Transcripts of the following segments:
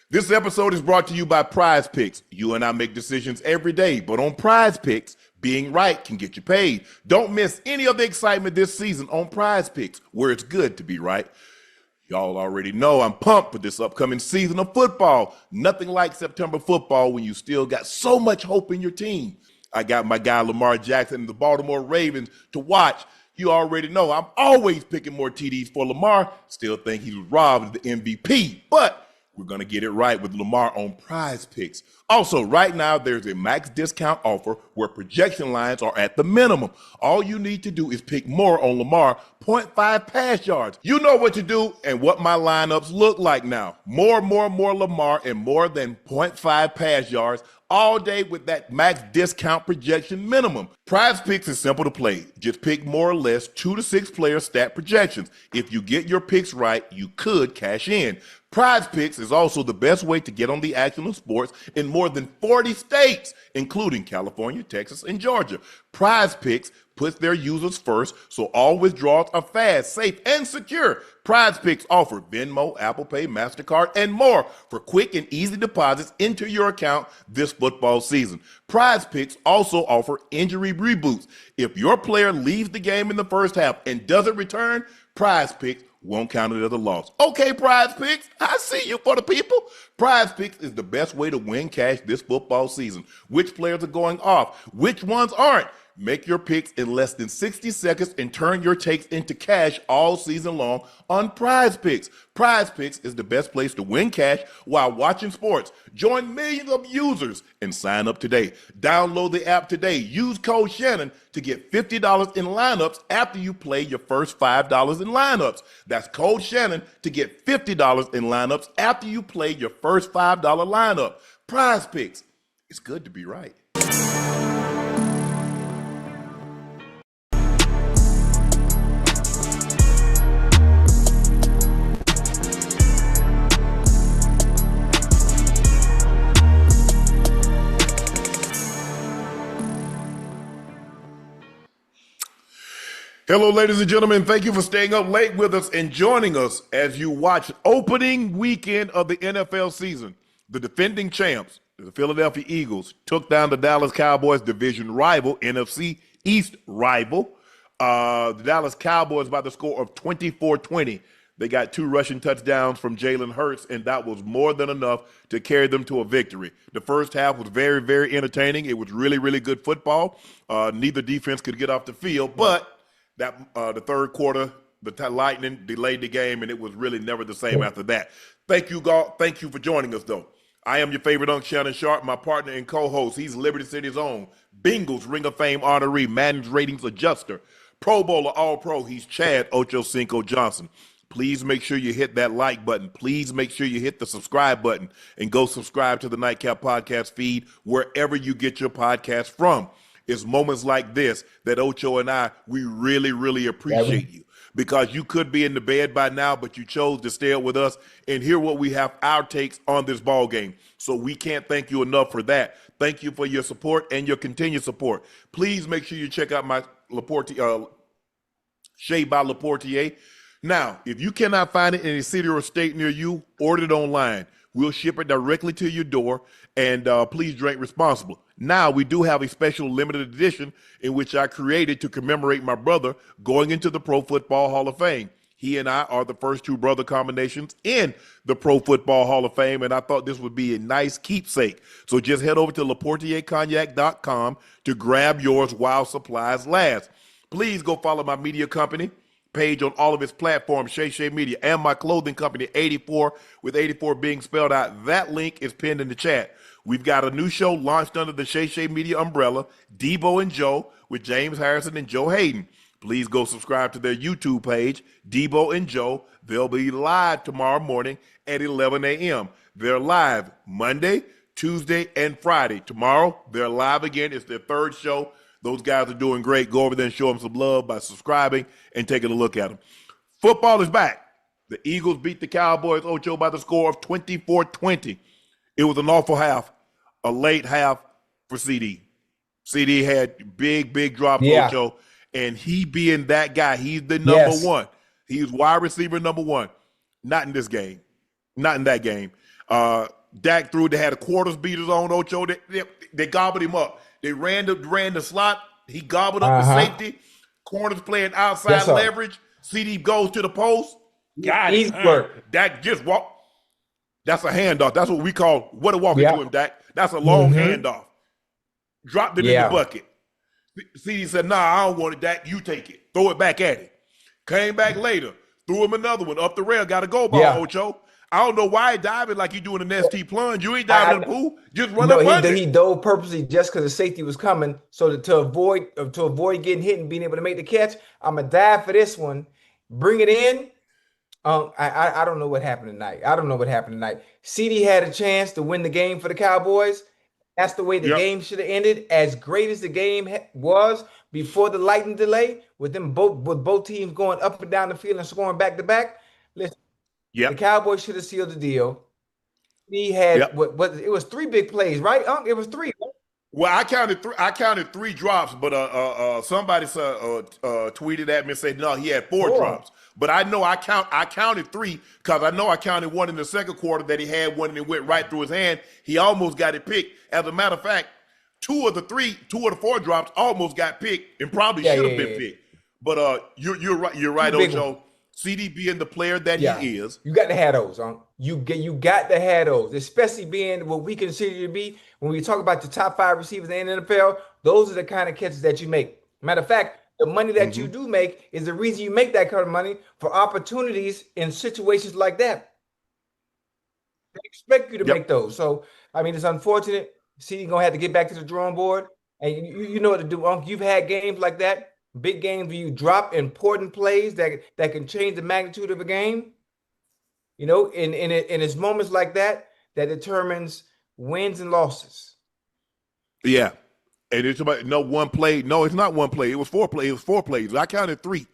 This episode is brought to you by Prize Picks. You and I make decisions every day, but on Prize Picks, being right can get you paid. Don't miss any of the excitement this season on Prize Picks, where it's good to be right. Y'all already know I'm pumped for this upcoming season of football. Nothing like September football when you still got so much hope in your team. I got my guy Lamar Jackson and the Baltimore Ravens to watch. You already know I'm always picking more TDs for Lamar. Still think he was robbed of the MVP, but we're going to get it right with Lamar on Prize Picks. Also, right now, there's a max discount offer where projection lines are at the minimum. All you need to do is pick more on Lamar, 0.5 pass yards. You know what to do and what my lineups look like now. More Lamar and more than 0.5 pass yards all day with that max discount projection minimum. Prize Picks is simple to play. Just pick more or less 2 to 6 player stat projections. If you get your picks right, you could cash in. Prize Picks is also the best way to get on the action of sports in more than 40 states, including California, Texas, and Georgia. Prize Picks puts their users first, so all withdrawals are fast, safe, and secure. Prize Picks offer Venmo, Apple Pay, MasterCard, and more for quick and easy deposits into your account this football season. Prize Picks also offer injury reboots. If your player leaves the game in the first half and doesn't return, Prize Picks won't count it as a loss. Okay, Prize Picks, I see you for the people. Prize Picks is the best way to win cash this football season. Which players are going off? Which ones aren't? Make your picks in less than 60 seconds and turn your takes into cash all season long on Prize Picks. Prize Picks is the best place to win cash while watching sports. Join millions of users and sign up today. Download the app today. Use code Shannon to get $50 in lineups after you play your first $5 in lineups. That's code Shannon to get $50 in lineups after you play your first $5 lineup. Prize Picks. It's good to be right. Hello, ladies and gentlemen. Thank you for staying up late with us and joining us as you watch opening weekend of the NFL season. The defending champs, the Philadelphia Eagles, took down the Dallas Cowboys division rival, NFC East rival. The Dallas Cowboys by the score of 24-20. They got 2 rushing touchdowns from Jalen Hurts, and that was more than enough to carry them to a victory. The first half was very, very entertaining. It was really, really good football. Neither defense could get off the field, but the third quarter, the Lightning delayed the game, and it was really never the same after that. Thank you, God. Thank you for joining us, though. I am your favorite Unc Shannon Sharpe, my partner and co-host. He's Liberty City's own Bengals Ring of Fame honoree, Madden's ratings adjuster, Pro Bowler, All-Pro. He's Chad Ochocinco Johnson. Please make sure you hit that like button. Please make sure you hit the subscribe button and go subscribe to the Nightcap podcast feed wherever you get your podcast from. It's moments like this that Ocho and I, we really, really appreciate you, because you could be in the bed by now, but you chose to stay up with us and hear what we have, our takes on this ball game. So we can't thank you enough for that. Thank you for your support and your continued support. Please make sure you check out my Shade by Laportier. Now, if you cannot find it in a city or state near you, order it online. We'll ship it directly to your door, and please drink responsibly. Now, we do have a special limited edition in which I created to commemorate my brother going into the Pro Football Hall of Fame. He and I are the first 2 brother combinations in the Pro Football Hall of Fame, and I thought this would be a nice keepsake. So just head over to LaportierCognac.com to grab yours while supplies last. Please go follow my media company page on all of its platforms, Shay Media, and my clothing company, 84, with 84 being spelled out. That link is pinned in the chat. We've got a new show launched under the Shay Media umbrella, Debo and Joe, with James Harrison and Joe Hayden. Please go subscribe to their YouTube page, Debo and Joe. They'll be live tomorrow morning at 11 a.m. They're live Monday, Tuesday, and Friday. Tomorrow, they're live again. It's their 3rd show. Those guys are doing great. Go over there and show them some love by subscribing and taking a look at them. Football is back. The Eagles beat the Cowboys, Ocho, by the score of 24-20. It was an awful half, a late half for CeeDee. CeeDee had big drops, Ocho, and he being that guy, he's the number one. He's wide receiver number 1. Not in this game. Not in that game. Dak threw. They had a quarters beaters on Ocho. They gobbled him up. They ran the slot. He gobbled up the safety. Corners playing outside leverage. CeeDee goes to the post. Got Easy it. work. Dak just walked. That's a handoff. That's what we call what a walk into him, Dak. That's a long handoff. Dropped it in the bucket. CeeDee said, nah, I don't want it, Dak. You take it. Throw it back at him. Came back later. Threw him another one. Up the rail. Got a goal ball, Ocho. I don't know why he diving like you doing an ST plunge. You ain't diving in the pool. Just run up under. He dove purposely just because the safety was coming. So to avoid getting hit and being able to make the catch, I'm going to dive for this one. Bring it in. I don't know what happened tonight. CeeDee had a chance to win the game for the Cowboys. That's the way the game should have ended. As great as the game was before the lightning delay, with both teams going up and down the field and scoring back to back. Listen, the Cowboys should have sealed the deal. He had what it was 3 big plays, right? It was 3. Well, I counted 3 drops, but somebody tweeted at me and said no, he had 4 drops. But I know I counted 3 because I know I counted 1 in the second quarter that he had one and it went right through his hand. He almost got it picked. As a matter of fact, 2 of the 4 drops almost got picked and probably should have been picked. But you're right, Ocho. CeeDee being the player that he is. You got to have those, You got to have those, especially being what we consider to be, when we talk about the top 5 receivers in the NFL, those are the kind of catches that you make. Matter of fact, the money that you do make is the reason you make that kind of money for opportunities in situations like that. They expect you to make those. So, I mean, it's unfortunate. CeeDee going to have to get back to the drawing board. And you know what to do, Unc. You've had games like that. Big games where you drop important plays that can change the magnitude of a game. You know, and it's moments like that that determines wins and losses. Yeah. And it's about one play. No, it's not one play. It was 4 plays. It was 4 plays. I counted 3.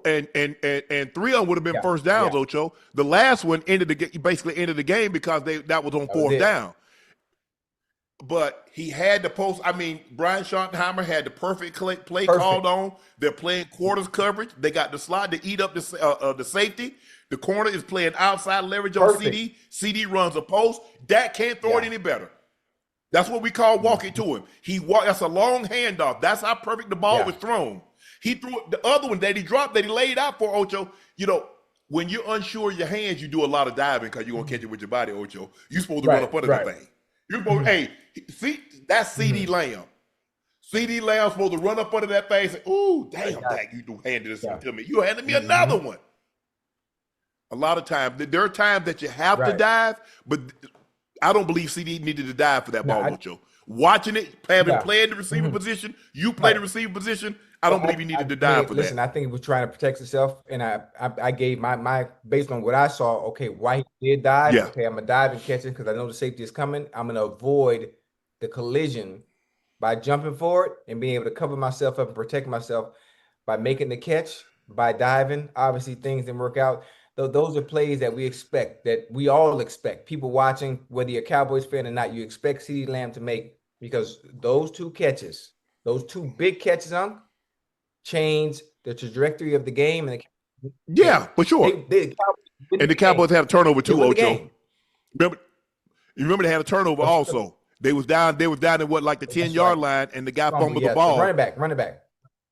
And 3 of them would have been first downs, Ocho. The last one basically ended the game because that was on 4th down. But he had the post. I mean, Brian Schottenheimer had the perfect play called on. They're playing quarters coverage. They got the slot to eat up the safety. The corner is playing outside leverage on CeeDee. CeeDee runs a post. Dak can't throw it any better. That's what we call walking to him. That's a long handoff. That's how perfect the ball was thrown. He threw it, the other one that he dropped, that he laid out for Ocho. You know, when you're unsure of your hands, you do a lot of diving because you're going to catch it with your body, Ocho. You're supposed to run up under the thing. You're supposed to, hey, see, that's CeeDee Lamb. CeeDee Lamb's supposed to run up under that thing and say, ooh, damn, Dak, you handed this to me. You handed me another one. A lot of times, there are times that you have to dive, but I don't believe CeeDee needed to dive for that ball, Ocho. Watching it, having played the receiver position, you play the receiver position, I don't believe he needed to dive for that. Listen, I think he was trying to protect himself, and I gave my based on what I saw, okay, why he did dive. Okay, I'm going to dive and catch it because I know the safety is coming. I'm going to avoid the collision by jumping forward and being able to cover myself up and protect myself by making the catch, by diving. Obviously, things didn't work out. Those are plays that we expect, that we all expect. People watching, whether you're a Cowboys fan or not, you expect CeeDee Lamb to make, because those 2 catches, those 2 big catches, change the trajectory of the game. And for sure. And the Cowboys had a turnover too, Ocho. Remember they had a turnover also. They was down in what, the 10-yard line, and the guy fumbled the ball. Running back.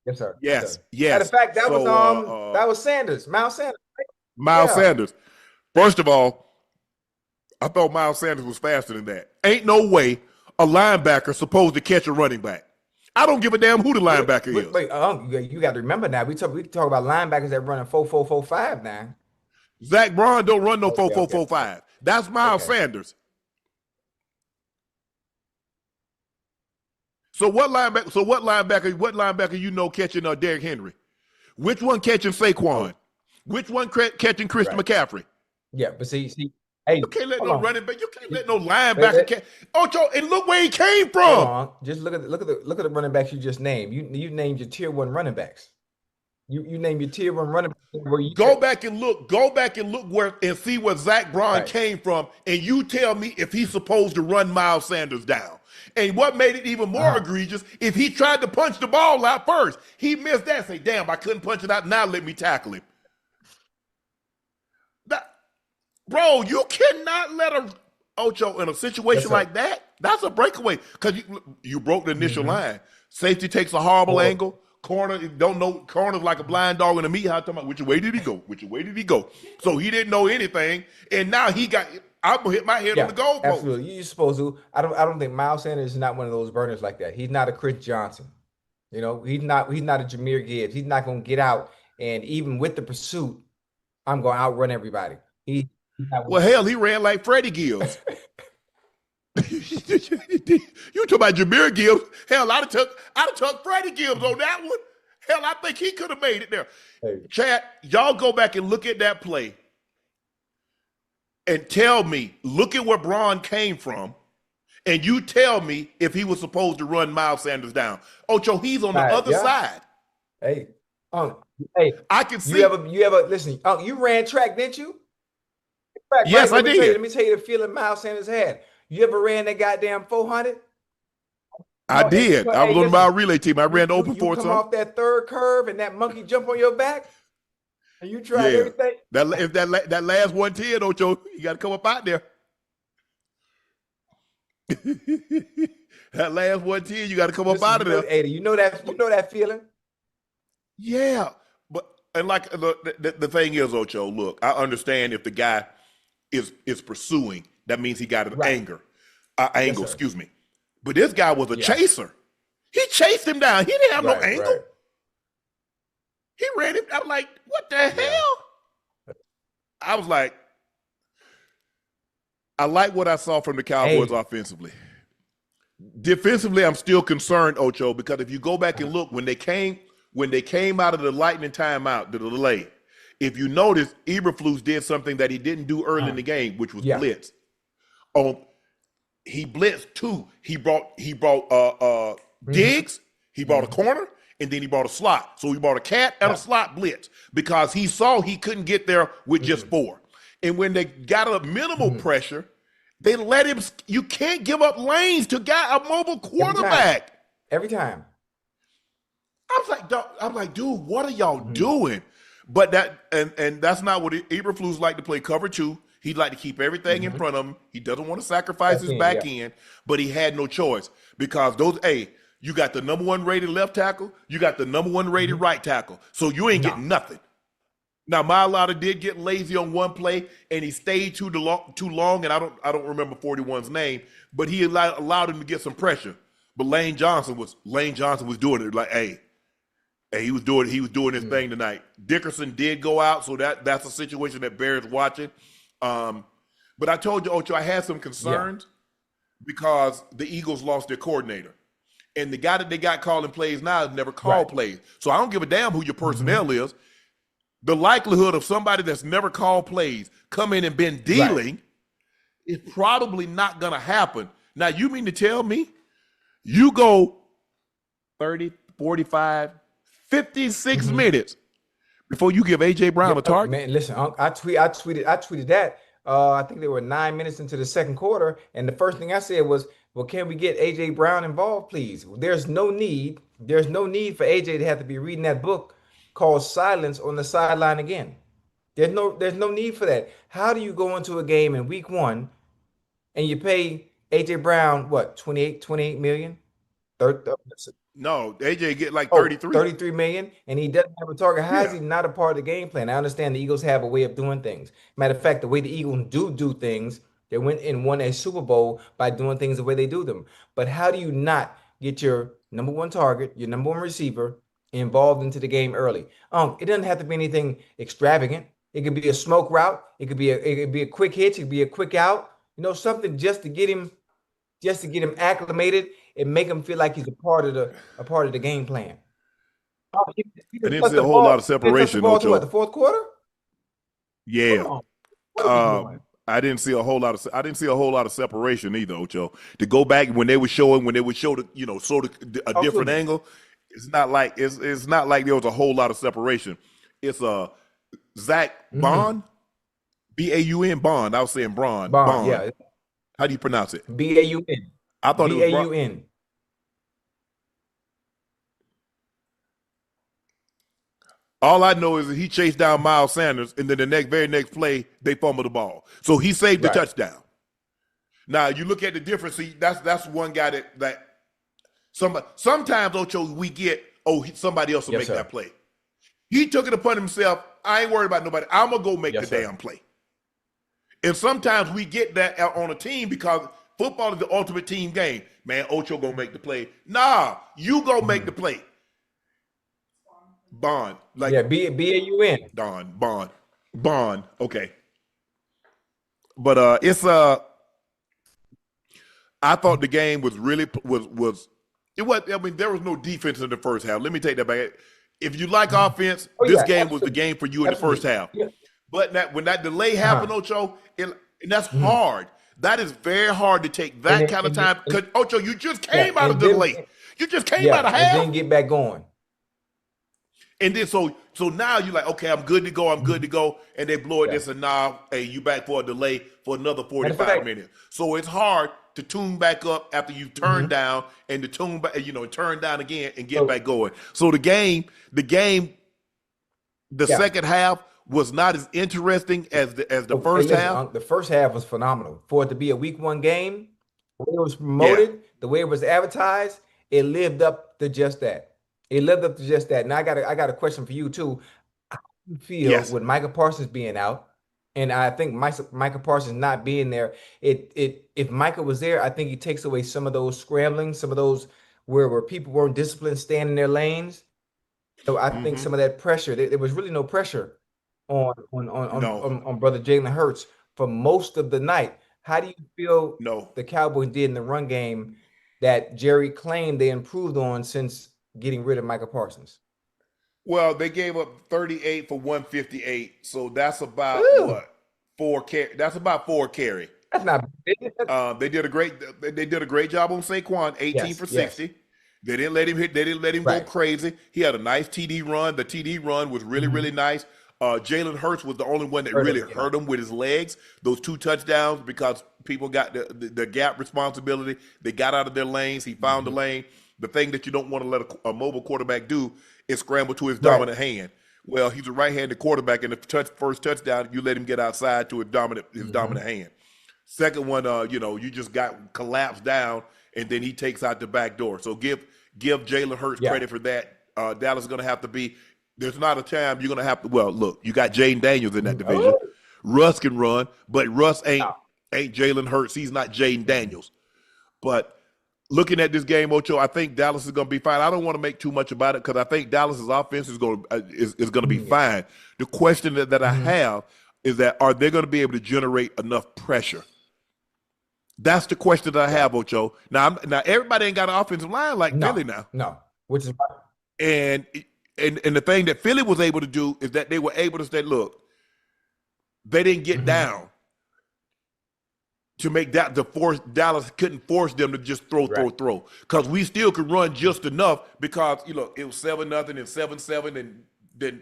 Yes, sir. Yes. Matter of fact, that was Sanders, Miles Sanders. Miles Sanders. First of all, I thought Miles Sanders was faster than that. Ain't no way a linebacker supposed to catch a running back. I don't give a damn who the linebacker is. Wait, you got to remember now. We talk about linebackers that run a 4.445 now. Zach Braun don't run no 4.445. That's Miles Sanders. So what linebacker you know catching Derrick Henry? Which one catching Saquon? Which one catching Christian McCaffrey? Yeah, but see, hey, you can't let no running back. You can't let no linebacker catch Ocho. And look where he came from. Just look at the running backs you just named. You named your tier 1 running backs. You name your tier 1 running backs. Where you go back and look where and see where Zach Braun came from, and you tell me if he's supposed to run Miles Sanders down. And what made it even more egregious, if he tried to punch the ball out first, he missed that. Say, damn, I couldn't punch it out. Now let me tackle him. Bro, you cannot let Ocho, in a situation like that, that's a breakaway because you broke the initial line. Safety takes a horrible angle. Corner don't know. Corner's like a blind dog in the meat house. Talking about which way did he go? Which way did he go? So he didn't know anything, and now he got. I'm gonna hit my head on the goalpost. Absolutely, you're supposed to. I don't think Miles Sanders is not one of those burners like that. He's not a Chris Johnson. You know, he's not a Jahmyr Gibbs. He's not gonna get out and even with the pursuit, I'm gonna outrun everybody. Well, hell, he ran like Freddie Gibbs. You talk about Jahmyr Gibbs. Hell, I'd have took Freddie Gibbs on that one. Hell, I think he could have made it there. Hey. Chad, y'all go back and look at that play and tell me, look at where Braun came from, and you tell me if he was supposed to run Miles Sanders down. Ocho, he's on the other side. Hey, hey, I can see. You ever listen? You ran track, didn't you? Track, yes, right? I did. Let me tell you the feeling Miles Sanders had. You ever ran that goddamn 400? I did. I was on my relay team. I ran the open you for come off that third curve and that monkey jump on your back, and you tried everything. If that last 110, Ocho, you got to come up out there. That last 110, you got to come up out of there. Ada, you know that feeling. Yeah, but and like the thing is, Ocho, look, I understand if the guy is pursuing, that means he got an angle, excuse me. But this guy was a chaser. He chased him down. He didn't have no angle. Right. He ran him. I was like, what the hell? I was like, I like what I saw from the Cowboys offensively. Defensively, I'm still concerned, Ocho, because if you go back and look, when they came out of the lightning timeout, the delay, if you notice, Eberflus did something that he didn't do early in the game, which was blitz. He blitzed two. He brought Diggs, he brought a corner, and then he brought a slot. So he brought a cat and a slot blitz because he saw he couldn't get there with just four. And when they got a minimal pressure, they let him. You can't give up lanes to a mobile quarterback. Every time. I'm like, dude, what are y'all doing? But and that's not what Eberflus like to play cover two. He'd like to keep everything in front of him. He doesn't want to sacrifice his back end, but he had no choice because you got the #1 rated left tackle, you got the #1 rated right tackle, so you ain't getting nothing. Now, Mailata did get lazy on one play, and he stayed too long, and I don't remember 41's name, but he allowed him to get some pressure. But Lane Johnson was doing it like, hey, he was doing his thing tonight. Dickerson did go out, so that's a situation that bears watching. But I told you, Ocho, I had some concerns because the Eagles lost their coordinator. And the guy that they got calling plays now has never called plays. So I don't give a damn who your personnel is. The likelihood of somebody that's never called plays come in and been dealing is probably not going to happen. Now, you mean to tell me you go 30, 45, 56 minutes before you give A.J. Brown a target? Man, listen, I tweeted that. I think they were 9 minutes into the second quarter, and the first thing I said was, well, can we get A.J. Brown involved, please? There's no need for A.J. to have to be reading that book called Silence on the Sideline again. There's no need for that. How do you go into a game in week 1 and you pay A.J. Brown, what, 28 million? No, AJ get like 33. 33 million, and he doesn't have a target. How is he not a part of the game plan? I understand the Eagles have a way of doing things. Matter of fact, the way the Eagles do things, they went and won a Super Bowl by doing things the way they do them. But how do you not get your #1 target, your #1 receiver involved into the game early? It doesn't have to be anything extravagant. It could be a smoke route. It could be a quick hitch. It could be a quick out. Something just to get him acclimated and make him feel like he's a part of the game plan. I didn't see a whole lot of separation, Ocho. The fourth quarter? Yeah. I didn't see a whole lot of separation either, Ocho. To go back when they would show a different angle, it's not like there was a whole lot of separation. It's Zach Bond, B-A-U-N Bond. I was saying Bond. Yeah. How do you pronounce it? B-A-U-N. I thought it was B-A-U-N. All I know is that he chased down Miles Sanders, and then the very next play, they fumbled the ball. So he saved the touchdown. Now you look at the difference. See, that's one guy that sometimes Ocho we get. Somebody else will Yes, make sir. that play. He took it upon himself. I ain't worried about nobody. I'm gonna go make Yes, the sir. damn play. And sometimes we get that out on a team because football is the ultimate team game. Man, Ocho gonna make the play. Nah, you go make the play. Bond, like Yeah, B-A-U-N. Bond. Okay, but it's I thought the game was really was it was. I mean, there was no defense in the first half. Let me take that back. If you like offense, this game was the game for you in the first half. Yeah. But when that delay happened, Ocho, and that's hard. That is very hard to take that kind of time. Because Ocho, you just came out of the delay. You just came out of half. And then get back going. And then so now you're like, okay, I'm good to go. I'm good to go. And they blow it this and now, hey, you back for a delay for another 45 minutes. So it's hard to tune back up after you've turned down and to tune back, turn down again and get back going. So the second half was not as interesting as the first half. The first half was phenomenal. For it to be a week 1 game, the way it was promoted, the way it was advertised, it lived up to just that. It lived up to just that. Now I got a question for you too. How do you feel with Micah Parsons being out? And I think Micah Parsons not being there, if Micah was there, I think he takes away some of those scrambling, some of those where people weren't disciplined, staying in their lanes. So I think some of that pressure, there was really no pressure on brother Jalen Hurts for most of the night. How do you feel the Cowboys did in the run game that Jerry claimed they improved on since getting rid of Micah Parsons? Well, they gave up 38 for 158, so that's about what? 4 carry. That's about 4 carry. That's not bad. They did a great job on Saquon, 18 for 60. They didn't let him hit. They didn't let him go crazy. He had a nice TD run. The TD run was really, really nice. Jalen Hurts was the only one that really hurt him with his legs. Those 2 touchdowns because people got the gap responsibility. They got out of their lanes. He found the lane. The thing that you don't want to let a mobile quarterback do is scramble to his dominant hand. Well, he's a right-handed quarterback, and the first touchdown, you let him get outside to his dominant hand. Second one, you just got collapsed down, and then he takes out the back door. So give Jalen Hurts credit for that. Dallas is going to have to be. There's not a time you're going to have to. Well, look, you got Jaden Daniels in that division. Russ can run, but Russ ain't Jalen Hurts. He's not Jaden Daniels. But looking at this game, Ocho, I think Dallas is going to be fine. I don't want to make too much about it because I think Dallas's offense is going to be fine. The question that I have is that are they going to be able to generate enough pressure? That's the question that I have, Ocho. Now everybody ain't got an offensive line like Philly now. No, which is and the thing that Philly was able to do is that they were able to say, look, they didn't get down to make that Dallas couldn't force them to just throw. Because we still could run just enough because it was 7-0 and 7-7 and then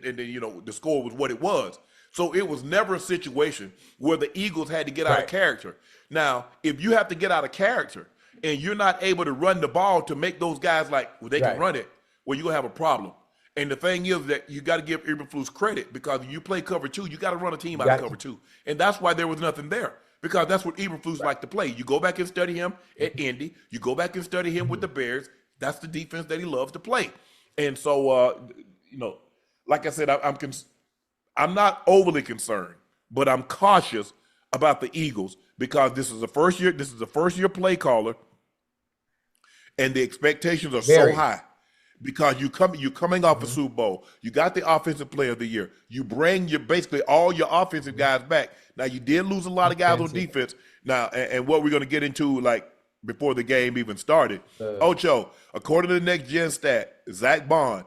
the score was what it was. So it was never a situation where the Eagles had to get out of character. Now, if you have to get out of character and you're not able to run the ball to make those guys they can run it, well, you're going to have a problem. And the thing is that you got to give Eberflus credit because if you play cover 2, you got to run a team out of cover 2. And that's why there was nothing there because that's what Eberflus liked to play. You go back and study him at Indy. You go back and study him with the Bears. That's the defense that he loves to play. And so, like I said, I'm not overly concerned, but I'm cautious about the Eagles because this is the first year play caller, and the expectations are so high because you're coming off a Super Bowl. You got the offensive player of the year. You bring basically all your offensive guys back. Now you did lose a lot of guys on defense. Now, and what we're going to get into before the game even started, Ocho, according to the next gen stat, Zach Bond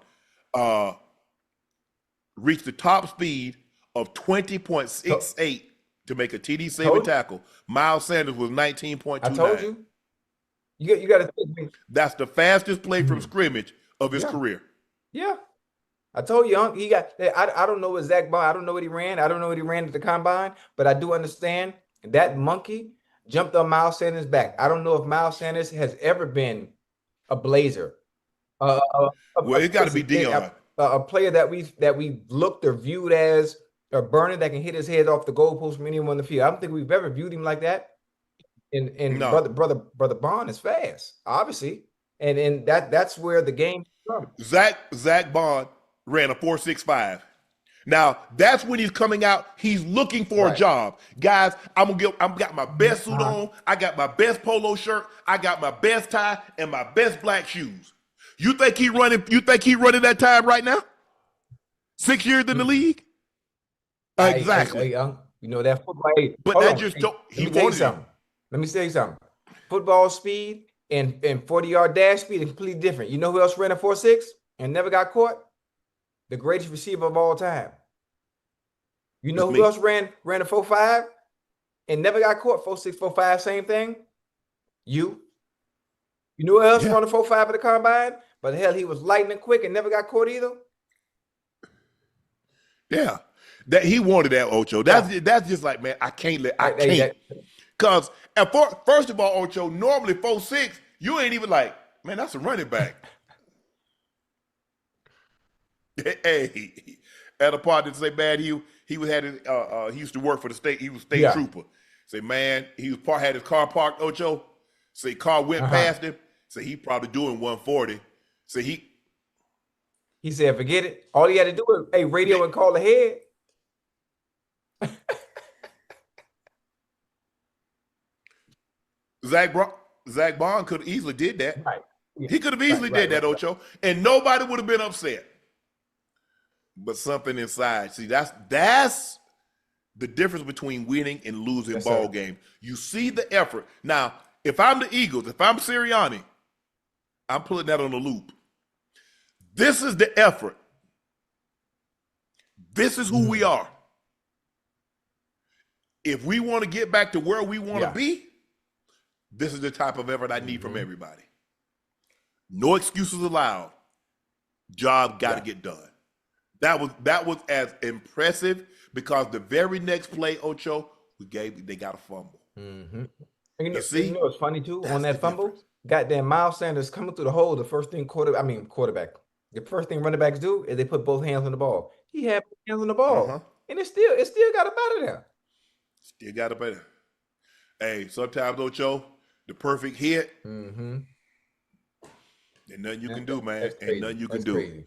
reached the top speed of 20.68 to make a TD saving tackle. Miles Sanders was 19.29. I told you. You got to think. That's the fastest play from scrimmage of his career. Yeah. I told you, he got. I don't know what Zach Bond. I don't know what he ran. I don't know what he ran at the combine, but I do understand that monkey jumped on Miles Sanders' back. I don't know if Miles Sanders has ever been a blazer. Well, it's got to be Dion. A player that we looked or viewed as a burner that can hit his head off the goalpost from anyone on the field. I don't think we've ever viewed him like that. And No. brother Bond is fast, obviously, and that's where the game comes. Zach Bond ran a 4.65. Now that's when he's coming out. He's looking for a Right. job, guys. I'm got my best suit Uh-huh. on. I got my best polo shirt. I got my best tie and my best black shoes. You think he running? You think he running that time right now? 6 years in the league. Exactly. You know that football. Hey, But hold that on. just Hey, don't. let He me tell you wanted it. something. Let me tell you something. Football speed and 40-yard dash speed is completely different. You know who else ran a 4.6 and never got caught? The greatest receiver of all time. You know That's who me. else ran a 4.5 and never got caught? 4.6, 4.5, same thing. You. You know who else Yeah. ran a 4.5 at the combine? But hell, he was lightning quick and never got caught either. Yeah. That he wanted that, Ocho. That's just like, man, I can't. Because first of all, Ocho, normally 4.6, you ain't even like, man, that's a running back. Hey, at a part that say, man, he was had his, he used to work for the state. He was state trooper. Say, man, had his car parked, Ocho. Say, car went past him. Say, he probably doing 140. Say, he said, forget it. All he had to do was radio and call ahead. Zach Bond could have easily did that. Right. Yeah. He could have easily did that, Ocho, and nobody would have been upset. But something inside, see, that's the difference between winning and losing ball game. You see the effort. Now, if I'm the Eagles, if I'm Sirianni, I'm putting that on the loop. This is the effort. This is who we are. If we want to get back to where we want to be, this is the type of effort I need from everybody. No excuses allowed. Job got to get done. That was as impressive because the very next play, Ocho, they got a fumble. Mm-hmm. And you know what's funny too? On that fumble, goddamn Miles Sanders coming through the hole. The first thing quarterback. The first thing running backs do is they put both hands on the ball. He had both hands on the ball, and it still got up out of there. Still got up out of there. Hey, sometimes, Ocho, the perfect hit. Mm-hmm. Ain't nothing you can do, man. Ain't nothing you can do. Crazy.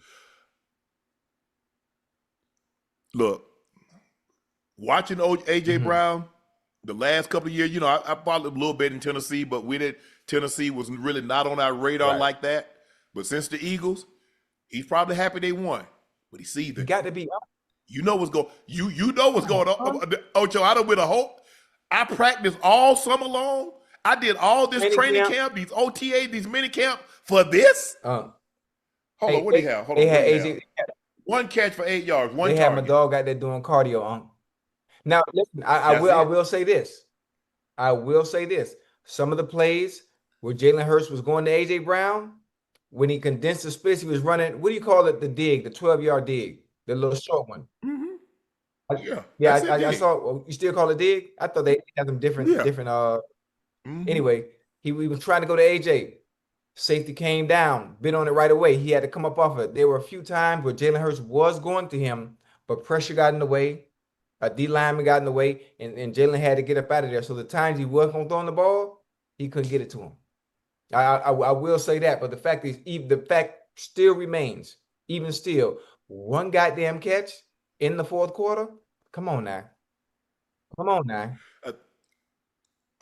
Look, watching AJ Brown the last couple of years, I followed a little bit in Tennessee, but Tennessee was really not on our radar like that. But since the Eagles, he's probably happy they won. But he sees it. You got to be up. You know what's going. You know what's going on, Ocho. I done with a hope. I practiced all summer long. I did all this training camp, these OTA, these mini camp for this. Hold on, what do you have? Hold on, had AJ. One catch for 8 yards. One. They target. had my dog out there doing cardio. Now listen, I will say this. I will say this. Some of the plays where Jalen Hurts was going to AJ Brown, when he condensed the splits, he was running. What do you call it? The dig, the 12-yard dig, the little short one. I saw. You still call it dig? I thought they had them different. Anyway, he was trying to go to AJ. Safety came down, bit on it right away. He had to come up off it. There were a few times where Jalen Hurts was going to him, but pressure got in the way. A D lineman got in the way, and Jalen had to get up out of there. So the times he wasn't going to throw the ball, he couldn't get it to him. I will say that, but the fact still remains, even still, one goddamn catch in the fourth quarter. Come on now.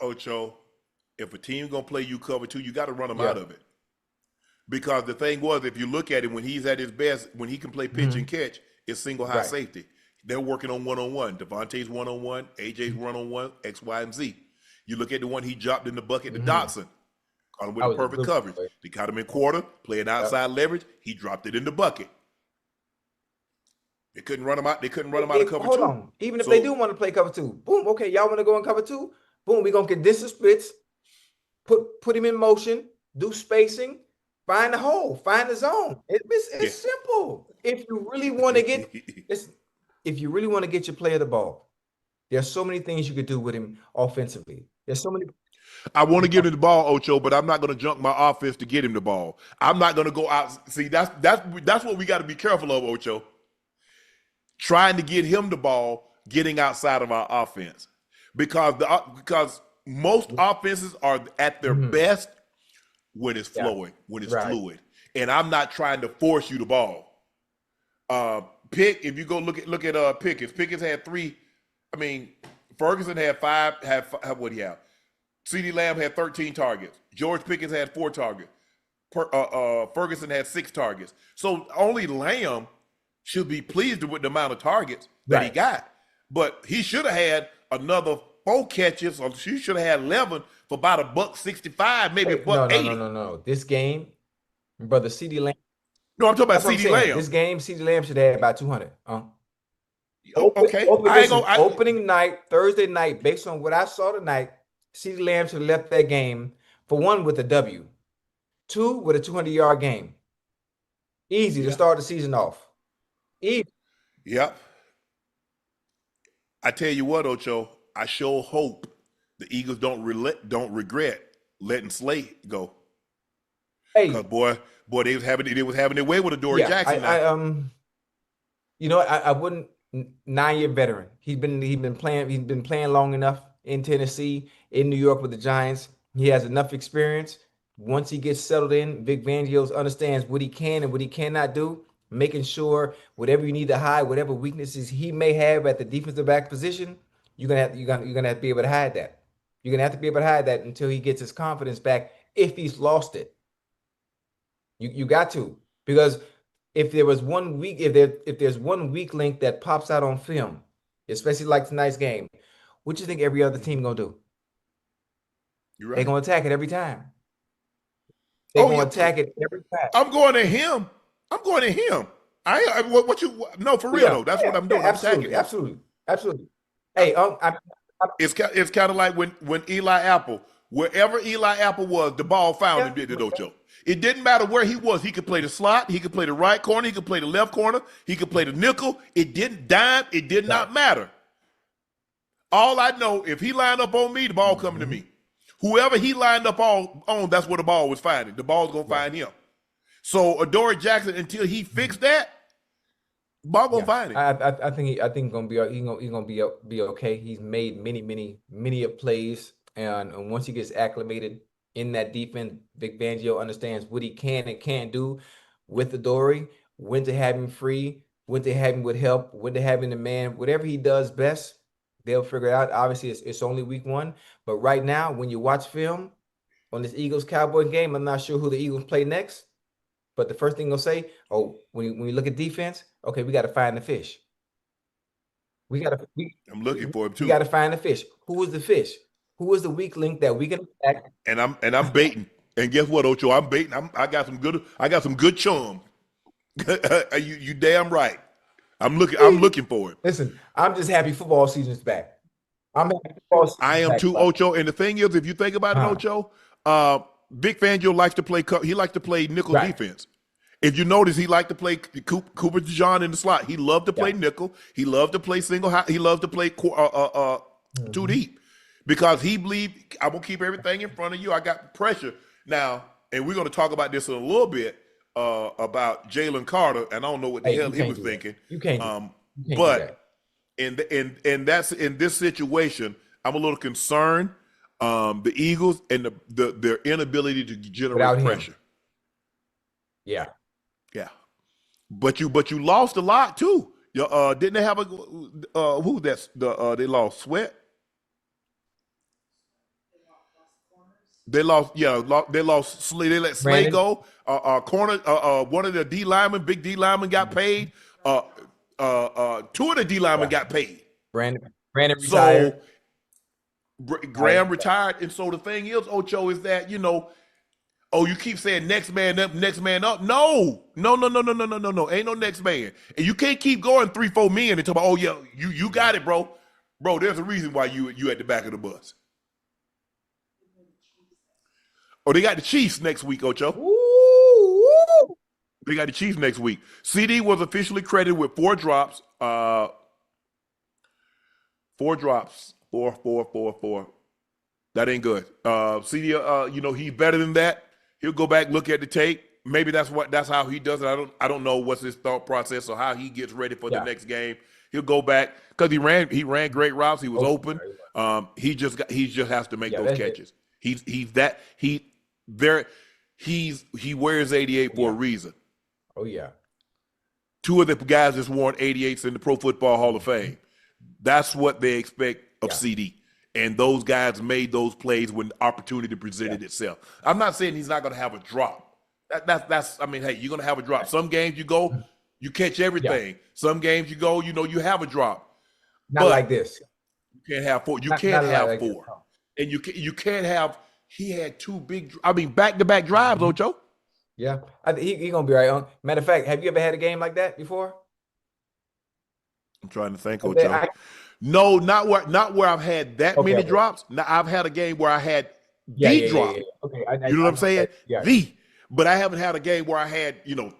Ocho, if a team's gonna play you cover 2, you got to run them out of it. Because the thing was, if you look at it, when he's at his best, when he can play pitch and catch, it's single high safety. They're working on one-on-one. Devontae's one-on-one, AJ's one-on-one, X, Y, and Z. You look at the one he dropped in the bucket to Dotson. Caught him with the perfect coverage. They caught him in quarter, playing outside leverage. He dropped it in the bucket. They couldn't run him out. They couldn't run him out of cover 2. Hold on. Even if they do want to play cover 2, boom. Okay, y'all want to go in cover 2? Boom. We're gonna condense the splits, put him in motion, do spacing, find the hole, find the zone. It's simple. If you really want to get your player the ball, there's so many things you could do with him offensively. There's so many. I want to give him the ball, Ocho, but I'm not going to junk my offense to get him the ball. I'm not going to go out. See, that's what we got to be careful of, Ocho. Trying to get him the ball, getting outside of our offense, because most offenses are at their best when it's flowing, when it's fluid. And I'm not trying to force you the ball. If you go look at Pickens. Pickens had 3. I mean, Ferguson had 5. What do you have? CeeDee Lamb had 13 targets. George Pickens had 4 targets. Ferguson had 6 targets. So only Lamb should be pleased with the amount of targets that he got. But he should have had another 4 catches, or she should have had 11 for about $165, maybe $180. No. This game, brother, CeeDee Lamb. No, I'm talking about CeeDee Lamb. This game, CeeDee Lamb should have had about 200. Okay. Opening night, Thursday night, based on what I saw tonight, CeeDee Lamb should have left that game, for 1, with a W. 2, with a 200-yard game. Easy to start the season off. Easy. Yep. I tell you what, Ocho, I sure hope the Eagles don't regret letting Slay go. Hey, because boy, they was having their way with Adoree Jackson. I wouldn't. 9-year veteran. He's been playing long enough in Tennessee, in New York with the Giants. He has enough experience. Once he gets settled in, Vic Fangio understands what he can and what he cannot do, making sure whatever you need to hide, whatever weaknesses he may have at the defensive back position, you're gonna have to be able to hide that. You're gonna have to be able to hide that until he gets his confidence back, if he's lost it. You got to, because if there's one weak link that pops out on film, especially like tonight's game, what do you think every other team gonna do? You're right. They're gonna attack it every time. They're gonna attack it every time. I'm going to him. No, for real though. That's what I'm doing. Absolutely. Hey, it's kind of like when Eli Apple, wherever Eli Apple was, the ball found him. Did it, Ocho? It didn't matter where he was. He could play the slot. He could play the right corner. He could play the left corner. He could play the nickel. It did not matter. All I know, if he lined up on me, the ball coming to me. Whoever he lined up on, that's where the ball was finding. The ball's gonna find him. So Adoree Jackson, until he fixed that, the ball gonna find him. I think he's gonna be okay. He's made many plays, and once he gets acclimated in that defense, Vic Fangio understands what he can and can't do with Adoree, when to have him free, when to have him with help, when to have him the man, whatever he does best, they'll figure it out. Obviously, it's only week 1, but right now, when you watch film on this Eagles-Cowboys game, I'm not sure who the Eagles play next, but the first thing they'll say, when you look at defense, okay, we got to find the fish. I'm looking for him too. We got to find the fish. Who is the fish? Who is the weak link that we can attack? And I'm baiting. And guess what, Ocho? I'm baiting. I got some good chum. you damn right. I'm looking for it. Listen, I'm just happy football season is back. I am too, Ocho. And the thing is, if you think about it, Ocho, Vic Fangio likes to play. He likes to play nickel defense. If you notice, he liked to play Cooper DeJean in the slot. He loved to play nickel. He loved to play single high. He loved to play too deep, because he believed, I'm gonna keep everything in front of you. I got pressure now, and we're gonna talk about this in a little bit about Jalen Carter, and I don't know what the hell he was thinking. You can't. But in this situation, I'm a little concerned. The Eagles and their inability to generate pressure. Yeah. But you lost a lot too. Didn't they have who that's they lost Sweat? They lost they let Slay go. Corner one of the D linemen, big D linemen got paid. 2 of the D linemen got paid. Brandon retired. So Graham retired, and so the thing is, Ocho, is that you keep saying next man up, next man up. No. Ain't no next man. And you can't keep going 3-4 men and talk about, you got it, bro. Bro, there's a reason why you at the back of the bus. Oh, they got the Chiefs next week, Ocho. Ooh. They got the Chiefs next week. CeeDee was officially credited with 4 drops. 4 drops. 4. That ain't good. CeeDee, he's better than that. He'll go back, look at the tape. Maybe that's how he does it. I don't know what's his thought process or how he gets ready for the next game. He'll go back because he ran great routes. He was open. He just has to make those catches. He wears 88 for a reason. Oh yeah. Two of the guys that's worn 88s in the Pro Football Hall of Fame. That's what they expect of CeeDee. And those guys made those plays when the opportunity presented itself. I'm not saying he's not going to have a drop. That's I mean, hey, you're going to have a drop. Some games you go, you catch everything. Some games you go, you have a drop. Not like this. You can't have four. You can't have four. And you can't have. He had two big. I mean, back-to-back drives, Ocho. Yeah, he gonna be right. Matter of fact, have you ever had a game like that before? I'm trying to think, Ocho. No, not where I've had that many drops. Now I've had a game where I had the drop. Okay, you know what I'm saying? But I haven't had a game where I had 4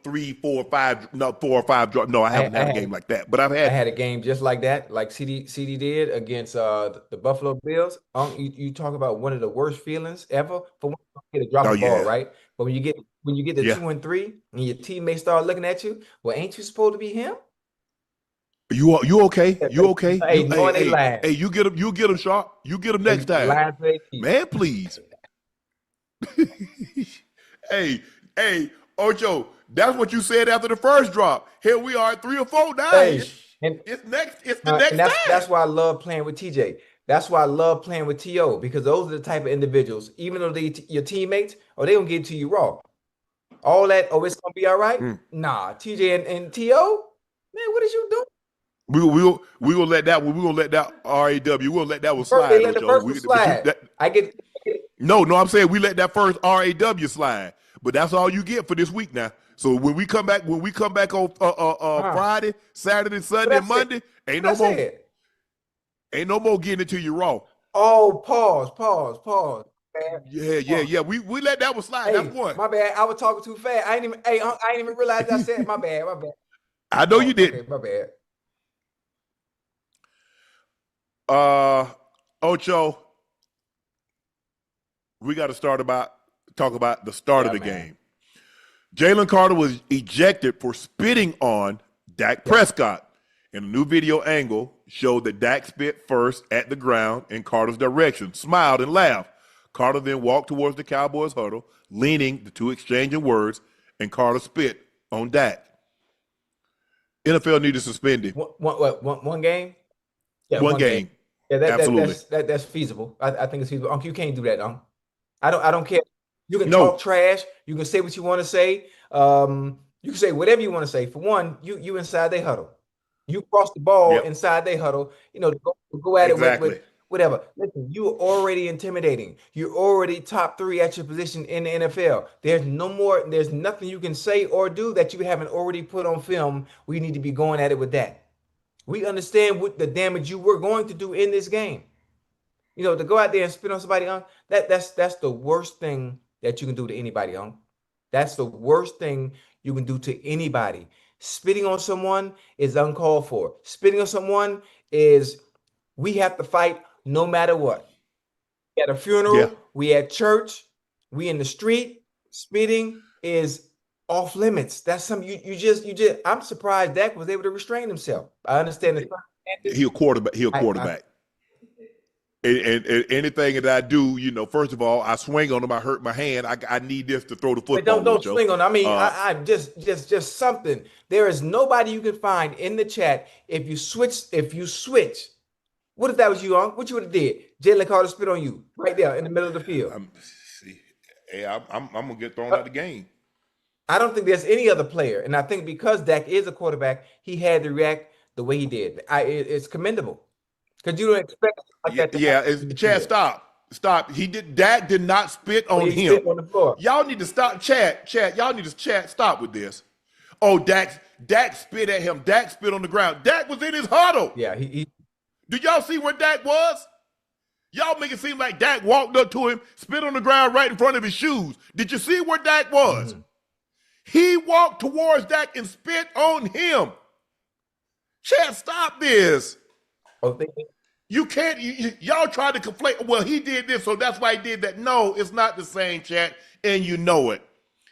or 5 drops. No, I haven't had a game like that. But I had a game just like that, like CeeDee did against the Buffalo Bills. You talk about one of the worst feelings ever for when you get a drop of ball, right? But when you get to 2 and 3 and your teammates start looking at you, well, ain't you supposed to be him? You okay? You okay? Hey, you get him, Sharp. You get him next time. Man, please. Hey, Ocho, that's what you said after the first drop. Here we are at 3 or 4 now. It's the next time. That's why I love playing with TJ. That's why I love playing with TO, because those are the type of individuals, even though they your teammates, they gonna get to you raw. All that, it's gonna be all right. Nah, TJ and TO, man, what is you doing? We will let that one. We gonna let that RAW. We gonna let that one slide. Let the first one slide. No, I'm saying we let that first RAW slide. But that's all you get for this week now. So when we come back on Friday, Saturday, Sunday, and Monday, ain't no more getting it to you raw. Oh, pause. Man. Yeah. We let that one slide. That's one. My bad. I was talking too fast. I ain't even realize I said my bad. I know you did. Okay, my bad. Ocho, we got to talk about the start of the game. Jalen Carter was ejected for spitting on Dak Prescott. And a new video angle showed that Dak spit first at the ground in Carter's direction, smiled and laughed. Carter then walked towards the Cowboys huddle, leaning, the two exchanging words, and Carter spit on Dak. NFL need to suspend him. One game? Yeah, one game. Yeah, absolutely. That's feasible. I think it's feasible. Unc, you can't do that, Unc. I don't care. You can talk trash. You can say what you want to say. You can say whatever you want to say. For one, you inside they huddle. You cross the ball inside they huddle. To go at it with whatever. Listen, you're already intimidating. You're already top 3 at your position in the NFL. There's nothing you can say or do that you haven't already put on film. We need to be going at it with that. We understand what the damage you were going to do in this game. To go out there and spit on somebody, that's the worst thing that you can do to anybody, That's the worst thing you can do to anybody. Spitting on someone is uncalled for. Spitting on someone is, we have to fight no matter what. We at a funeral, we at church, we in the street. Spitting is off limits. That's something you just. I'm surprised Dak was able to restrain himself. I understand it. He's a quarterback. And anything that I do, first of all, I swing on him. I hurt my hand. I need this to throw the football. Don't swing on him. I mean, I just something. There is nobody you can find in the chat. If you switch, what if that was you, Unc? What you would have did? Jalen Carter spit on you right there in the middle of the field. I'm gonna get thrown out the game. I don't think there's any other player, and I think because Dak is a quarterback, he had to react the way he did. It's commendable. Because you don't expect like that. Chad, stop. Dak did not spit on him. Spit on the floor. Y'all need to stop. Chad, y'all need to stop with this. Oh, Dak spit at him. Dak spit on the ground. Dak was in his huddle. Yeah, Did y'all see where Dak was? Y'all make it seem like Dak walked up to him, spit on the ground right in front of his shoes. Did you see where Dak was? Mm-hmm. He walked towards Dak and spit on him. Chad, stop this. You can't, y'all try to conflate, well, he did this, so that's why he did that. No, it's not the same, Chad, and you know it.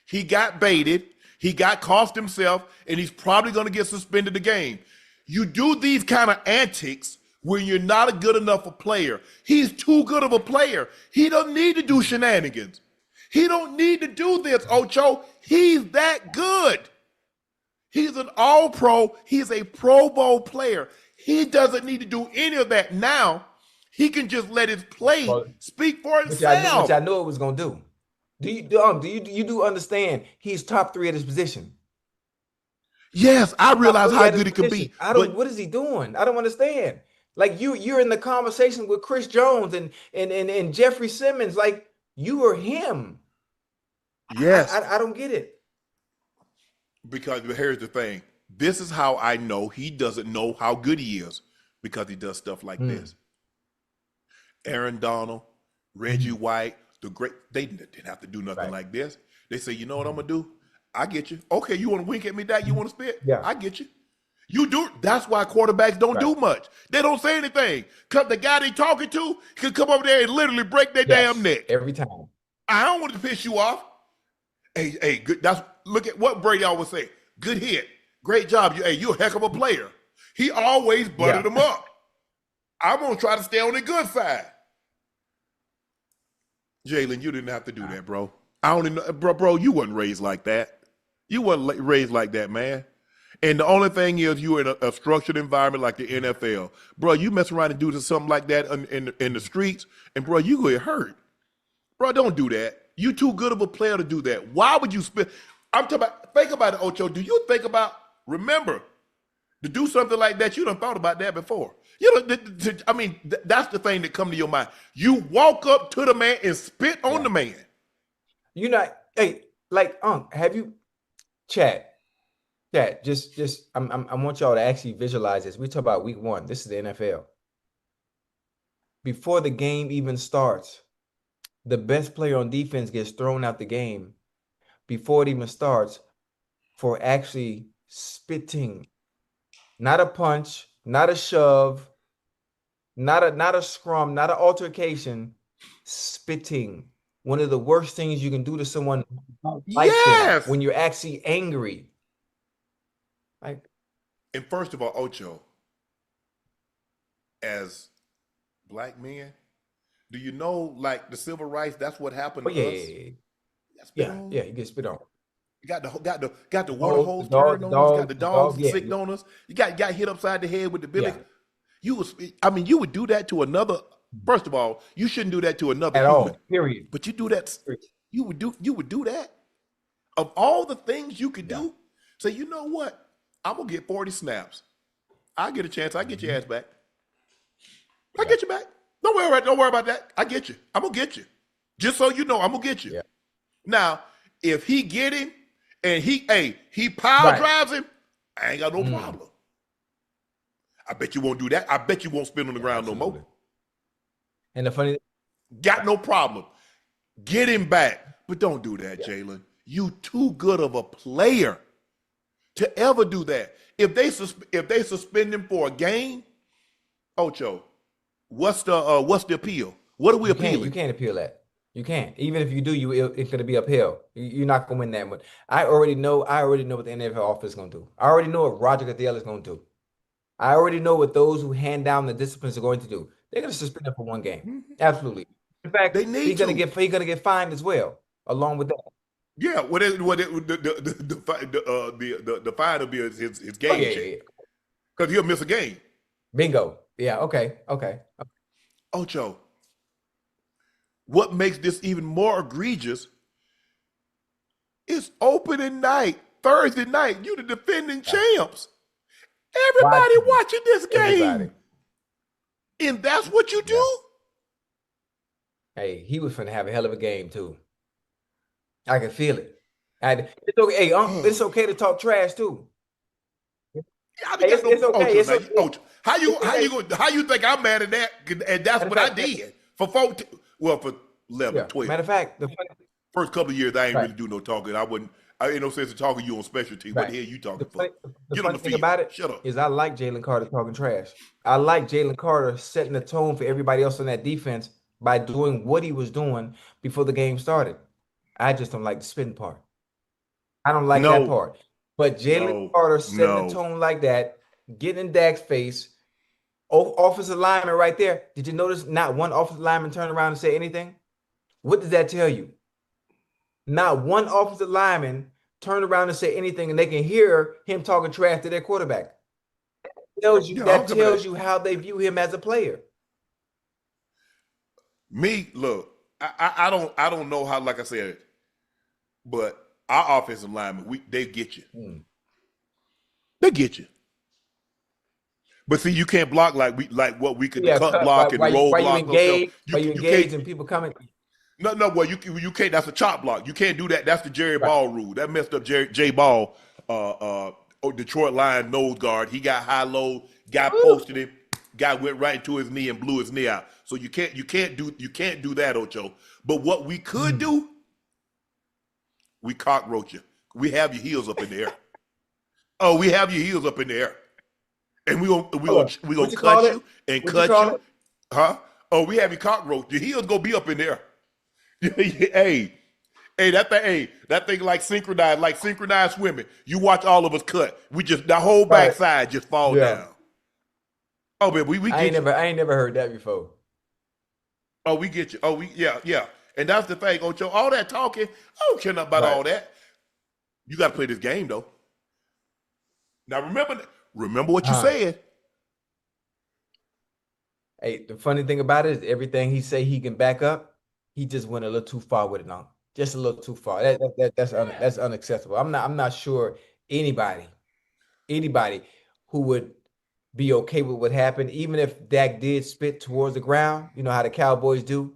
He got baited, he got cost himself, and he's probably going to get suspended the game. You do these kind of antics when you're not a good enough a player. He's too good of a player. He don't need to do shenanigans. He don't need to do this, Ocho. He's that good. He's an all-pro. He's a Pro Bowl player. He doesn't need to do any of that now. He can just let his play speak for itself. Which I know it was gonna do. Do you understand? He's top 3 at his position. Yes, I realize how good he can be. What is he doing? I don't understand. Like you're in the conversation with Chris Jones and Jeffrey Simmons. Like you are him. Yes, I don't get it. Because here's the thing. This is how I know he doesn't know how good he is, because he does stuff like this. Aaron Donald, Reggie White, they didn't have to do nothing like this. They say, you know what I'm gonna do? I get you. Okay, you want to wink at me, Dak? You want to spit? Yeah, I get you. You do. That's why quarterbacks don't do much. They don't say anything. Cause the guy they talking to can come over there and literally break their damn neck every time. I don't want to piss you off. Hey, good. Look at what Brady always say. Good hit. Great job. You're a heck of a player. He always buttered them up. I'm gonna try to stay on the good side. Jalen, you didn't have to do that, bro. I don't know, bro. You wasn't raised like that. You wasn't raised like that, man. And the only thing is, you were in a structured environment like the NFL, bro. You mess around and do something like that in the streets, and bro, you get hurt. Bro, don't do that. You too good of a player to do that. Why would you spend? I'm talking about. Think about it, Ocho. Do you think about? Remember, to do something like that, you done thought about that before. You know, I mean, that's the thing that come to your mind. You walk up to the man and spit on the man. You know, hey, like Unc, have you, Chad, just I want y'all to actually visualize this. We talk about week 1. This is the NFL. Before the game even starts, the best player on defense gets thrown out the game before it even starts for actually spitting. Not a punch, not a shove, not a scrum, not an altercation, spitting. One of the worst things you can do to someone like them when you're actually angry. Like, and first of all, Ocho, as black men, do you know, like the civil rights? That's what happened to us. Yeah, you get spit on. You got the water hose turned on us. Got the dogs sick on us. You got hit upside the head with the billy. You would do that to another. First of all, you shouldn't do that to another human. All, period. But you do that. You would do that. Of all the things you could do, say, you know what? I'm gonna get 40 snaps. I get a chance. I get your ass back. I get you back. Don't worry about that. I get you. I'm gonna get you. Just so you know, I'm gonna get you. Now, if he get him and he pile drives him, I ain't got no problem. I bet you won't do that. I bet you won't spin on the ground no more. And the funny, got no problem. Get him back, but don't do that, Jalen. You too good of a player to ever do that. If they suspend him for a game, Ocho, what's the appeal? What are we appealing? You can't appeal that. You can't. Even if you do, it's going to be uphill. You're not going to win that one. I already know what the NFL office is going to do. I already know what Roger Goodell is going to do. I already know what those who hand down the disciplines are going to do. They're going to suspend him for one game. Absolutely. In fact, he's going to get fined as well, along with that. Yeah, the fine will be his game check. Because he'll miss a game. Bingo. Yeah, okay. Ocho, what makes this even more egregious is opening night, Thursday night. You the defending champs. Everybody watching this game. And that's what you do? Hey, he was finna have a hell of a game, too. I can feel it. It's okay. Hey, it's okay to talk trash, too. It's okay. Ocho, how you think I'm mad at that? And that's what I did for 14. Well, for 11, 12. Matter of fact, the first couple of years, I ain't really do no talking. I ain't no sense of talking to you on special teams. What the hell you talking for? The funny thing about it is I like Jalen Carter talking trash. I like Jalen Carter setting the tone for everybody else on that defense by doing what he was doing before the game started. I just don't like the spin part. I don't like that part. But Jalen Carter setting the tone like that getting in Dak's face. Offensive lineman right there. Did you notice not one offensive lineman turned around and say anything? What does that tell you? Not one offensive lineman turned around and say anything, and they can hear him talking trash to their quarterback. That tells you how they view him as a player. Me, look, I don't know how, like I said, but our offensive linemen, they get you. They get you. But see, you can't block like what we could cut block and roll block. You engage and people coming. No, well, you can't. That's a chop block. You can't do that. That's the Jerry Ball rule. That messed up Jay Ball, Detroit Lion nose guard. He got high-low, guy posted him, guy went right into his knee and blew his knee out. So you can't do that, Ocho. But what we could do, we cockroach you. We have your heels up in the air. Oh, we have your heels up in the air. And we gonna cut you and cut you. Huh? Oh, we have you cockroach. Your heels gonna be up in there. hey, that thing like synchronized swimming. You watch all of us cut. We just the whole backside just fall down. Oh, man, we I ain't never heard that before. Oh, we get you. Oh, yeah. And that's the thing, Ocho. All that talking, I don't care nothing about all that. You got to play this game though. Now remember what you said. Hey, the funny thing about it is everything he say he can back up. He just went a little too far with it now. Just a little too far. That's unacceptable. I'm not sure anybody who would be okay with what happened, even if Dak did spit towards the ground. You know how the Cowboys do.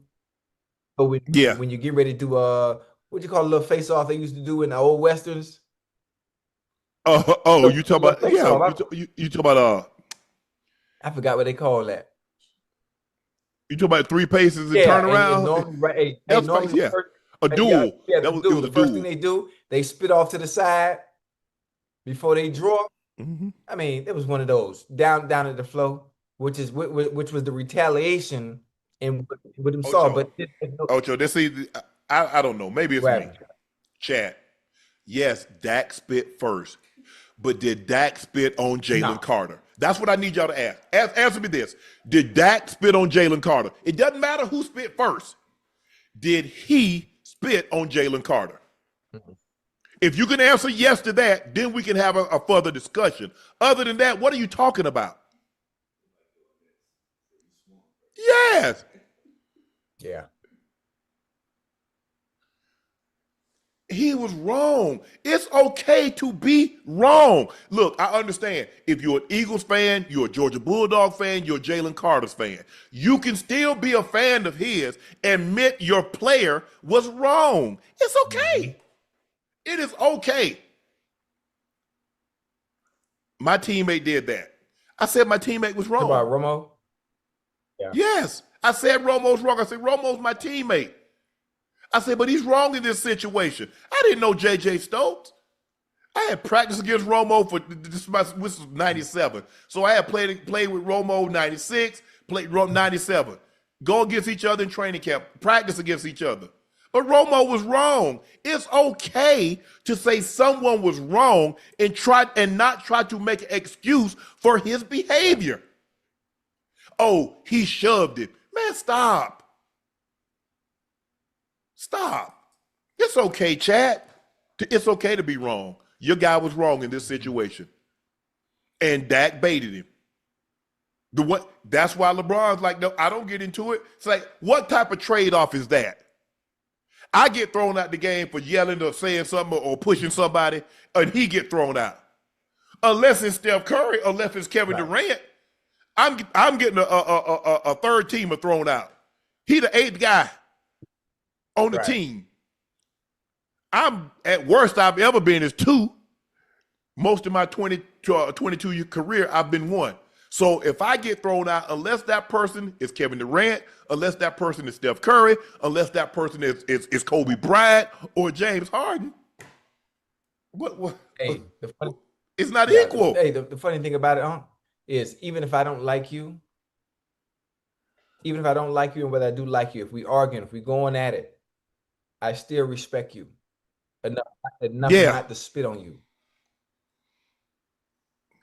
But when you get ready to do what you call a little face off they used to do in the old westerns. You talk about you talk about I forgot what they call that. You talk about 3 paces and turn around. Normally, a duel. That was the first thing they do. They spit off to the side before they draw. I mean, it was one of those down at the flow, which was the retaliation and what him saw. But Ocho, I don't know. Maybe it's me. Chad. Yes, Dak spit first, but did Dak spit on Jalen Carter? That's what I need y'all to ask. Answer me this. Did Dak spit on Jalen Carter? It doesn't matter who spit first. Did he spit on Jalen Carter? If you can answer yes to that, then we can have a further discussion. Other than that, what are you talking about? Yes. Yeah. He was wrong. It's okay to be wrong. Look, I understand. If you're an Eagles fan, you're a Georgia Bulldog fan, you're a Jalen Carter's fan. You can still be a fan of his, admit your player was wrong. It's okay. It is okay. My teammate did that. I said my teammate was wrong. About Romo? Yeah. Yes. I said Romo's wrong. I said Romo's my teammate. I said, but he's wrong in this situation. I didn't know J.J. Stokes. I had practiced against Romo this was 97. So I had played with Romo 96, played 97. Go against each other in training camp, practice against each other. But Romo was wrong. It's okay to say someone was wrong and not try to make an excuse for his behavior. Oh, he shoved it. Man, stop. Stop. It's okay, Chad. It's okay to be wrong. Your guy was wrong in this situation. And Dak baited him. That's why LeBron's like, no, I don't get into it. It's like, what type of trade-off is that? I get thrown out the game for yelling or saying something or pushing somebody, and he get thrown out. Unless it's Steph Curry, unless it's Kevin Durant, I'm getting a third teamer thrown out. He the 8th guy on the team. I'm at worst I've ever been is 2. Most of my 22-year career, I've been 1. So if I get thrown out, unless that person is Kevin Durant, unless that person is Steph Curry, unless that person is Kobe Bryant or James Harden, what? Hey, it's not equal. Hey, the funny thing about it, is even if I don't like you, and whether I do like you, if we arguing, if we going at it, I still respect you enough not to spit on you.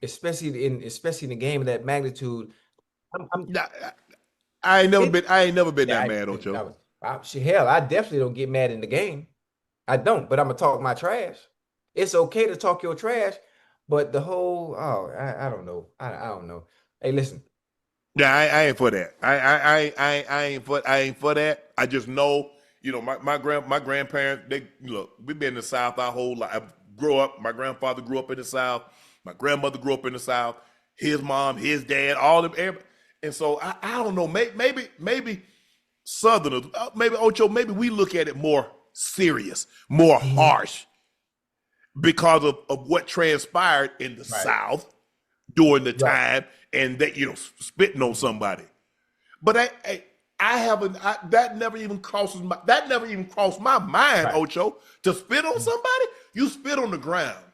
especially in a game of that magnitude. Nah, I ain't never been Yeah, that mad, Ocho. hell, I definitely don't get mad in the game. I don't, but I'm gonna talk my trash. It's okay to talk your trash, but the whole I don't know. I don't know. Hey, listen. Yeah, I ain't for that. I ain't for that. I just know, my grandparents. They look. We've been in the South our whole life. I grew up. My grandfather grew up in the South. My grandmother grew up in the South. His mom, his dad, all of them. And so I don't know. Maybe Southerners, maybe Ocho. Maybe we look at it more serious, more harsh because of what transpired in the South during the time, and that spitting on somebody. But I haven't. That never even crossed my mind, Ocho, to spit on somebody. You spit on the ground.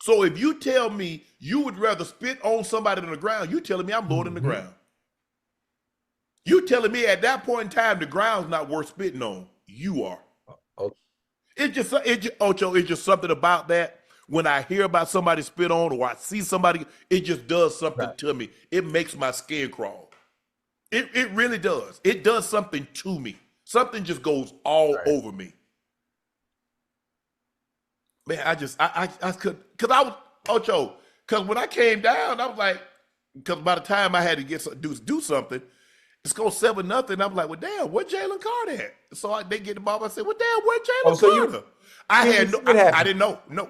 So if you tell me you would rather spit on somebody than the ground, you telling me I'm lower than the ground. You telling me at that point in time the ground's not worth spitting on. You are. It's just Ocho. It's just something about that. When I hear about somebody spit on, or I see somebody, it just does something to me. It makes my skin crawl. It really does. It does something to me. Something just goes all over me. Man, I could, because I was, Ocho, because when I came down, I was like, because by the time I had to do something, it's going 7-0. I'm like, well, damn, where Jalen Carter at? So they get the ball. I said, well, damn, where Jalen Carter? I didn't know. No.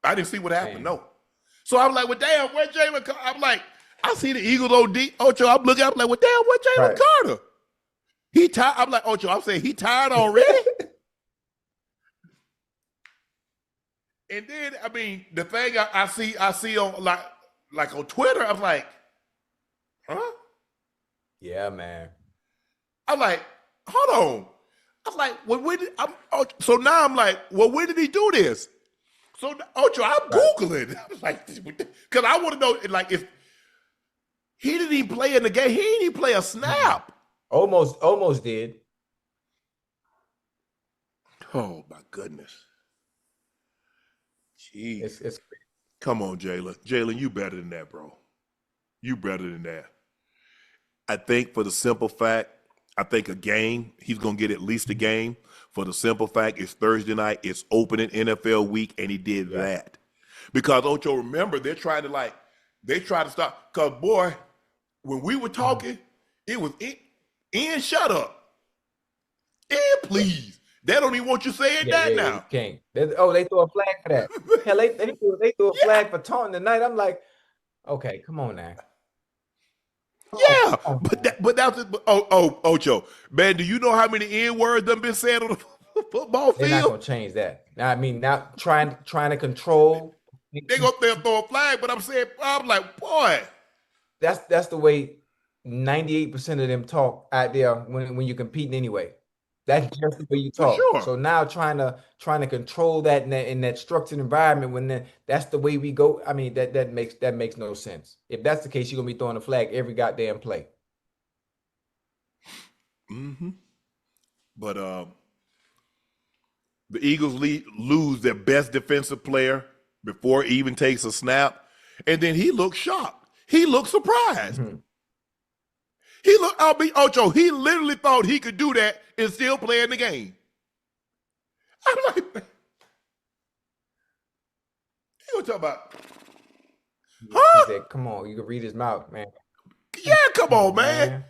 I didn't see what happened. No. So I was like, well, damn, where Jalen Carter? I'm like, I see the Eagles OD. Ocho, I'm looking, I'm like, well, damn, where Jalen Carter? He tired. I'm like, Ocho, I'm saying he tired already? And then, I mean, the thing I see on like on Twitter, I'm like, huh? Yeah, man. I'm like, hold on. I'm like, well, so now I'm like, well, when did he do this? So Ocho, I'm Googling. I was like, because I want to know, like, if he didn't even play in the game, he didn't even play a snap. Almost did. Oh my goodness. Jeez. It's Come on, Jalen. Jalen, you better than that, bro. You better than that. I think for the simple fact, I think a game, he's going to get at least a game. For the simple fact, it's Thursday night, it's opening NFL week, and he did that. Because, Ocho, remember, they try to stop. Because, boy, when we were talking, it was, Ian, shut up. Ian, please. They don't even want you saying that now. You can't. They throw a flag for that. Hell, they threw a flag for taunting tonight. I'm like, okay, come on now. Yeah, but that's Ocho, man. Do you know how many N words done been said on the football field? They're not gonna change that. Now, I mean, now trying to control. They go there throw a flag, but I'm like, boy. That's the way 98% of them talk out there when you're competing anyway. That's just the way you talk. Sure. So now trying to control that in that structured environment that's the way we go. I mean, that makes no sense. If that's the case, you're gonna be throwing a flag every goddamn play. But the Eagles lose their best defensive player before he even takes a snap, and then he looked shocked. He looked surprised. Ocho, he literally thought he could do that and still play in the game. I'm like, man, he gonna talk about, He said, come on, you can read his mouth, man. Yeah, come on, man.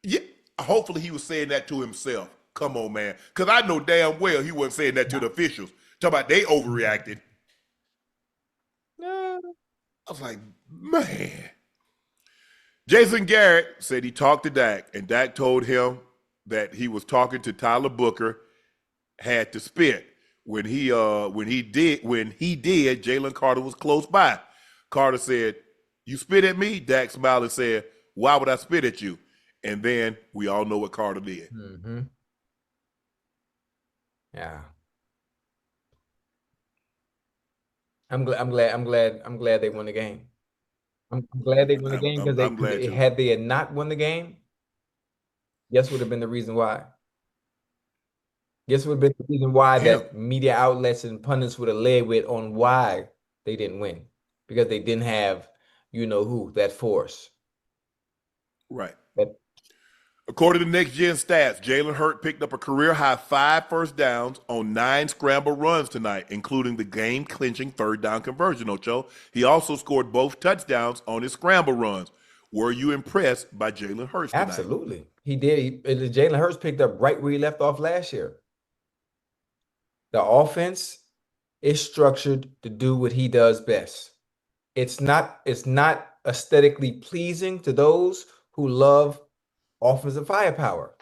Yeah, hopefully he was saying that to himself. Come on, man. Because I know damn well he wasn't saying that to the officials. Talk about they overreacted. No. I was like, man. Jason Garrett said he talked to Dak, and Dak told him that he was talking to Tyler Booker, had to spit. When he did, Jalen Carter was close by. Carter said, "You spit at me?" Dak smiled and said, "Why would I spit at you?" And then we all know what Carter did. Yeah. I'm glad they won the game. I'm glad they won the game because had they not won the game, guess would have been the reason why. Guess would have been the reason why that media outlets and pundits would have led with on why they didn't win. because they didn't have, you know who, that force. Right. That, According to Next Gen Stats, Jalen Hurts picked up a career-high 5 first downs on 9 scramble runs tonight, including the game-clinching third down conversion, Ocho. He also scored both touchdowns on his scramble runs. Were you impressed by Jalen Hurts tonight? absolutely. He did. Jalen Hurts picked up right where he left off last year. The offense is structured to do what he does best. It's not aesthetically pleasing to those who love offensive firepower,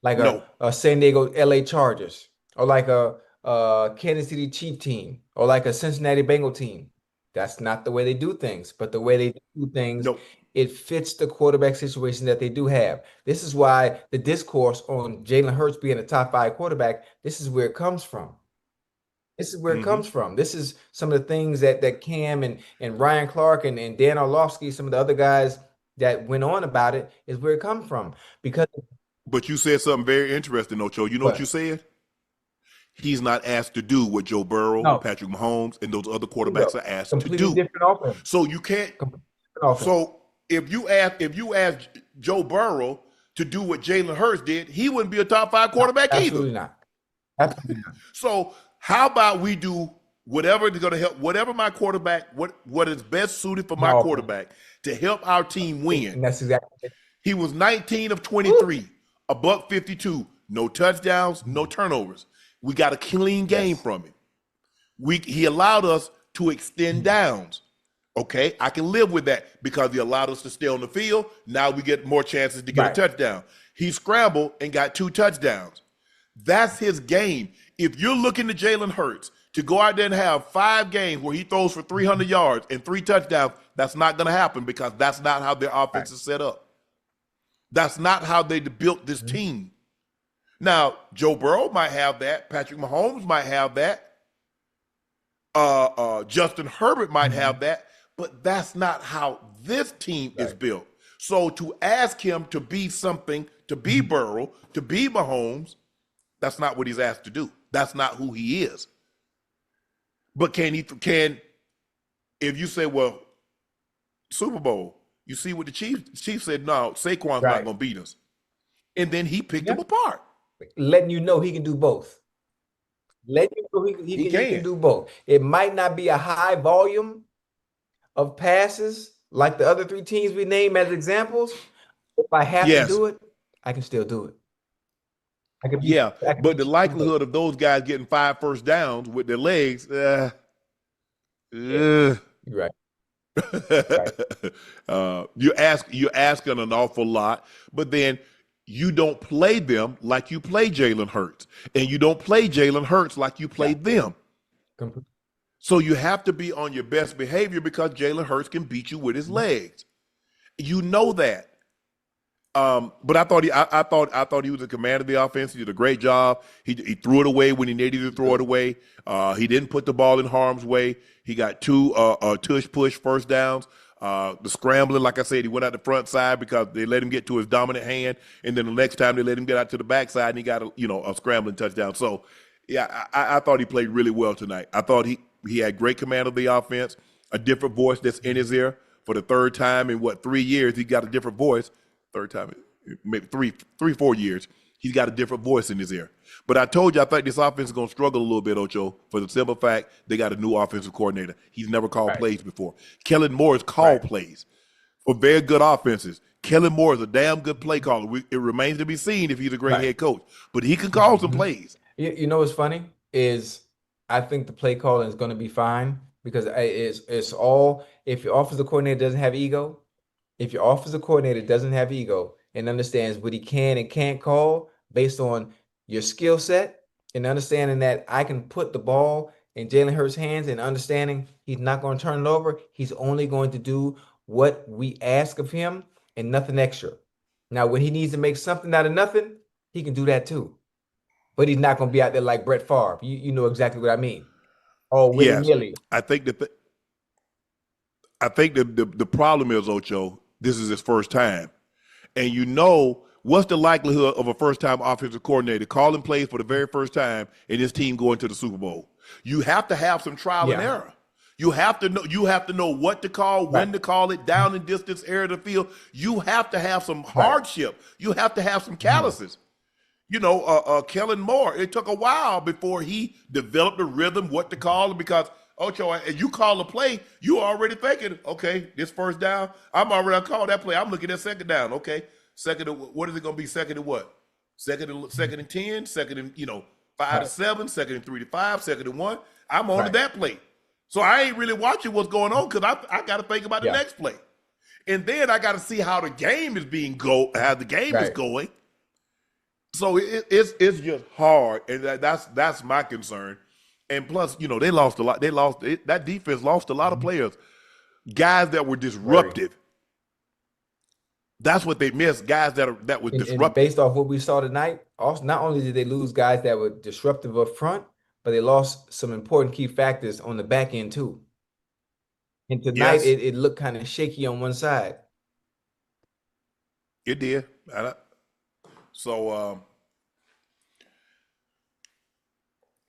like a San Diego LA Chargers, or like a Kansas City Chief team, or like a Cincinnati Bengal team. That's not the way they do things, but the way they do things, it fits the quarterback situation that they do have. This is why the discourse on Jalen Hurts being a top 5 quarterback, this is where it comes from. This is where it comes from. This is some of the things that Cam and Ryan Clark and Dan Orlovsky, some of the other guys that went on about it, is where it comes from. Because, but you said something very interesting, Ocho. You know what you said? He's not asked to do what Joe Burrow, Patrick Mahomes, and those other quarterbacks are asked to do. Different offense. So you can't. So if you ask Joe Burrow to do what Jalen Hurts did, he wouldn't be a top 5 quarterback either. Absolutely not. Absolutely not. So how about we do whatever is going to help, whatever my quarterback, what is best suited for my quarterback to help our team win. And that's exactly it. He was 19 of 23, a $152, no touchdowns, no turnovers. We got a clean game from him. He allowed us to extend downs. Okay, I can live with that because he allowed us to stay on the field. Now we get more chances to get a touchdown. He scrambled and got 2 touchdowns. That's his game. If you're looking to Jalen Hurts to go out there and have 5 games where he throws for 300 yards and 3 touchdowns, that's not going to happen because that's not how their offense is set up. That's not how they built this team. Now, Joe Burrow might have that. Patrick Mahomes might have that. Justin Herbert might have that. But that's not how this team is built. So to ask him to be something, to be Burrow, to be Mahomes, that's not what he's asked to do. That's not who he is. But if you say, well, Super Bowl, you see what the Chiefs said, no, Saquon's not going to beat us. And then he picked them apart. Letting you know he can do both. Letting you know he can do both. It might not be a high volume of passes like the other 3 teams we name as examples. If I have to do it, I can still do it. But the likelihood of those guys getting 5 first downs with their legs, You're right. you're asking an awful lot, but then you don't play them like you play Jalen Hurts, and you don't play Jalen Hurts like you play them. So you have to be on your best behavior because Jalen Hurts can beat you with his legs. You know that. But I thought he was a commander of the offense. He did a great job. He threw it away when he needed to throw it away. He didn't put the ball in harm's way. He got 2 tush-push first downs. The scrambling, like I said, he went out the front side because they let him get to his dominant hand, and then the next time they let him get out to the backside, and he got a scrambling touchdown. So, yeah, I thought he played really well tonight. I thought he had great command of the offense, a different voice that's in his ear for the 3rd time in 3 years. He got a different voice. 3rd time, maybe 4 years. He's got a different voice in his ear. But I told you, I think this offense is going to struggle a little bit, Ocho, for the simple fact they got a new offensive coordinator. He's never called plays before. Kellen Moore has called plays for very good offenses. Kellen Moore is a damn good play caller. It remains to be seen if he's a great head coach. But he can call some plays. You know what's funny is I think the play calling is going to be fine because it's all, if your offensive coordinator doesn't have ego, if your offensive coordinator doesn't have ego and understands what he can and can't call based on your skill set and understanding that I can put the ball in Jalen Hurts' hands and understanding he's not going to turn it over, he's only going to do what we ask of him and nothing extra. Now, when he needs to make something out of nothing, he can do that too. But he's not going to be out there like Brett Favre. You know exactly what I mean. Oh, willy-nilly. I think the problem is, Ocho, this is his first time. And what's the likelihood of a first-time offensive coordinator calling plays for the very first time and his team going to the Super Bowl? You have to have some trial and error. You have to know. You have to know what to call, when to call it, down and distance, area of the field. You have to have some hardship. You have to have some calluses. You know, Kellen Moore. It took a while before he developed the rhythm, what to call, because Ocho, and you call a play, you already thinking, okay, this first down, I'm already called that play. I'm looking at second down. Okay, second. What is it going to be? Second and what? Second and 10. Second and 5 to 7. Second and 3 to 5. Second and 1. I'm on to that play. So I ain't really watching what's going on because I got to think about the next play, and then I got to see how the game is how the game is going. So it's just hard, and that's my concern. And plus, they lost a lot. That defense lost a lot of players, guys that were disruptive. That's what they missed, guys that were disruptive. And based off what we saw tonight, also not only did they lose guys that were disruptive up front, but they lost some important key factors on the back end too. And tonight, it looked kind of shaky on one side. It did. So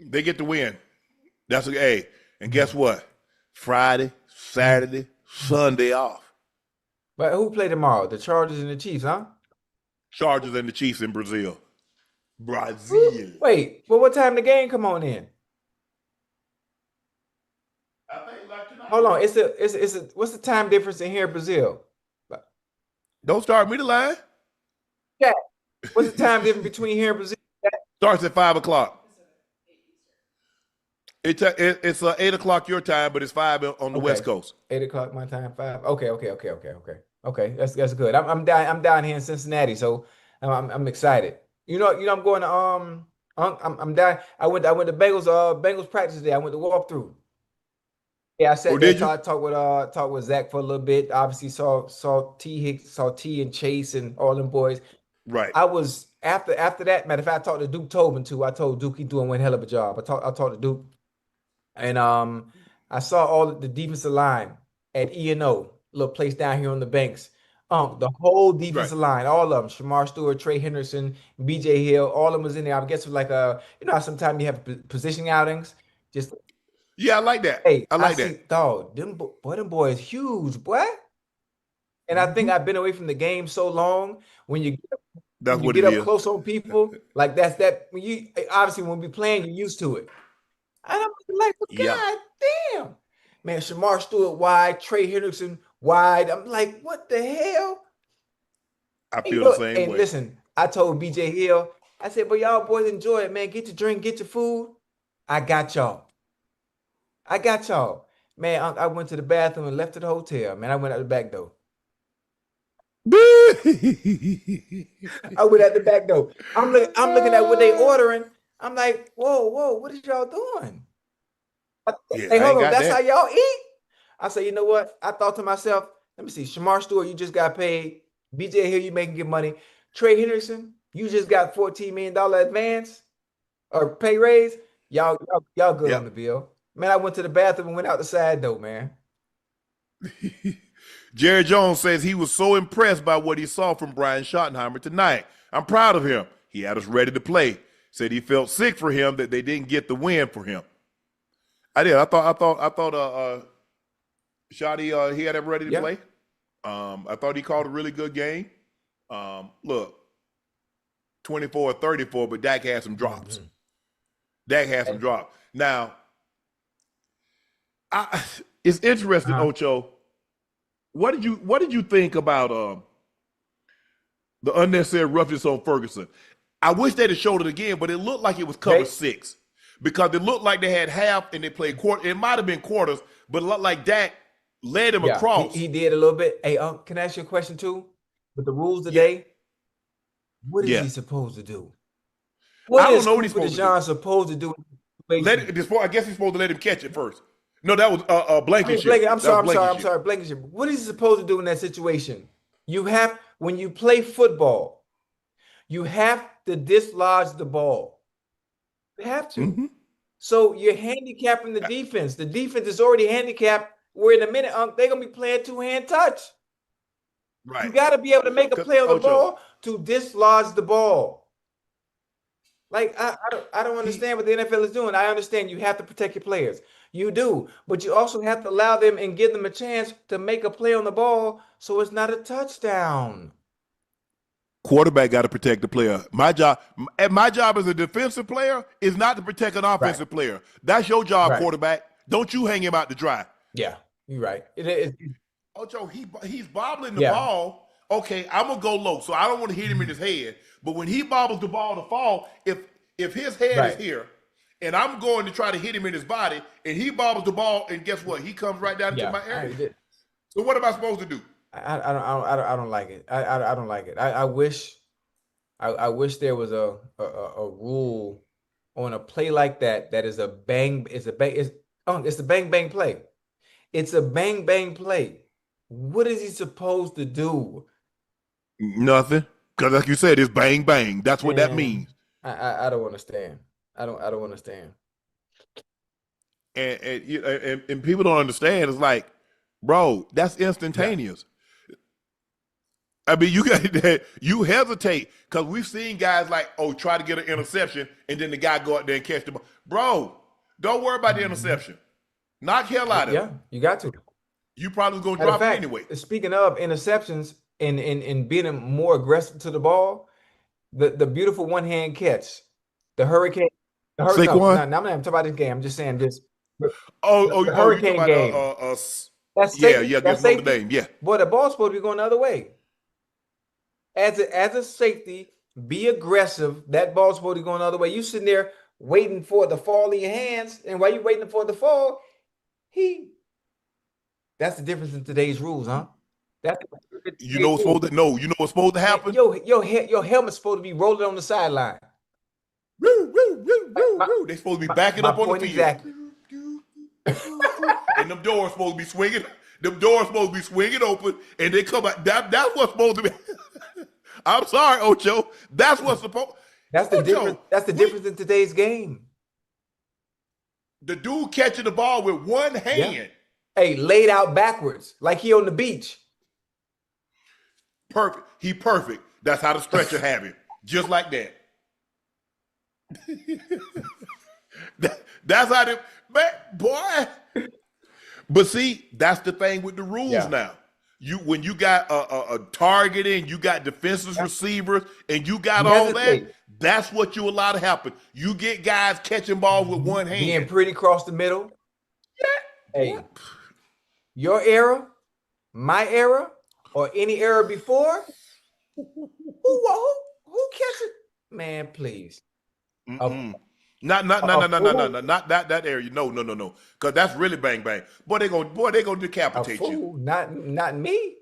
they get the win. That's A. And guess what? Friday, Saturday, Sunday off. But who play tomorrow? The Chargers and the Chiefs, huh? Chargers and the Chiefs in Brazil. Wait, well, what time the game come on in? I think like tonight. Hold on, what's the time difference in here in Brazil? Don't start me the line. Yeah, what's the time difference between here and Brazil? Starts at 5 o'clock. It's 8 o'clock your time, but it's 5 on the West Coast. 8 o'clock my time, 5. Okay. That's good. I'm down here in Cincinnati, so I'm excited. I'm going to I'm down. I went to Bengals practice today. I went to walk through. Yeah, I sat there, talked with Zach for a little bit. Obviously saw T Hicks, saw T and Chase and all them boys. Right. I was after that. Matter of fact, I talked to Duke Tobin too. I told Duke he's doing one hell of a job. I talked to Duke, and I saw all the defensive line at E&O, little place down here on the banks. The whole defensive line, all of them, Shamar Stewart, Trey Henderson, BJ Hill, all of them was in there. I guess it was like how sometimes you have positioning outings. Yeah, I like that. Hey, I like that. Dog, them boys huge, boy. And I think I've been away from the game so long. When you get up close on people, like when you obviously when we playing, you're used to it. And I'm like, God damn, man, Shamar Stewart wide, Trey Henderson wide. I'm like, what the hell? I feel the same way. And listen, I told BJ Hill, I said, but y'all boys enjoy it, man. Get your drink, get your food. I got y'all. Man, I went to the bathroom and left to the hotel. Man, I went out the back door. I went out the back door. I'm looking at what they ordering. I'm like, whoa, what is y'all doing? Hey, hold on, that's how y'all eat? I said, you know what? I thought to myself, let me see. Shamar Stewart, you just got paid. BJ Hill, you making good money. Trey Henderson, you just got $14 million advance or pay raise. Y'all good on the bill. Man, I went to the bathroom and went out the side door, man. Jerry Jones says he was so impressed by what he saw from Brian Schottenheimer tonight. I'm proud of him. He had us ready to play. Said he felt sick for him that they didn't get the win for him. I did. I thought Shotty, he had him ready to play. I thought he called a really good game. Look, 24-34, but Dak had some drops. Now, it's interesting, Ocho. What did you think about the unnecessary roughness on Ferguson? I wish they'd have showed it again, but it looked like it was cover 6 because it looked like they had half and they played quarter. It might have been quarters, but it looked like Dak led him across. He did a little bit. Hey, can I ask you a question too? With the rules today, what is he supposed to do? I don't know what he's supposed to do. I guess he's supposed to let him catch it first. No, that was Blankenship. I'm sorry, Blankenship. What is he supposed to do in that situation? When you play football, you have to dislodge the ball. You have to. Mm-hmm. So you're handicapping the defense. The defense is already handicapped. Where in a minute, they're gonna be playing two-hand touch. Right. You got to be able to make a play on the ball to dislodge the ball. Like I don't understand what the NFL is doing. I understand you have to protect your players. You do, but you also have to allow them and give them a chance to make a play on the ball so it's not a touchdown. Quarterback got to protect the player. My job as a defensive player is not to protect an Right. offensive player. That's your job, Right. quarterback. Don't you hang him out to dry. Yeah, you're right. Ocho, he's bobbling the Yeah. ball. Okay, I'm gonna go low, so I don't want to hit him in his head. But when he bobbles the ball to fall, if his head Right. is here, and I'm going to try to hit him in his body, and he bobbles the ball, and guess what? He comes right down into my area. So what am I supposed to do? I don't like it. I don't like it. I wish there was a rule on a play like that is a bang. It's a bang bang play. It's a bang bang play. What is he supposed to do? Nothing, because like you said, it's bang bang. That's what that means. I don't understand. I don't understand. And people don't understand. It's like, bro, that's instantaneous. Yeah. I mean, you hesitate because we've seen guys like, try to get an interception, and then the guy go out there and catch the ball. Bro, don't worry about the interception. Knock hell out of it. Yeah, you got to. You probably going to drop it anyway. Speaking of interceptions and being more aggressive to the ball, the beautiful one-hand catch, the hurricane. No, I'm not talking about this game. I'm just saying this. The hurricane game. That's Notre Dame. Yeah. Boy, the ball's supposed to be going the other way. As a safety, be aggressive. That ball's supposed to be going the other way. You sitting there waiting for it to fall in your hands, and while you're waiting for it to fall, that's the difference in today's rules, huh? You know what's supposed to happen? Your helmet's supposed to be rolling on the sideline. They're supposed to be backing up on the field. Exactly. And them doors supposed to be swinging. Them doors supposed to be swinging open, and they come out. That's what's supposed to be. I'm sorry, Ocho. That's what's supposed. That's the difference. That's the difference in today's game. The dude catching the ball with one hand. Yeah. Hey, laid out backwards, like he on the beach. Perfect. He perfect. That's how the stretcher have him. Just like that. That's how boy. But see, that's the thing with the rules now. When you got a targeting, you got defensive receivers, and you got all that. That's what you allow to happen. You get guys catching balls with one hand, being pretty across the middle. Yeah. Hey, your era, my era, or any era before. Who catch it? Man, please. Not that area. No. Because that's really bang bang. Boy, they gonna decapitate you. Not me.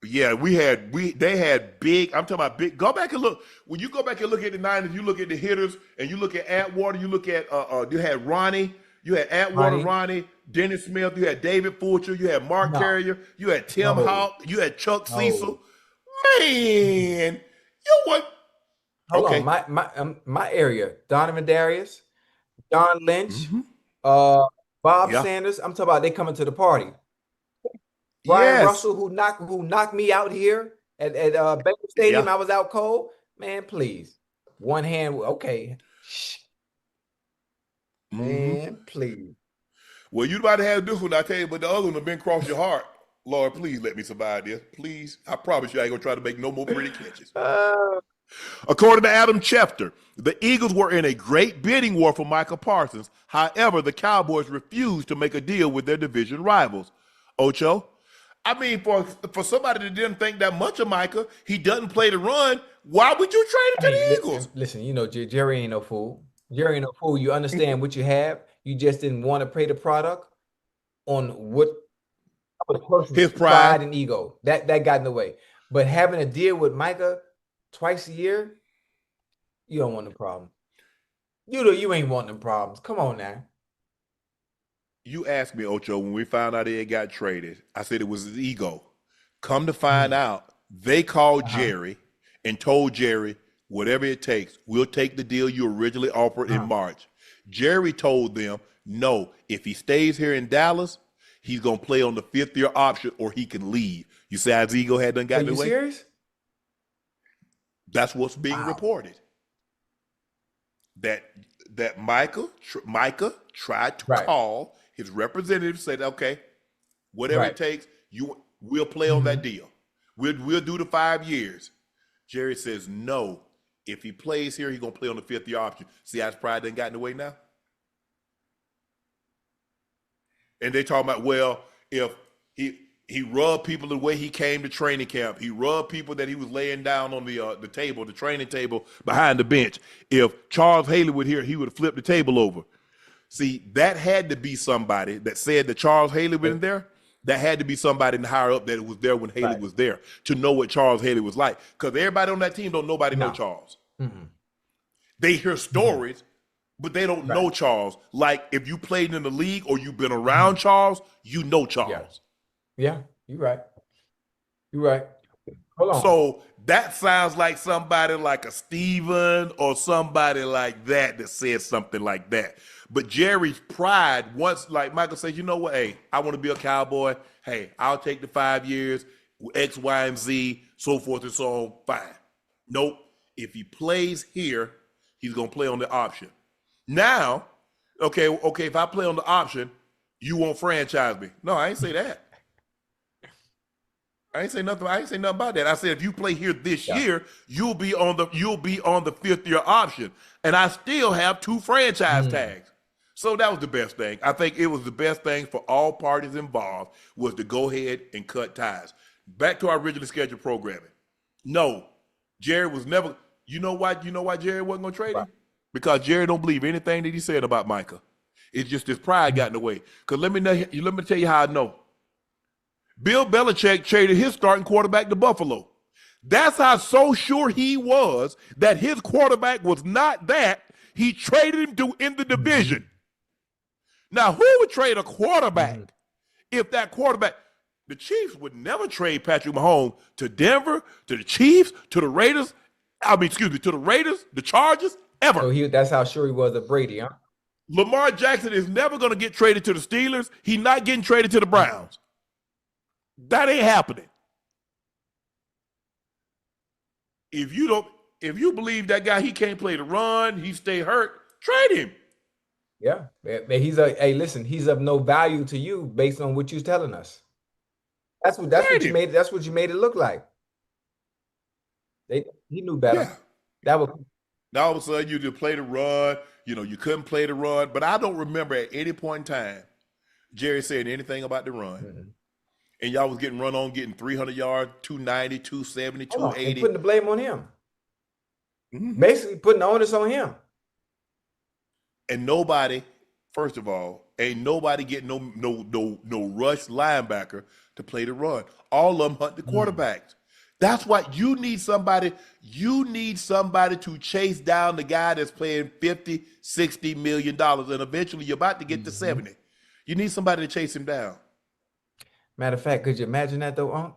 Yeah, they had big. I'm talking about big. Go back and look. When you go back and look at the Niners, you look at the hitters, and you look at Atwater. You look at you had Ronnie. You had Atwater, Ronnie, Dennis Smith. You had David Fulcher. You had Mark Carrier. You had Tim Hawk. You had Chuck Cecil. Man, you what? Hold on, my area: Donovan Darius, Don Lynch, Bob Sanders. I'm talking about they coming to the party. Brian Russell, who knocked me out here at Baker Stadium. I was out cold. Man, please. One hand, okay. Man, please. Well, you about to have this one, I tell you, but the other one have been cross your heart. Lord, please let me survive this. Please. I promise you I ain't gonna try to make no more pretty catches. According to Adam Schefter, the Eagles were in a great bidding war for Micah Parsons. However, the Cowboys refused to make a deal with their division rivals. Ocho, I mean, for somebody that didn't think that much of Micah, he doesn't play the run. Why would you trade him to the Eagles? Listen, you know, Jerry ain't no fool. Jerry ain't no fool. You understand what you have. You just didn't want to pay the product on what his pride and ego. That got in the way. But having a deal with Micah twice a year, you don't want the problem. You ain't want them problems. Come on now. You asked me, Ocho, when we found out he got traded, I said it was his ego. Come to find out, they called Jerry and told Jerry, whatever it takes, we'll take the deal you originally offered in March. Jerry told them, no, if he stays here in Dallas, he's going to play on the fifth-year option or he can leave. You see how his ego had done gotten away? Are you serious? That's what's being reported. that Micah tried to Right. call his representative, said, okay, whatever it takes, we'll play on that deal. We'll do the 5 years. Jerry says no. If he plays here, he's gonna play on the 5th year option. See how his pride done got in the way now? And they talking about, well, if he rubbed people the way he came to training camp. He rubbed people that he was laying down on the table, the training table behind the bench. If Charles Haley were here, he would have flipped the table over. See, that had to be somebody that said that Charles Haley was in there. That had to be somebody in the higher up that was there when Haley was there to know what Charles Haley was like. Because everybody on that team nobody know Charles. They hear stories, but they don't know Charles. Like if you played in the league or you've been around Charles, you know Charles. Yeah, you're right. You're right. Hold on. So that sounds like somebody like a Steven or somebody like that said something like that. But Jerry's pride, once like Michael says, you know what, hey, I want to be a Cowboy. Hey, I'll take the 5 years, X, Y, and Z, so forth and so on. Fine. Nope. If he plays here, he's going to play on the option. Now, okay, if I play on the option, you won't franchise me. No, I ain't say that. I ain't say nothing about that. I said if you play here this year, you'll be on the 5th year option. And I still have 2 franchise tags. So that was the best thing. I think it was the best thing for all parties involved was to go ahead and cut ties. Back to our originally scheduled programming. No, Jerry was never, you know why Jerry wasn't going to trade him? Because Jerry don't believe anything that he said about Micah. It's just his pride got in the way. Because let me tell you how I know. Bill Belichick traded his starting quarterback to Buffalo. That's how so sure he was that his quarterback was not that. He traded him to in the division. Now, who would trade a quarterback if that quarterback? The Chiefs would never trade Patrick Mahomes to Denver, to the Chiefs, to the Raiders. To the Raiders, the Chargers, ever. So that's how sure he was of Brady, huh? Lamar Jackson is never going to get traded to the Steelers. He's not getting traded to the Browns. That ain't happening. If you believe that guy, he can't play the run, he stay hurt, trade him. Yeah, he's he's of no value to you based on what you're telling us. That's what you made. That's what you made it look like. He knew better. Yeah. Now all of a sudden you just play the run. You couldn't play the run, but I don't remember at any point in time Jerry saying anything about the run. And y'all was getting run on, getting 300 yards, 290, 270, 280. And putting the blame on him. Basically putting the onus on him. And nobody, first of all, ain't nobody getting no rush linebacker to play the run. All of them hunt the quarterbacks. That's why you need somebody to chase down the guy that's playing $50, $60 million, and eventually you're about to get to 70. You need somebody to chase him down. Matter of fact, could you imagine that though, Unc?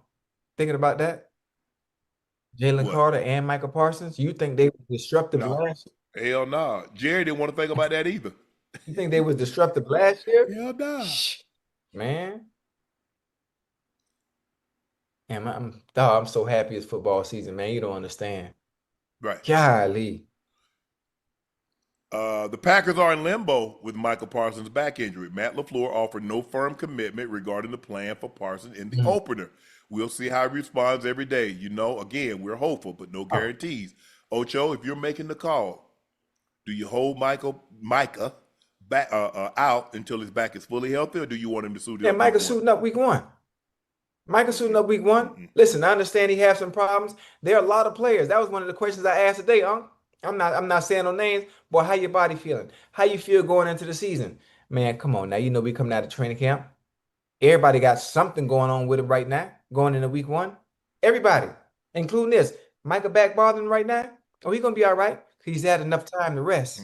Thinking about that? Jalen Carter and Micah Parsons, you think they were disruptive last year? Hell no. Jerry didn't want to think about that either. You think they was disruptive last year? Hell no. Man. And I'm so happy it's football season, man. You don't understand. Right. Golly. The Packers are in limbo with Micah Parsons' back injury. Matt LaFleur offered no firm commitment regarding the plan for Parsons in the opener. We'll see how he responds every day. Again, we're hopeful, but no guarantees. Ocho, if you're making the call, do you hold Micah back out until his back is fully healthy, or do you want him to suit up? Yeah, Micah suiting up week 1. Micah suiting up week 1. Listen, I understand he has some problems. There are a lot of players. That was one of the questions I asked today, Unc. I'm not saying no names, boy. How your body feeling? How you feel going into the season? Man, come on now. We coming out of training camp. Everybody got something going on with it right now, going into week 1. Everybody, including this. Micah back bothering right now. Oh, he's gonna be all right. He's had enough time to rest.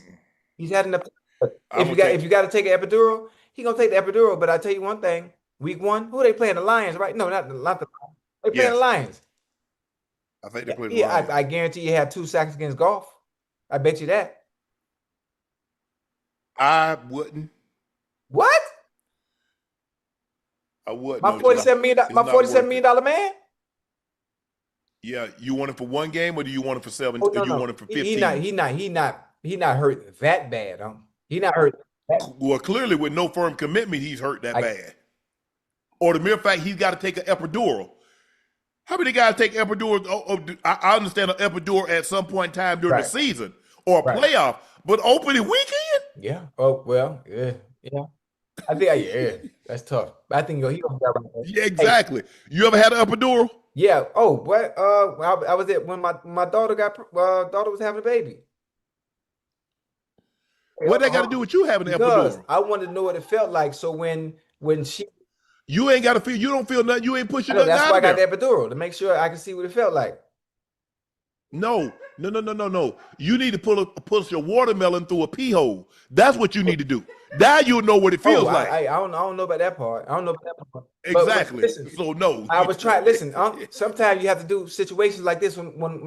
He's had enough time. If you got to take an epidural, he gonna take the epidural. But I tell you one thing: week 1, who they playing? The Lions, right? No, not the Lions. They playing the Lions. I think they played the Lions. I guarantee you had 2 sacks against Golf. I bet you that. I wouldn't. What? I wouldn't. My $47 million man? Yeah, you want it for 1 game or do you want it for 7? Oh, no, you want it for 15? He not he not hurt that bad, huh? He not hurt. Well, clearly with no firm commitment, he's hurt that bad. Or the mere fact he's got to take an epidural. How many guys take epidural? I understand an epidural at some point in time during the season or a playoff, but opening weekend? Yeah. Oh, well, yeah. I think, that's tough. But I think he gonna be all right. Yeah, exactly. Hey, you ever had an epidural? Yeah. Oh, what? I was at when my daughter was having a baby. What that got to do with you having an epidural? I wanted to know what it felt like. So when she, you ain't got to feel. You don't feel nothing. You ain't pushing nothing. That's why I got the epidural, to make sure I can see what it felt like. No. You need to push your watermelon through a pee hole. That's what you need to do. Now you'll know what it feels like. I don't know about that part. I don't know about that part. Exactly. But listen, so no. I was trying. Listen, sometimes you have to do situations like this when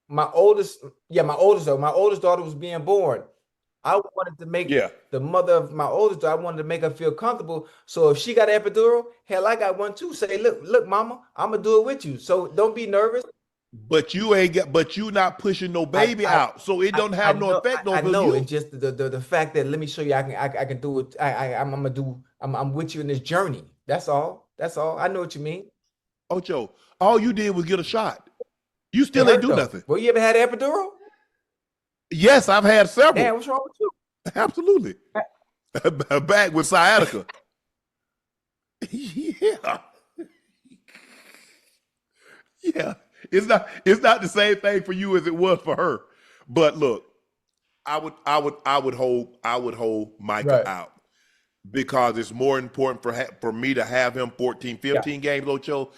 my oldest daughter was being born. I wanted to make the mother of my oldest daughter, I wanted to make her feel comfortable. So if she got an epidural, hell, I got one too. Say, look, mama, I'm gonna do it with you. So don't be nervous. But you not pushing no baby out, so it don't have no effect on you. I know. It's just the fact that, let me show you, I can do it. I'm with you in this journey. That's all. I know what you mean. Ocho, all you did was get a shot. You still ain't do nothing. Well, you ever had an epidural? Yes, I've had several. Damn, what's wrong with you? Absolutely. Back with sciatica. Yeah. It's not the same thing for you as it was for her. But look, I would hold Micah out, because it's more important for me to have him 14, 15 games, Ocho,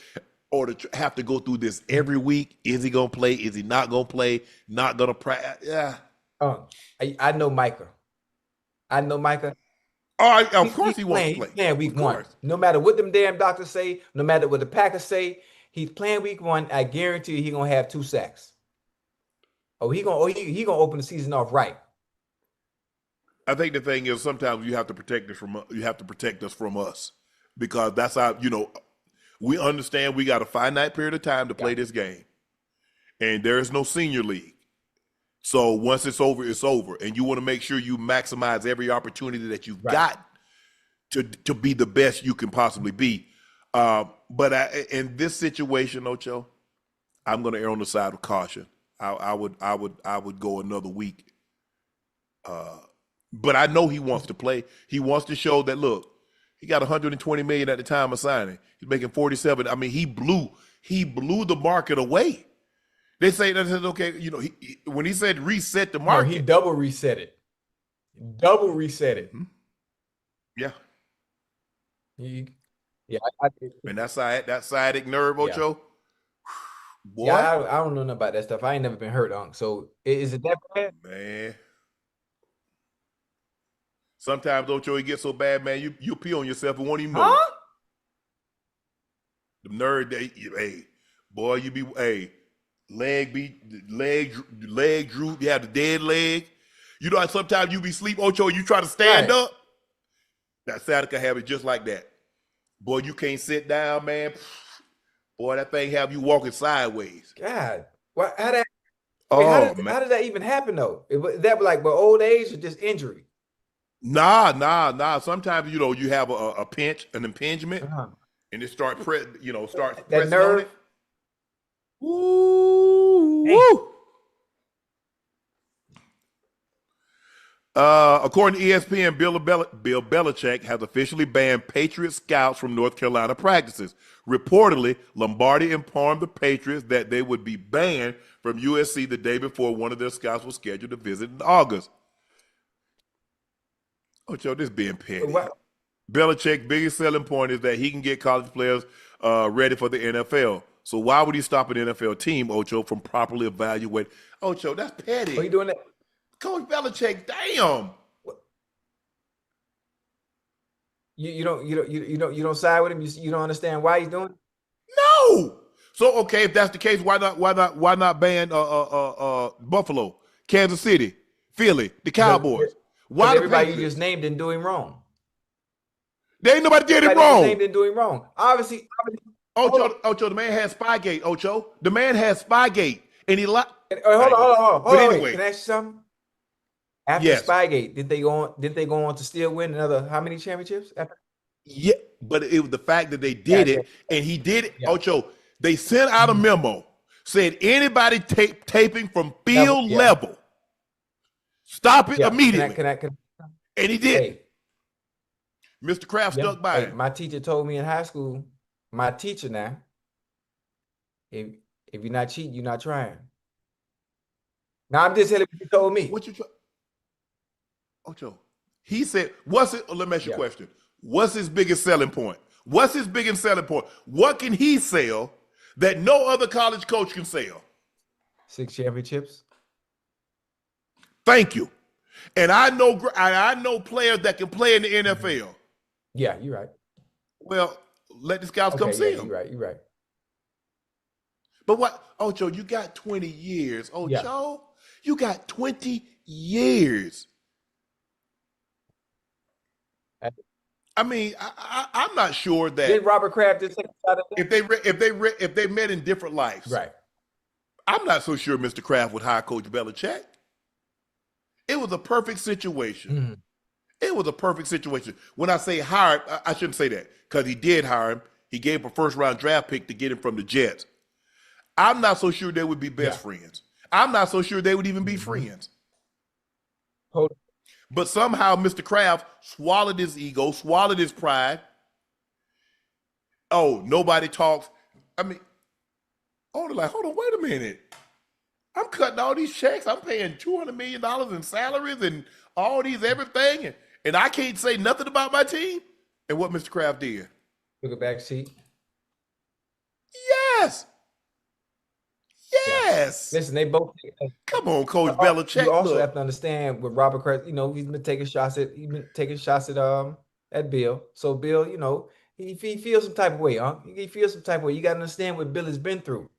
or to have to go through this every week. Is he gonna play? Is he not gonna play? Not gonna practice? Yeah. I know Micah. Oh, of course he wants to play. He's playing week 1. No matter what them damn doctors say, no matter what the Packers say, he's playing week 1. I guarantee you he's gonna have 2 sacks. He gonna open the season off right. I think the thing is, sometimes you have to protect us from us, because that's how, we understand we got a finite period of time to play this game, and there is no senior league. So once it's over, it's over, and you want to make sure you maximize every opportunity that you've got to be the best you can possibly be. But in this situation, Ocho, I'm going to err on the side of caution. I would go another week. But I know he wants to play. He wants to show that, look, he got $120 million at the time of signing. He's making 47. I mean, he blew the market away. They say okay, when he said reset the market, he double reset it. Mm-hmm. Yeah. And that sciatic nerve, Ocho. Boy. Yeah, I don't know nothing about that stuff. I ain't never been hurt, Unc. So is it that bad? Man. Sometimes, Ocho, it gets so bad, man, you pee on yourself and won't even know. Huh? The nerve, boy, you be, leg droop, you have the dead leg. Sometimes you be sleep, Ocho, you try to stand up. That sciatica have it just like that. Boy, you can't sit down, man. Boy, that thing have you walking sideways. God, how did that even happen though? That was like by old age or just injury? Nah. Sometimes you have a pinch, an impingement, and it starts pressing that nerve. On it. Woo! According to ESPN, Bill Belichick has officially banned Patriot scouts from North Carolina practices. Reportedly, Lombardi informed the Patriots that they would be banned from USC the day before one of their scouts was scheduled to visit in August. Ocho, this being petty. Wow. Belichick's biggest selling point is that he can get college players ready for the NFL. So why would he stop an NFL team, Ocho, from properly evaluating? Ocho, that's petty. Are you doing that? Coach Belichick, damn. You don't side with him. You don't understand why he's doing it? No. So okay, if that's the case, why not ban Buffalo, Kansas City, Philly, the Cowboys? Why everybody you just named didn't do him wrong? There ain't nobody did him wrong. Named didn't do him wrong. Obviously. Ocho, the man has Spygate. Ocho, the man has Spygate, and he Hold on. Anyway. Can I ask you something? After Yes. Spygate, did they go on to still win another how many championships? After? Yeah, but it was the fact that they Yeah, did yeah, it, and he did it. yeah. Ocho, they sent out a memo, said anybody taping from field Yeah. level, stop it Yeah. immediately. Can I, and he did. hey, Mr. Kraft stuck by hey, him. my teacher told me in high school, my teacher now, if you're not cheating, you're not trying. Now I'm just telling you what he told me. What you try? Ocho, he said, what's it? Let me ask you a question. What's his biggest selling point? What's his biggest selling point? What can he sell that no other college coach can sell? 6 championships. Thank you. And I know players that can play in the NFL. Yeah, you're right. Well, let the scouts come see him. You're right. But what, Ocho, you got 20 years. Ocho, you got 20 years. I mean, I'm not sure that. Did Robert Kraft just take a shot at that? If they met in different lives, right? I'm not so sure Mr. Kraft would hire Coach Belichick. It was a perfect situation. It was a perfect situation. When I say hired, I shouldn't say that because he did hire him. He gave him a first-round draft pick to get him from the Jets. I'm not so sure they would be best friends. I'm not so sure they would even be friends. But somehow Mr. Kraft swallowed his ego, swallowed his pride. Oh, nobody talks. I mean, hold on, wait a minute. I'm cutting all these checks. I'm paying $200 million in salaries and all these everything. And I can't say nothing about my team. And what Mr. Kraft did. Took a back seat. Yes. Yes. Listen, they both. Come on, Coach Belichick. You also have to understand with Robert Kraft, he's been taking shots at Bill. So Bill, he feels some type of way, huh? He feels some type of way. You got to understand what Bill has been through.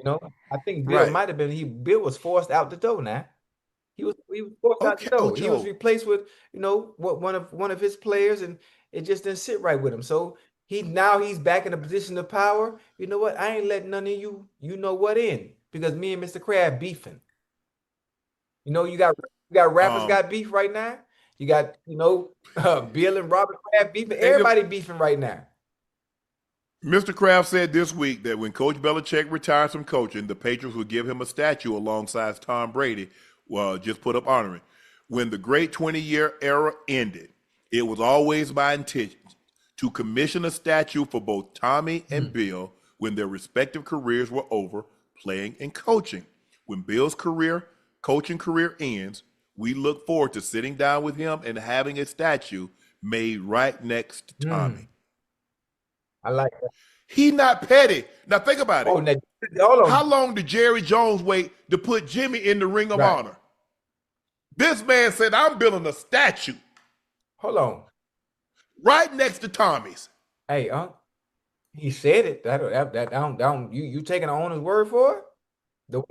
I think Bill might have been. Bill was forced out the door. Now he was forced out the door. He was replaced with one of his players, and it just didn't sit right with him. So he's back in a position of power. You know what? I ain't letting none of you know what in because me and Mr. Kraft beefing. You got rappers got beef right now. You got Bill and Robert Kraft beefing. Everybody beefing right now. Mr. Kraft said this week that when Coach Belichick retires from coaching, the Patriots will give him a statue alongside Tom Brady. Well, just put up honoring. When the great 20-year era ended, it was always my intention to commission a statue for both Tommy and Bill when their respective careers were over, playing and coaching. When Bill's coaching career ends, we look forward to sitting down with him and having a statue made right next to Tommy. I like that. He not petty. Now think about it. How long did Jerry Jones wait to put Jimmy in the Ring of Honor? This man said, I'm building a statue. Hold on. Right next to Tommy's. Hey, he said it. That you taking the owner's word for it? The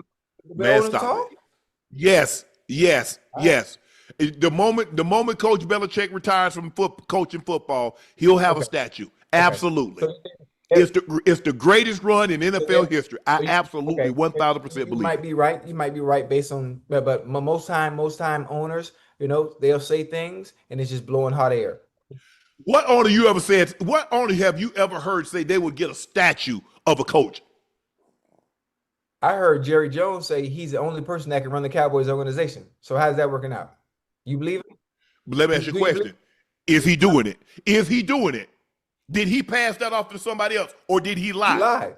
man, stop it. Yes. The moment Coach Belichick retires from coaching football, he'll have a statue. Absolutely. It's the greatest run in NFL history. I absolutely 1,000% believe. You might be right. You might be right based on, but most time owners, they'll say things and it's just blowing hot air. What owner have you ever heard say they would get a statue of a coach? I heard Jerry Jones say he's the only person that can run the Cowboys organization. So how's that working out? You believe it? Let me ask you a question. Is he doing it? Is he doing it? Did he pass that off to somebody else, or did he lie? He lied.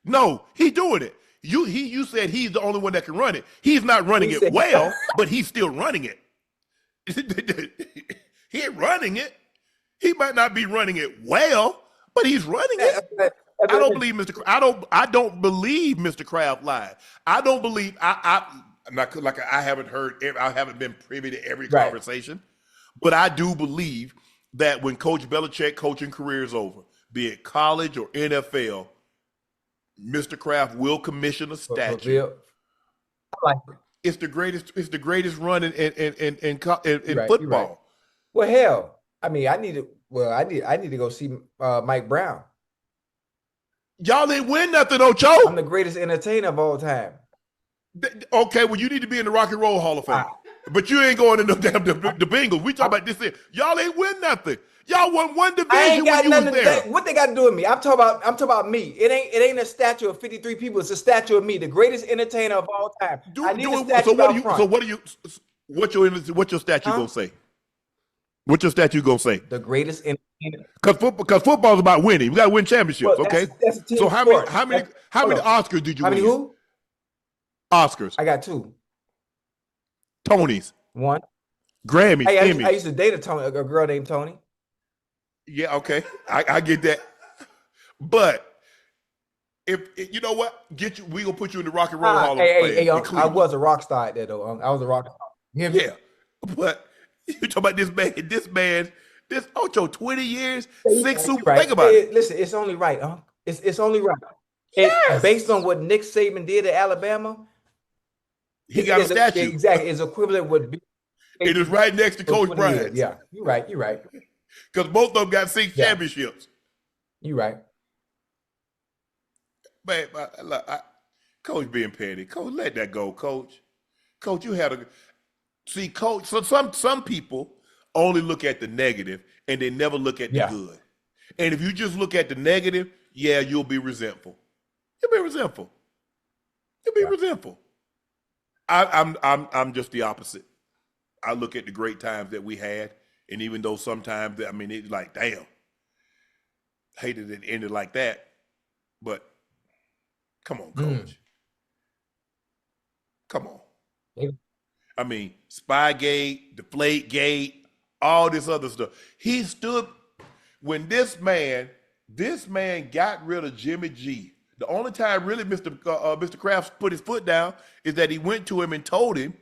No, he's doing it. You said he's the only one that can run it. He's not running it well, but he's still running it. He ain't running it. He might not be running it well, but he's running it. I don't believe I don't believe Mr. Kraft lied. I don't believe I haven't been privy to every conversation, but I do believe that when Coach Belichick coaching career is over, be it college or NFL, Mr. Kraft will commission a statue. I like it. It's the greatest run in football. Right. Well, hell, I mean, I need to go see Mike Brown. Y'all ain't win nothing, Ocho. I'm the greatest entertainer of all time. Okay, well, you need to be in the Rock and Roll Hall of Fame. But you ain't going to no damn the Bengals. We talk about this here. Y'all ain't win nothing. Y'all won one I division ain't got when you was nothing. there. What they got to do with me? I'm talking about me. It ain't a statue of 53 people. It's a statue of me, the greatest entertainer of all time. I need a statue out front. So what are you? What's your statue gonna say? What's your statue gonna say? The greatest entertainer. Because football's about winning. We got to win championships. Well, Okay. that's a team So how many sport. Oscars did you How win? many who? Oscars. I got 2. Tonys. 1. Grammys. Hey, Emmys. I used to date a girl named Tony. Yeah. Okay. I get that. But if you know what, we gonna put you in the Rock and Roll Hall of Fame. Hey, I was a rock star at that though. I was a rock star. Yeah. But you talk about this man, this Ocho, 20 years, 6 Super. Right. Think about it. Listen, it's only right, huh? It's only right. Yes. Based on what Nick Saban did at Alabama, he got a statue. Exactly. His equivalent would be. It is right next to Coach Bryant. Yeah, you're right. You're right. Because both of them got 6 championships. You're right. Man, Coach being petty. Coach, let that go, Coach. Coach, you had Coach. So some people only look at the negative and they never look at the good. And if you just look at the negative, you'll be resentful. You'll be resentful. I'm just the opposite. I look at the great times that we had, and even though sometimes it's like, damn, hated it ended like that, but come on, Coach. Come on. I mean, Spygate, Deflategate, all this other stuff. He stood when this man got rid of Jimmy G. The only time really Mr. Kraft put his foot down is that he went to him and told him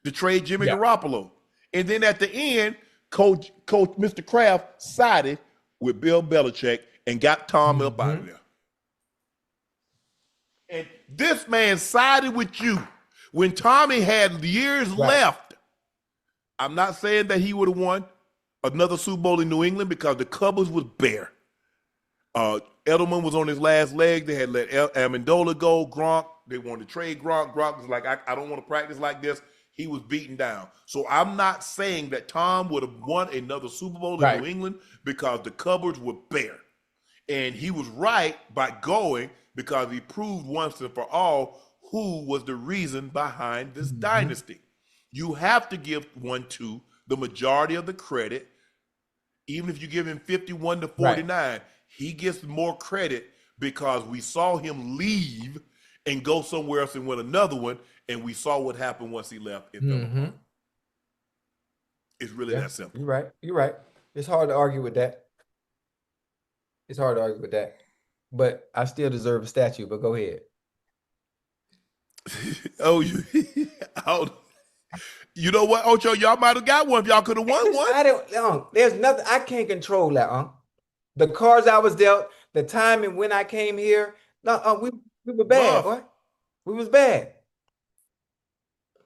to trade Jimmy Garoppolo. And then at the end, Coach Mr. Kraft sided with Bill Belichick and got Tom up out of there. And this man sided with you when Tommy had years left. I'm not saying that he would have won another Super Bowl in New England because the cupboards was bare. Edelman was on his last leg. They had let Amendola go. Gronk, they wanted to trade Gronk. Gronk was like, I don't want to practice like this. He was beaten down. So I'm not saying that Tom would have won another Super Bowl in New England because the cupboards were bare. And he was right by going because he proved once and for all who was the reason behind this dynasty. You have to give the majority of the credit, even if you give him 51 to 49, he gets more credit because we saw him leave and go somewhere else and win another one, and we saw what happened once he left. It's really that simple. You're right. It's hard to argue with that. But I still deserve a statue, but go ahead. You know what, Ocho? Y'all might have got one if y'all could have won one. There's nothing I can't control that, The cards I was dealt, the time and when I came here. We were bad, boy. We was bad.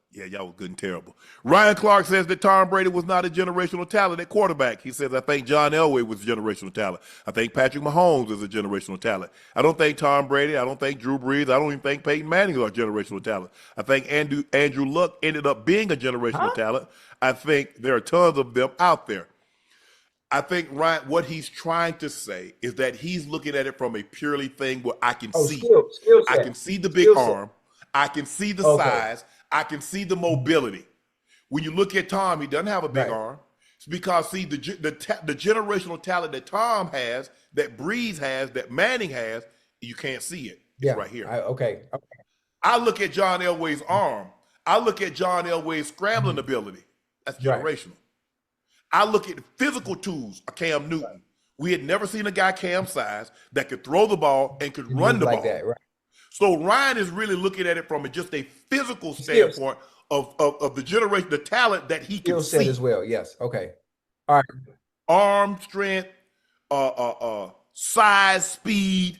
Yeah, y'all was good and terrible. Ryan Clark says that Tom Brady was not a generational talent at quarterback. He says, I think John Elway was a generational talent. I think Patrick Mahomes is a generational talent. I don't think Tom Brady, I don't think Drew Brees, I don't even think Peyton Manning is a generational talent. I think Andrew Luck ended up being a generational talent. I think there are tons of them out there. I think, Ryan, what he's trying to say is that he's looking at it from a purely thing where I can see. I can see the big arm. I can see the size. I can see the mobility. When you look at Tom, he doesn't have a big arm. It's because, see, the generational talent that Tom has, that Breeze has, that Manning has, you can't see it. It's right here. I look at John Elway's arm. I look at John Elway's scrambling ability. That's generational. I look at the physical tools of Cam Newton. We had never seen a guy Cam size that could throw the ball and could run the ball. That, right. So Ryan is really looking at it from just a physical standpoint of the generation, the talent that he can see as well. Yes. Okay. All right. Arm strength, size, speed,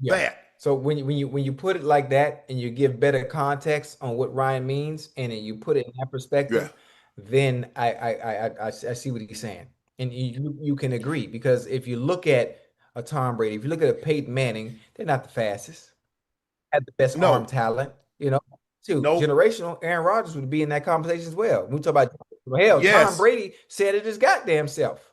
that. So when you put it like that and you give better context on what Ryan means and then you put it in that perspective, then I see what he's saying. And you can agree because if you look at a Tom Brady, if you look at a Peyton Manning, they're not the fastest. Had the best arm talent, too. No. Generational. Aaron Rodgers would be in that conversation as well. We talk about hell. Yes. Tom Brady said it his goddamn self.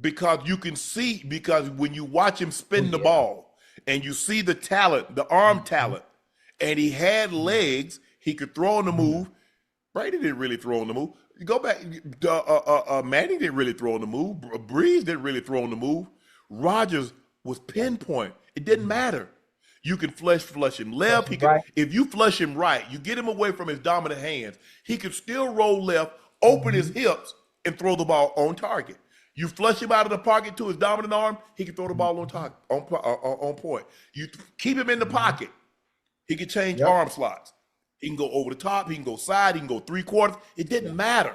Because you can see, because when you watch him spin the ball and you see the talent, the arm talent, and he had legs, he could throw on the move. Brady didn't really throw on the move. You go back, Manning didn't really throw on the move. Breeze didn't really throw on the move. Rodgers was pinpoint. It didn't matter. You can flush him left. He can, if you flush him right, you get him away from his dominant hands, he could still roll left, open his hips, and throw the ball on target. You flush him out of the pocket to his dominant arm, he can throw the ball on target, on point. You keep him in the pocket, he can change arm slots. He can go over the top, he can go side, he can go 3/4. It didn't matter.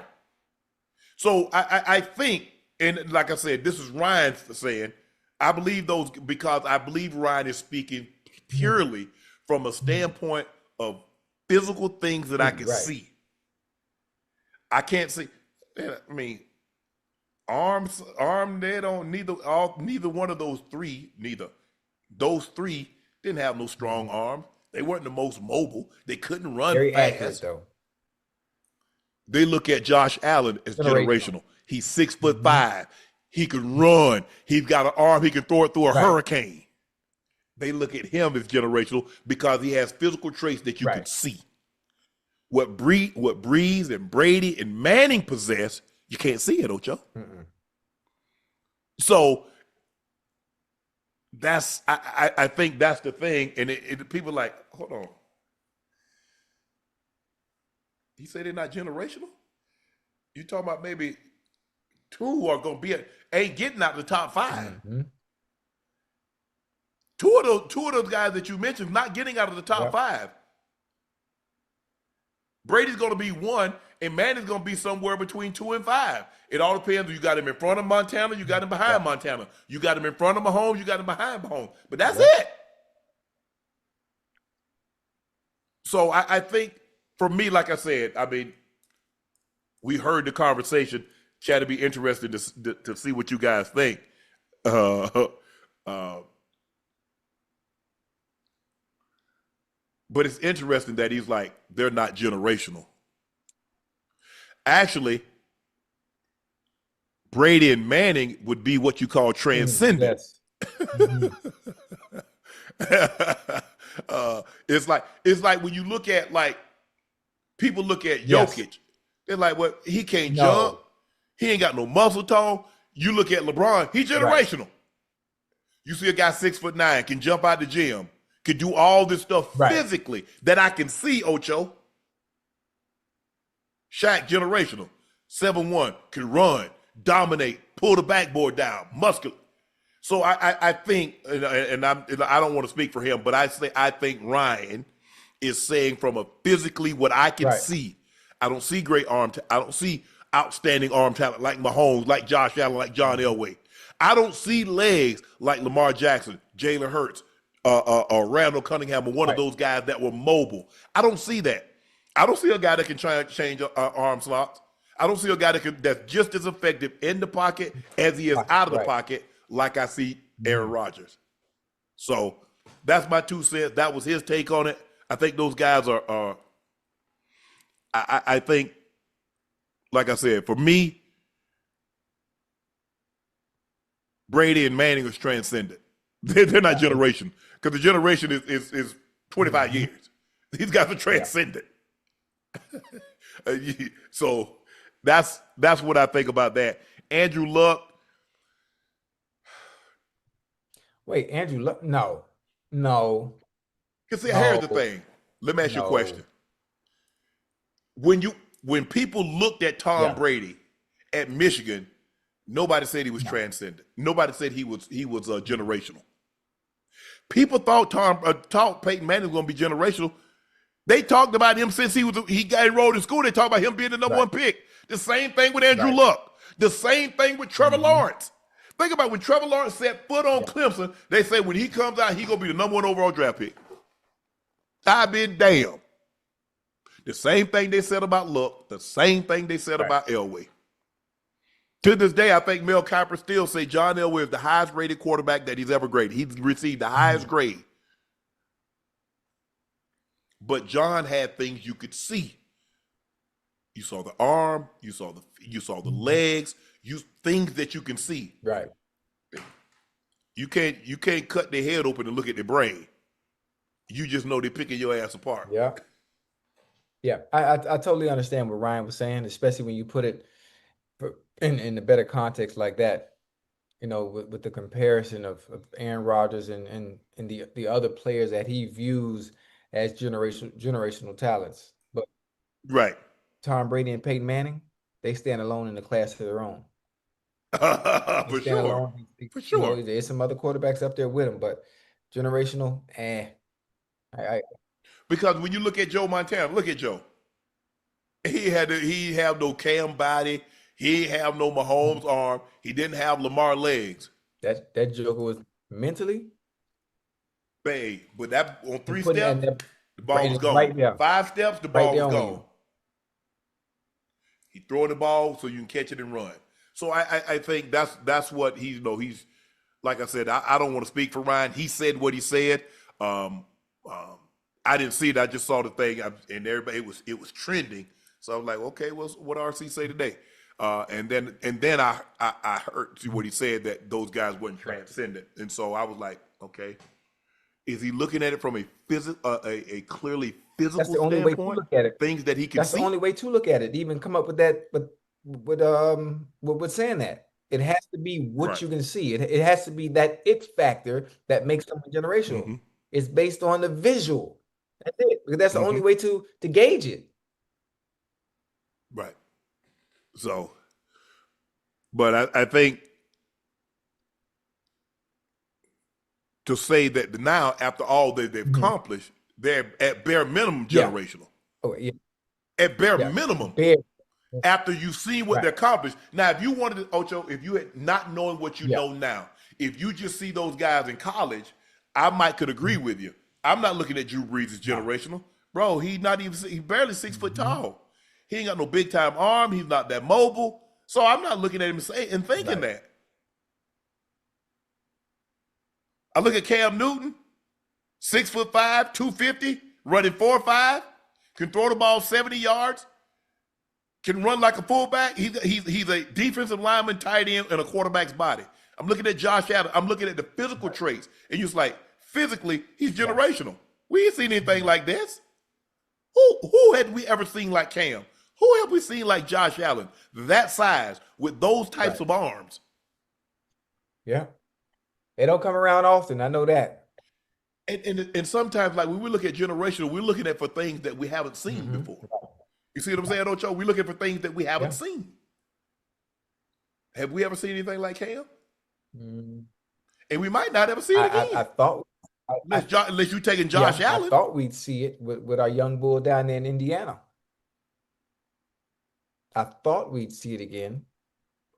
So I think, and like I said, this is Ryan saying, I believe those, because I believe Ryan is speaking purely from a standpoint of physical things that I can see. I can't see, I mean, they don't, neither one of those three, those three didn't have no strong arms. They weren't the most mobile. They couldn't run Very fast. accurate, though. They look at Josh Allen as generational. He's 6'5". He can run. He's got an arm. He can throw it through a hurricane. They look at him as generational because he has physical traits that you can see. What Breeze and Brady and Manning possess, you can't see it, Ocho. So that's, I think that's the thing. And people are like, hold on. He said they're not generational? You talking about maybe two are going to be, ain't getting out the top 5. Two of those guys that you mentioned not getting out of the top 5. Brady's going to be 1, and Manning's going to be somewhere between 2 and 5. It all depends. You got him in front of Montana, you got him behind Montana. You got him in front of Mahomes, you got him behind Mahomes. But that's it. So I think, for me, like I said, I mean, we heard the conversation. Chad, to be interested to see what you guys think. But it's interesting that he's like, they're not generational. Actually, Brady and Manning would be what you call transcendent. It's like when you look at, like, people look at Jokic, they're like, well, he can't jump. He ain't got no muscle tone. You look at LeBron, he's generational. You see a guy 6'9", can jump out the gym, can do all this stuff physically that I can see, Ocho. Shaq, generational. 7'1", can run, dominate, pull the backboard down, muscular. So I think, and I don't want to speak for him, but I think Ryan is saying from a physically what I can see. I don't see great arm. I don't see outstanding arm talent like Mahomes, like Josh Allen, like John Elway. I don't see legs like Lamar Jackson, Jalen Hurts, or Randall Cunningham, or one of those guys that were mobile. I don't see that. I don't see a guy that can try and change arm slots. I don't see a guy that's just as effective in the pocket as he is out of the pocket, like I see Aaron Rodgers. So that's my 2 cents. That was his take on it. I think those guys are I think, like I said, for me, Brady and Manning is transcendent. They're not generation, because the generation is 25 years. These guys are transcendent. So that's what I think about that. Andrew Luck. Wait, Andrew Luck? No. Because here's the thing. Let me ask you a question. When people looked at Tom Brady at Michigan, nobody said he was transcendent. Nobody said he was generational. People thought Peyton Manning was going to be generational. They talked about him since he got enrolled in school. They talked about him being the number 1 pick. The same thing with Andrew Luck. The same thing with Trevor Lawrence. Think about when Trevor Lawrence set foot on Clemson, they say when he comes out, he's going to be the number 1 overall draft pick. I've been damned. The same thing they said about Luck, the same thing they said about Elway. To this day, I think Mel Kiper still say John Elway is the highest rated quarterback that he's ever graded. He's received the highest grade. but John had things you could see. You saw the arm, you saw the legs, things that you can see. Right. You can't cut their head open and look at their brain. You just know they're picking your ass apart. Yeah. Yeah. I totally understand what Ryan was saying, especially when you put it in the better context like that. You know, with the comparison of Aaron Rodgers and the other players that he views as generational talents. But right. Tom Brady and Peyton Manning, they stand alone in a class of their own. For sure. Alone. For sure. You know, there's some other quarterbacks up there with him, but generational, Because when you look at Joe Montana, look at Joe. He have no Cam body. He have no Mahomes arm. He didn't have Lamar legs. That joker was mentally. Babe, but that on 3 steps, the ball was gone. Right 5 steps, the ball was gone. He throwing the ball so you can catch it and run. So I think that's what he's like I said, I don't want to speak for Ryan. He said what he said. I didn't see it. I just saw the thing, and everybody it was trending. So I was like, okay, what RC say today? And then I heard what he said, that those guys weren't transcendent, and so I was like, okay, is he looking at it from a clearly physical That's the only standpoint? way to look at it. Things that he can see. That's the only way to look at it. Even come up with that, with saying that it has to be what you can see. It has to be that it factor that makes something generational. Mm-hmm. It's based on the visual. That's it. Because that's the only way to gauge it. Right. So, but I think to say that now, after all that they've accomplished, they're at bare minimum generational. Oh, yeah. At bare minimum. After you've seen what they accomplished. Now, if you wanted to, Ocho, if you had not knowing what you know now, if you just see those guys in college, I could agree with you. I'm not looking at Drew Brees as generational. Bro, he's barely 6 foot tall. He ain't got no big time arm. He's not that mobile. So I'm not looking at him and thinking that. I look at Cam Newton, 6'5", 250, running 4.5, can throw the ball 70 yards, can run like a fullback. He's a defensive lineman, tight end, and a quarterback's body. I'm looking at Josh Allen. I'm looking at the physical traits, and you're like, physically, he's generational. We ain't seen anything like this. Who had we ever seen like Cam? Who have we seen like Josh Allen? That size with those types of arms. Yeah. They don't come around often. I know that. And sometimes, like when we look at generational, we're looking at for things that we haven't seen before. You see what I'm saying, Ocho? We're looking for things that we haven't seen. Have we ever seen anything like Cam? And we might not ever see it again. I thought, unless you're taking Josh Allen. I thought we'd see it with our young bull down there in Indiana. I thought we'd see it again.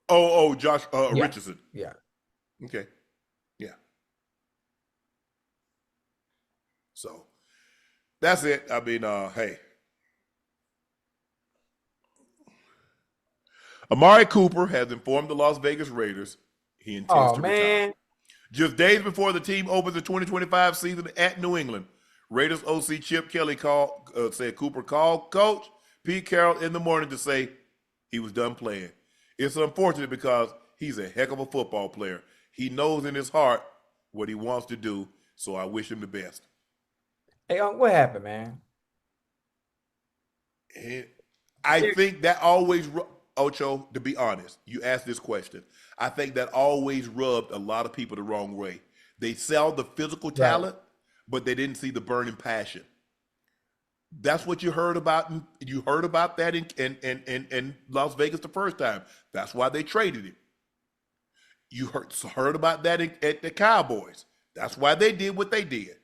Josh Richardson. Yeah. Okay. Yeah. So that's it. I mean, hey. Amari Cooper has informed the Las Vegas Raiders he intends to retire. Just days before the team opens the 2025 season at New England, Raiders OC Chip Kelly said Cooper called Coach Pete Carroll in the morning to say he was done playing. It's unfortunate because he's a heck of a football player. He knows in his heart what he wants to do, so I wish him the best. Hey, what happened, man? I think that always, Ocho, to be honest, you asked this question. I think that always rubbed a lot of people the wrong way. They sell the physical talent, but they didn't see the burning passion. That's what you heard about. You heard about that in Las Vegas the first time. That's why they traded him. You heard about that at the Cowboys. That's why they did what they did.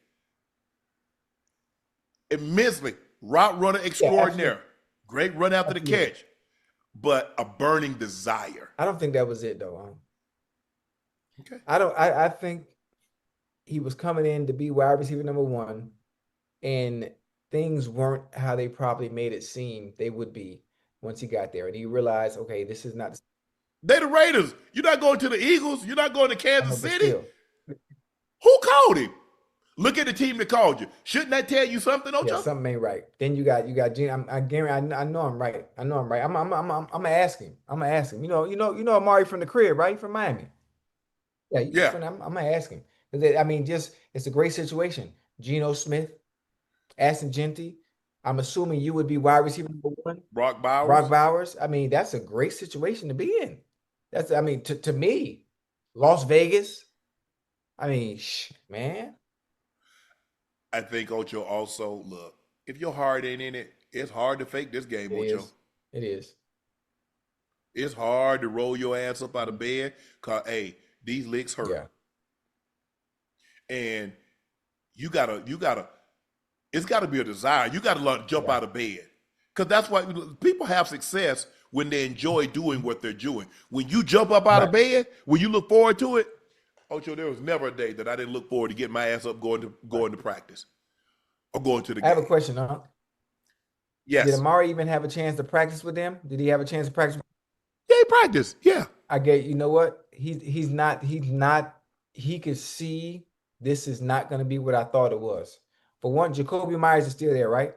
Immensely, route runner extraordinaire. Great run after the catch, but a burning desire. I don't think that was it, though. Okay. I think he was coming in to be wide receiver number 1, and things weren't how they probably made it seem they would be once he got there. And he realized, okay, this is not. They're the Raiders. You're not going to the Eagles. You're not going to Kansas City. Who called him? Look at the team that called you. Shouldn't that tell you something, Yeah, Ocho? something ain't right. Then you got Gene. I guarantee. I know I'm right. I know I'm right. I'm gonna ask him. I'm gonna ask him. You know Amari from the crib, right? From Miami. Yeah, Yeah. I'm gonna ask him. 'Cause I mean, just it's a great situation. Geno Smith, Aston Genty. I'm assuming you would be wide receiver number one. Brock Brock Bowers. Bowers. I mean, that's a great situation to be in. I mean, to me, Las Vegas. I mean, man. I think Ocho also, look, if your heart ain't in it, it's hard to fake this game, It Ocho. is. It is. It's hard to roll your ass up out of bed because, hey, these licks hurt. Yeah. And it's gotta be a desire. You gotta learn to jump out of bed. Because that's why people have success when they enjoy doing what they're doing. When you jump up out of bed, when you look forward to it, Ocho, there was never a day that I didn't look forward to getting my ass up going to practice or going to the game. I have a question, huh? Yes. Did Amari even have a chance to practice with them? Did he have a chance to practice? Yeah, he practiced. Yeah. You know what? He's not, he could see this is not going to be what I thought it was. For one, Jacoby Myers is still there, right?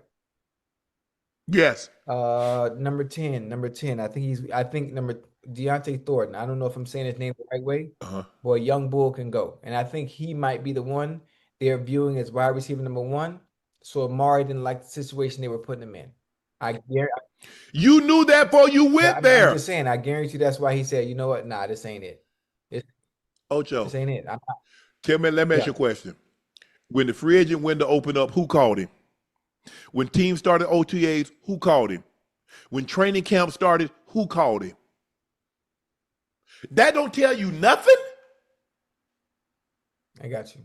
Yes. Number 10. I think number Deontay Thornton. I don't know if I'm saying his name the right way. Boy, young bull can go. And I think he might be the one they're viewing as wide receiver number one. So Amari didn't like the situation they were putting him in. You knew that before you went there. I'm just saying, I guarantee you that's why he said, you know what? Nah, this ain't it. Ocho. This ain't it. Let me ask you a question. When the free agent window opened up, who called him? When teams started OTAs, who called him? When training camp started, who called him? That don't tell you nothing? I got you.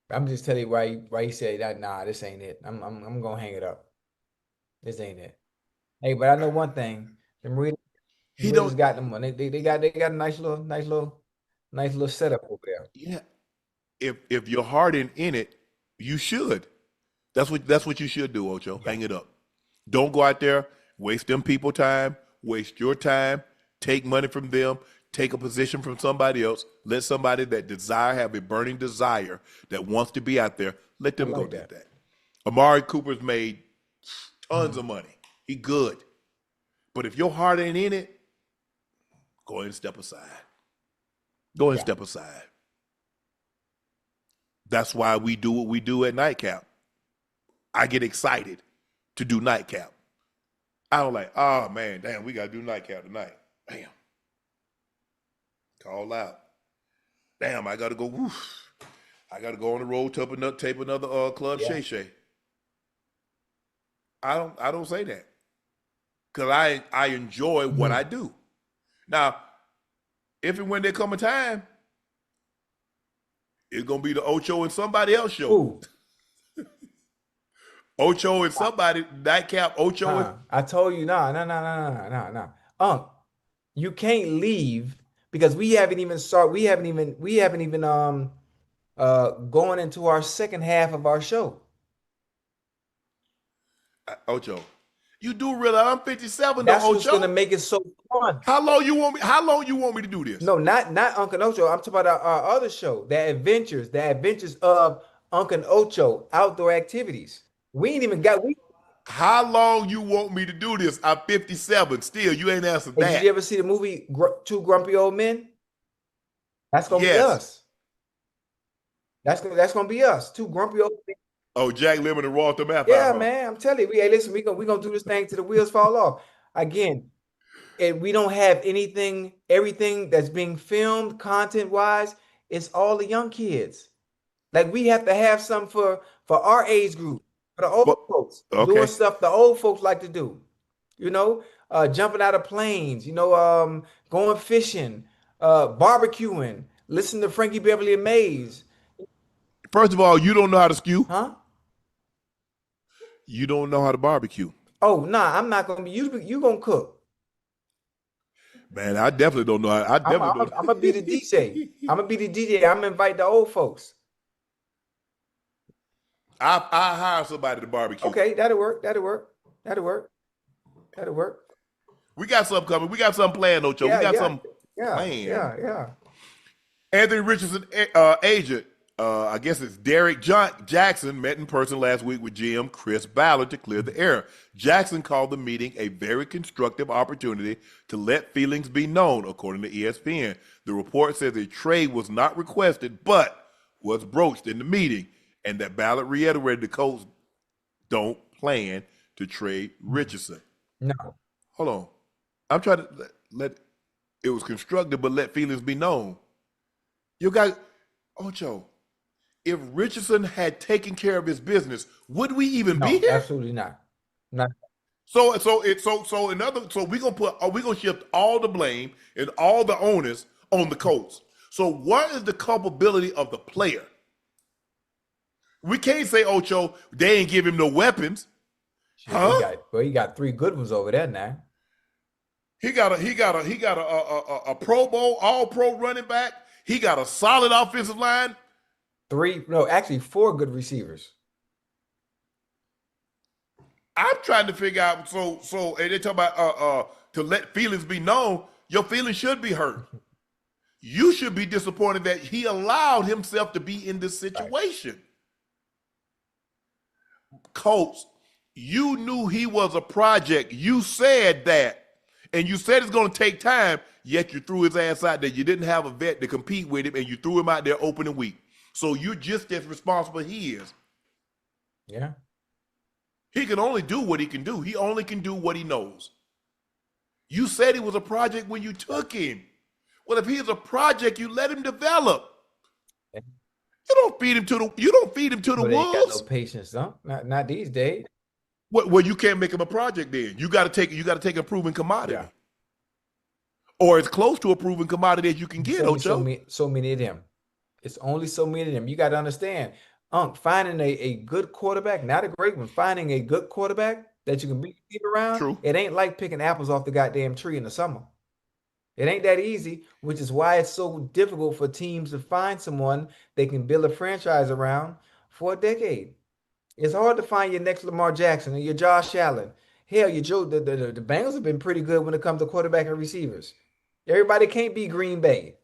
I'm just telling you why he said that. Nah, this ain't it. I'm gonna hang it up. This ain't it. Hey, but I know one thing. The Marines got them one. They got a nice little setup over there. Yeah. If your heart ain't in it, you should. That's what you should do, Ocho. Yeah. Hang it up. Don't go out there, waste them people time, waste your time, take money from them, take a position from somebody else. Let somebody that have a burning desire that wants to be out there, let them go do that. Amari Cooper's made tons of money. He good. But if your heart ain't in it, go ahead and step aside. Go ahead and step aside. That's why we do what we do at Nightcap. I get excited to do Nightcap. I don't like, oh man, damn, we got to do Nightcap tonight. Damn. Call out. Damn, I got to go, woof. I got to go on the road, tape another Club Shay Shay. I don't say that. Because I enjoy what I do. Now, if and when there come a time, it's going to be the Ocho and somebody else show. Ooh. Ocho and somebody, Nightcap, Ocho. I told you, no. You can't leave because we haven't even going into our second half of our show. Ocho, you do realize I'm 57 That's though, what's Ocho. gonna make it so fun. How long you want me to do this? No, not Unc Ocho. I'm talking about our other show, the adventures of Unc Ocho outdoor activities. We ain't even got How long you want me to do this? I'm 57. Still, you ain't answered that. Did you ever see the movie Two Grumpy Old Men? That's gonna be us. That's gonna be us. Two grumpy old men. Oh, Jack Lemmon and Walter Matthau. Yeah, man. I'm telling you, listen, we gonna do this thing till the wheels fall off. Again, and we don't have everything that's being filmed content-wise, it's all the young kids. Like we have to have some for our age group, for the old folks, doing stuff the old folks like to do. You know, jumping out of planes, going fishing, barbecuing, listen to Frankie Beverly and Maze. First of all, you don't know how to skew. Huh? You don't know how to barbecue. Oh, nah, I'm not gonna be. You gonna cook? Man, I definitely don't know. I'm gonna be the DJ. I'm gonna be the DJ. I'm gonna invite the old folks. I hire somebody to barbecue. Okay, that'll work. We got something coming. We got something planned, Ocho. We got something planned. Yeah. Anthony Richardson agent I guess it's Derek Jackson met in person last week with GM Chris Ballard to clear the air. Jackson called the meeting a very constructive opportunity to let feelings be known, according to ESPN. The report says a trade was not requested, but was broached in the meeting, and that Ballard reiterated the Colts don't plan to trade Richardson. No. Hold on. I'm trying to let it was constructive, but let feelings be known. You got Ocho. If Richardson had taken care of his business, would we even be here? Absolutely not. Not. So we're gonna shift all the blame and all the onus on the Colts. So what is the culpability of the player? We can't say, Ocho, they ain't give him no weapons. Huh? He got 3 good ones over there now. He got a Pro Bowl, all pro running back. He got a solid offensive line. 4 good receivers. I'm trying to figure out, so and they talk about to let feelings be known. Your feelings should be hurt. You should be disappointed that he allowed himself to be in this situation. Right. Colts, you knew he was a project. You said that. And you said it's going to take time, yet you threw his ass out there. You didn't have a vet to compete with him, and you threw him out there opening week. So you're just as responsible as he is. Yeah. He can only do what he can do. He only can do what he knows. You said he was a project when you took him. Well, if he's a project, you let him develop. You don't feed him to the wolves. Ain't got no patience, huh? Not these days. Well, you can't make him a project then. You got to take a proven commodity, or as close to a proven commodity as you can get. So many of them. It's only so many of them. You got to understand, finding a good quarterback, not a great one, finding a good quarterback that you can beat around. True. It ain't like picking apples off the goddamn tree in the summer. It ain't that easy, which is why it's so difficult for teams to find someone they can build a franchise around for a decade. It's hard to find your next Lamar Jackson or your Josh Allen. Hell, the Bengals have been pretty good when it comes to quarterback and receivers. Everybody can't be Green Bay.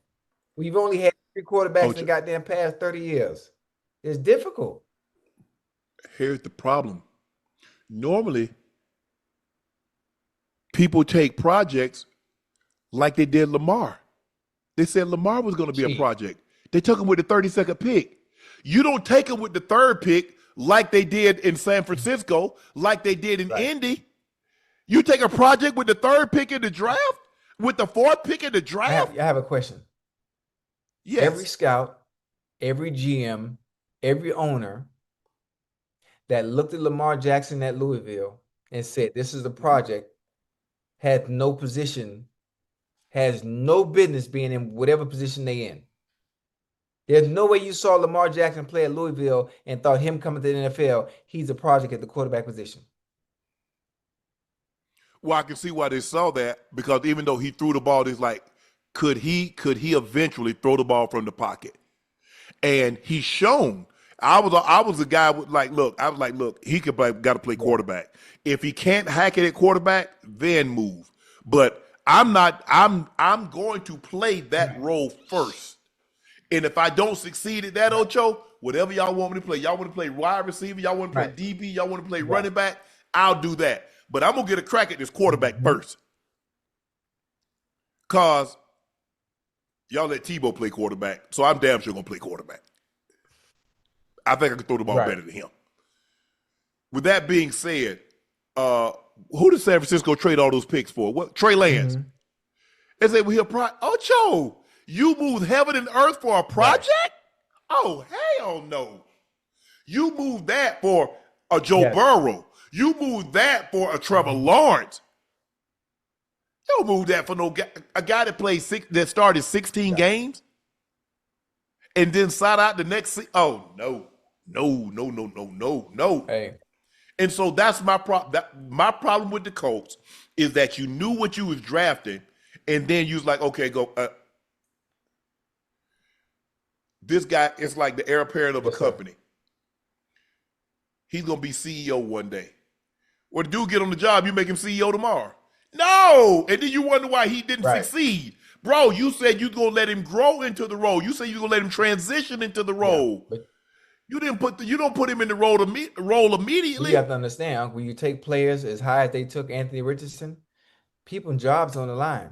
We've only had 3 quarterbacks in the goddamn past 30 years. It's difficult. Here's the problem. Normally, people take projects like they did Lamar. They said Lamar was going to be a project. They took him with the 32nd pick. You don't take him with the 3rd pick like they did in San Francisco, like they did in Indy. You take a project with the 3rd pick in the draft, with the 4th pick in the draft. I have a question. Yes. Every scout, every GM, every owner that looked at Lamar Jackson at Louisville and said, this is the project, had no position, has no business being in whatever position they in. There's no way you saw Lamar Jackson play at Louisville and thought him coming to the NFL, he's a project at the quarterback position. Well, I can see why they saw that, because even though he threw the ball, it's like, could he eventually throw the ball from the pocket? And he's shown. I was a guy with look, he got to play quarterback. If he can't hack it at quarterback, then move. But I'm going to play that role first. And if I don't succeed at that, Ocho, whatever y'all want me to play, y'all want to play wide receiver, y'all want to play DB, y'all want to play running back, I'll do that. But I'm going to get a crack at this quarterback first. Because y'all let Tebow play quarterback, so I'm damn sure going to play quarterback. I think I can throw the ball better than him. With that being said, who did San Francisco trade all those picks for? What? Trey Lance. They say, Ocho, you moved heaven and earth for a project? Oh, hell no. You moved that for a Joe Burrow. You moved that for a Trevor Lawrence. You don't move that for a guy that started 16 games and then sat out the next. Oh, no. Hey. And so that's my problem. My problem with the Colts is that you knew what you was drafting, and then you was like, okay, go. This guy is like the heir apparent of a company. He's going to be CEO one day. Well, the dude get on the job, you make him CEO tomorrow. No! And then you wonder why he didn't succeed. Bro, you said you gonna let him grow into the role. You said you gonna let him transition into the role. But You don't put him in the role immediately. you have to understand, Unc, when you take players as high as they took Anthony Richardson, people's jobs on the line.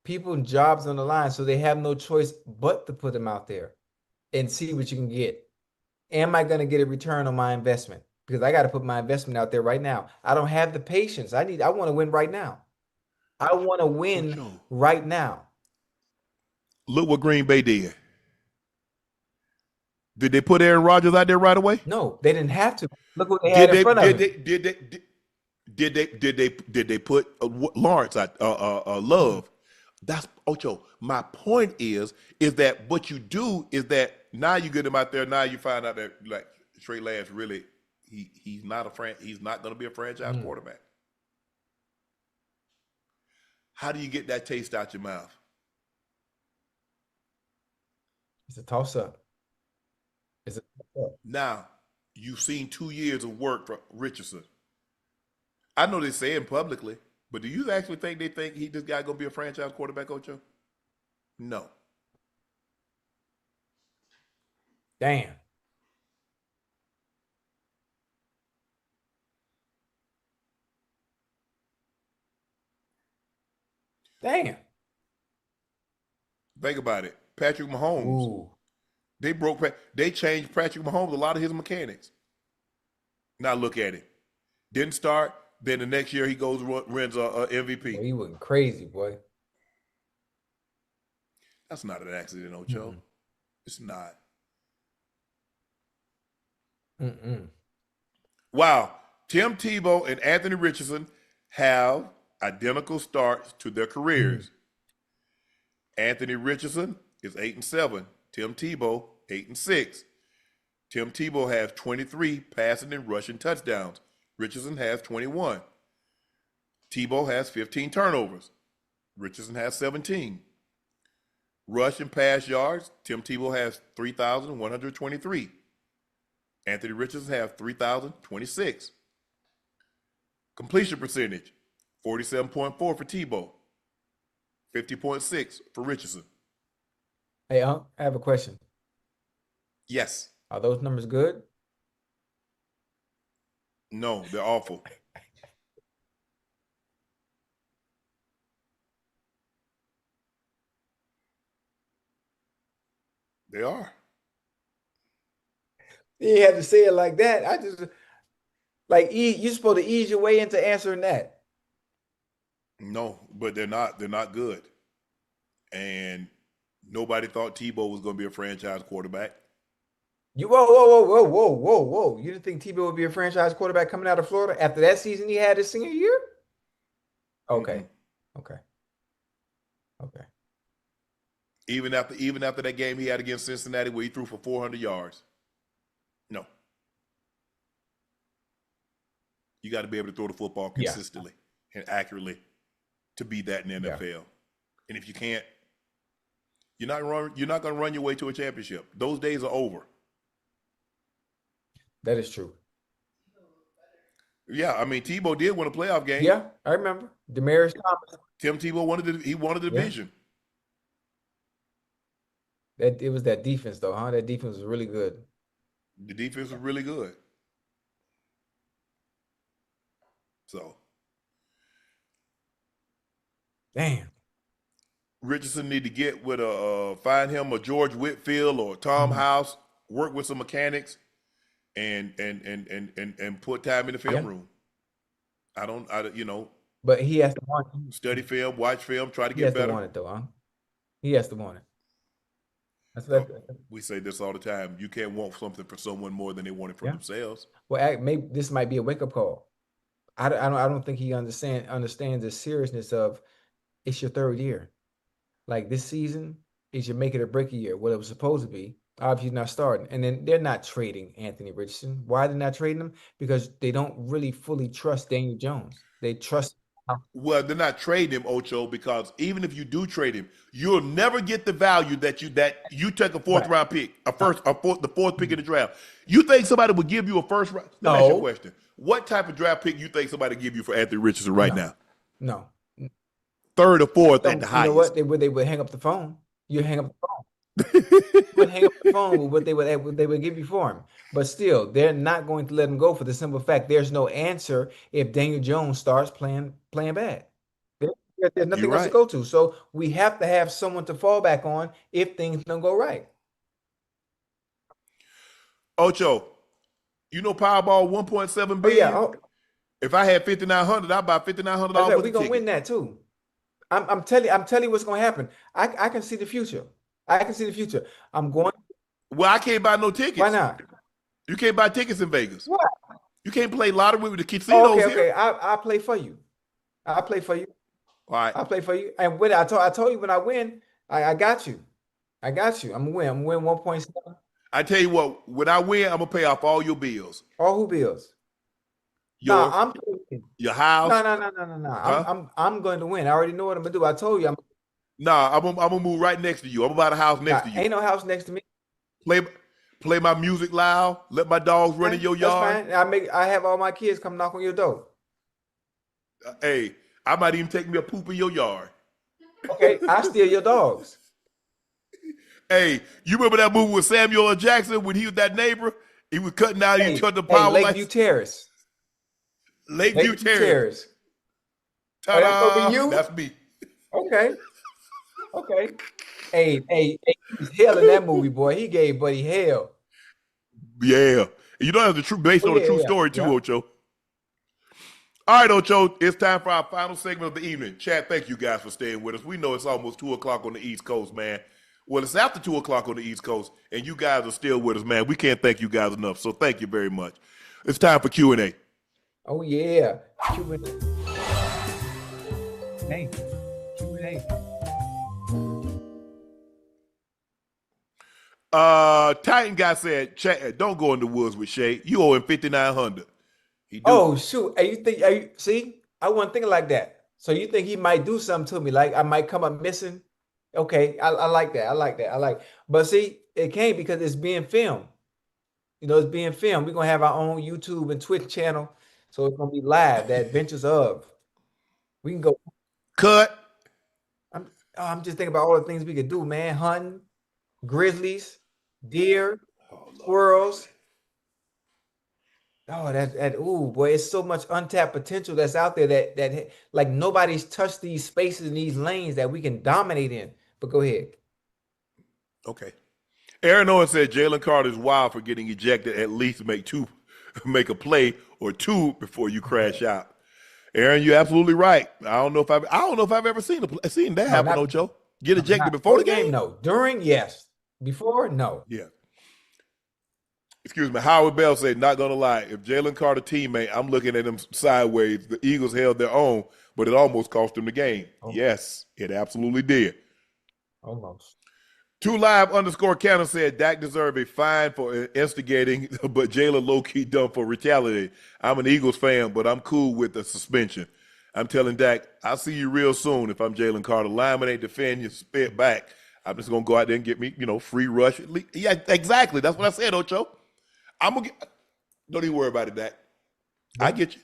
People's jobs on the line, so they have no choice but to put them out there and see what you can get. Am I going to get a return on my investment? Because I got to put my investment out there right now. I don't have the patience. I want to win right now. I want to win right now. Look what Green Bay did. Did they put Aaron Rodgers out there right away? No, they didn't have to. Look what they had in front of them. Did they put Lawrence out? Love. That's Ocho. My point is that what you do is that now you get him out there. Now you find out that like Trey Lance really he's not going to be a franchise quarterback. How do you get that taste out your mouth? It's a toss-up. Now, you've seen 2 years of work from Richardson. I know they're saying publicly, but do you actually think they think this guy going to be a franchise quarterback, Ocho? No. Damn. Damn. Think about it. Patrick Mahomes. Ooh. They changed Patrick Mahomes a lot of his mechanics. Now look at it. Didn't start. Then the next year he goes wins a MVP. Boy, he went crazy, boy. That's not an accident, Ocho. It's not. Wow. Tim Tebow and Anthony Richardson have identical starts to their careers. Anthony Richardson is 8-7. Tim Tebow, 8-6. Tim Tebow has 23 passing and rushing touchdowns. Richardson has 21. Tebow has 15 turnovers. Richardson has 17. Rush and pass yards, Tim Tebow has 3,123. Anthony Richardson has 3,026. Completion percentage, 47.4 for Tebow, 50.6 for Richardson. Hey, I have a question. Yes. Are those numbers good? No, they're awful. They are. You have to say it like that. I just you're supposed to ease your way into answering that. No, but they're not. They're not good. And nobody thought Tebow was going to be a franchise quarterback. Whoa. You didn't think Tebow would be a franchise quarterback coming out of Florida after that season he had his senior year? Okay. Okay. Even after that game he had against Cincinnati where he threw for 400 yards. No. You got to be able to throw the football consistently and accurately to be that in the NFL. Yeah. And if you can't, you're not going to run your way to a championship. Those days are over. That is true. Yeah, I mean Tebow did win a playoff game. Yeah, I remember. Demaryius Thomas. Tim Tebow won the division. It was that defense though, huh? That defense was really good. The defense was really good. So, damn. Richardson need to get with find him a George Whitfield or Tom House, work with some mechanics, and put time in the film room. But he has to want it. Study film, watch film, try to get better. He has to want it though, huh? He has to want it. We say this all the time. You can't want something for someone more than they want it for themselves. Well, maybe this might be a wake-up call. I don't think he understands the seriousness of it's your third year. Like this season is your make it or break a year. What it was supposed to be. Obviously not starting. And then they're not trading Anthony Richardson. Why they're not trading him? Because they don't really fully trust Daniel Jones. They trust. Well, they're not trading him, Ocho, because even if you do trade him, you'll never get the value that you take a fourth round pick, the fourth pick in the draft. You think somebody would give you a first round? Let me ask you a question. What type of draft pick you think somebody give you for Anthony Richardson right now? No. third or fourth at the You know what? highest. They would hang up the phone. You hang up the phone. Would hang up the phone with what they would give you for him. But still, they're not going to let him go for the simple fact there's no answer if Daniel Jones starts playing bad. There's You're nothing else to right. go to. So we have to have someone to fall back on if things don't go right. Ocho, you know Powerball 1.7 Oh yeah. billion? If I had 5,900, I'd buy $5,900 worth We're of gonna win tickets. that too. I'm telling you what's gonna happen. I can see the future. I can see the future. I'm going. Well, I can't buy no tickets. Why not? You can't buy tickets in Vegas. What? You can't play lottery with the Oh, casinos okay, here. okay. I'll play for you. I'll play for you. All right. I'll play for you. And when I told you when I win, I got you. I got you. I'm gonna win. I'm gonna win 1.7. I tell you what, when I win, I'm gonna pay off all your bills. All who bills? Yours, I'm your house. no. Huh? I'm going to win. I already know what I'm gonna do. I told you. Nah, I'm gonna move right next to you. I'm gonna buy the house next to you. Ain't no house next to me. Play my music loud. Let my dogs run in your yard. That's fine. I have all my kids come knock on your door. Hey, I might even take me a poop in your yard. Okay, I steal your dogs. Hey, you remember that movie with Samuel L. Jackson when he was that neighbor? He was cutting out, he cut the power Lakeview lights. Terrace. Lakeview Terrace. Oh, that's gonna be you? That's me. Okay. Hey, he was hell in that movie, boy. He gave Buddy hell. Yeah. You know that's based on a true story too, Ocho. All right, Ocho, it's time for our final segment of the evening. Chad, thank you guys for staying with us. We know it's almost 2 o'clock on the East Coast, man. Well, it's after 2 o'clock on the East Coast, and you guys are still with us, man. We can't thank you guys enough, so thank you very much. It's time for Q&A. Oh, yeah. Q&A. Hey, Q&A. Titan guy said, Chad, don't go in the woods with Shay. You owe him 5,900. Oh, shoot. Hey, see, I wasn't thinking like that. So you think he might do something to me, like I might come up missing? Okay, I like that. But see, it can't because it's being filmed. You know, it's being filmed. We're gonna have our own YouTube and Twitch channel, so it's gonna be live. The adventures of. We can go. Cut. I'm just thinking about all the things we could do, man. Hunting, grizzlies, deer, squirrels. Oh, ooh, boy, it's so much untapped potential that's out there that like nobody's touched these spaces and these lanes that we can dominate in. But go ahead. Okay. Aaron Owen said Jalen Carter is wild for getting ejected. At least make a play or two before you crash out. Aaron, you're absolutely right. I don't know if I've ever seen that happen, Ocho. Get ejected before the game? No. During, yes. Before, no. Yeah. Excuse me. Howard Bell said, not gonna lie, if Jalen Carter teammate, I'm looking at him sideways. The Eagles held their own, but it almost cost them the game. Oh. Yes, it absolutely did. Almost. 2Live_Cannon said Dak deserved a fine for instigating, but Jalen low-key dumb for retaliating. I'm an Eagles fan, but I'm cool with the suspension. I'm telling Dak, I'll see you real soon if I'm Jalen Carter. Lineman ain't defend you, spit back. I'm just going to go out there and get me, free rush. Yeah, exactly. That's what I said, Ocho. Don't even worry about it, Dak. Yeah. I get you.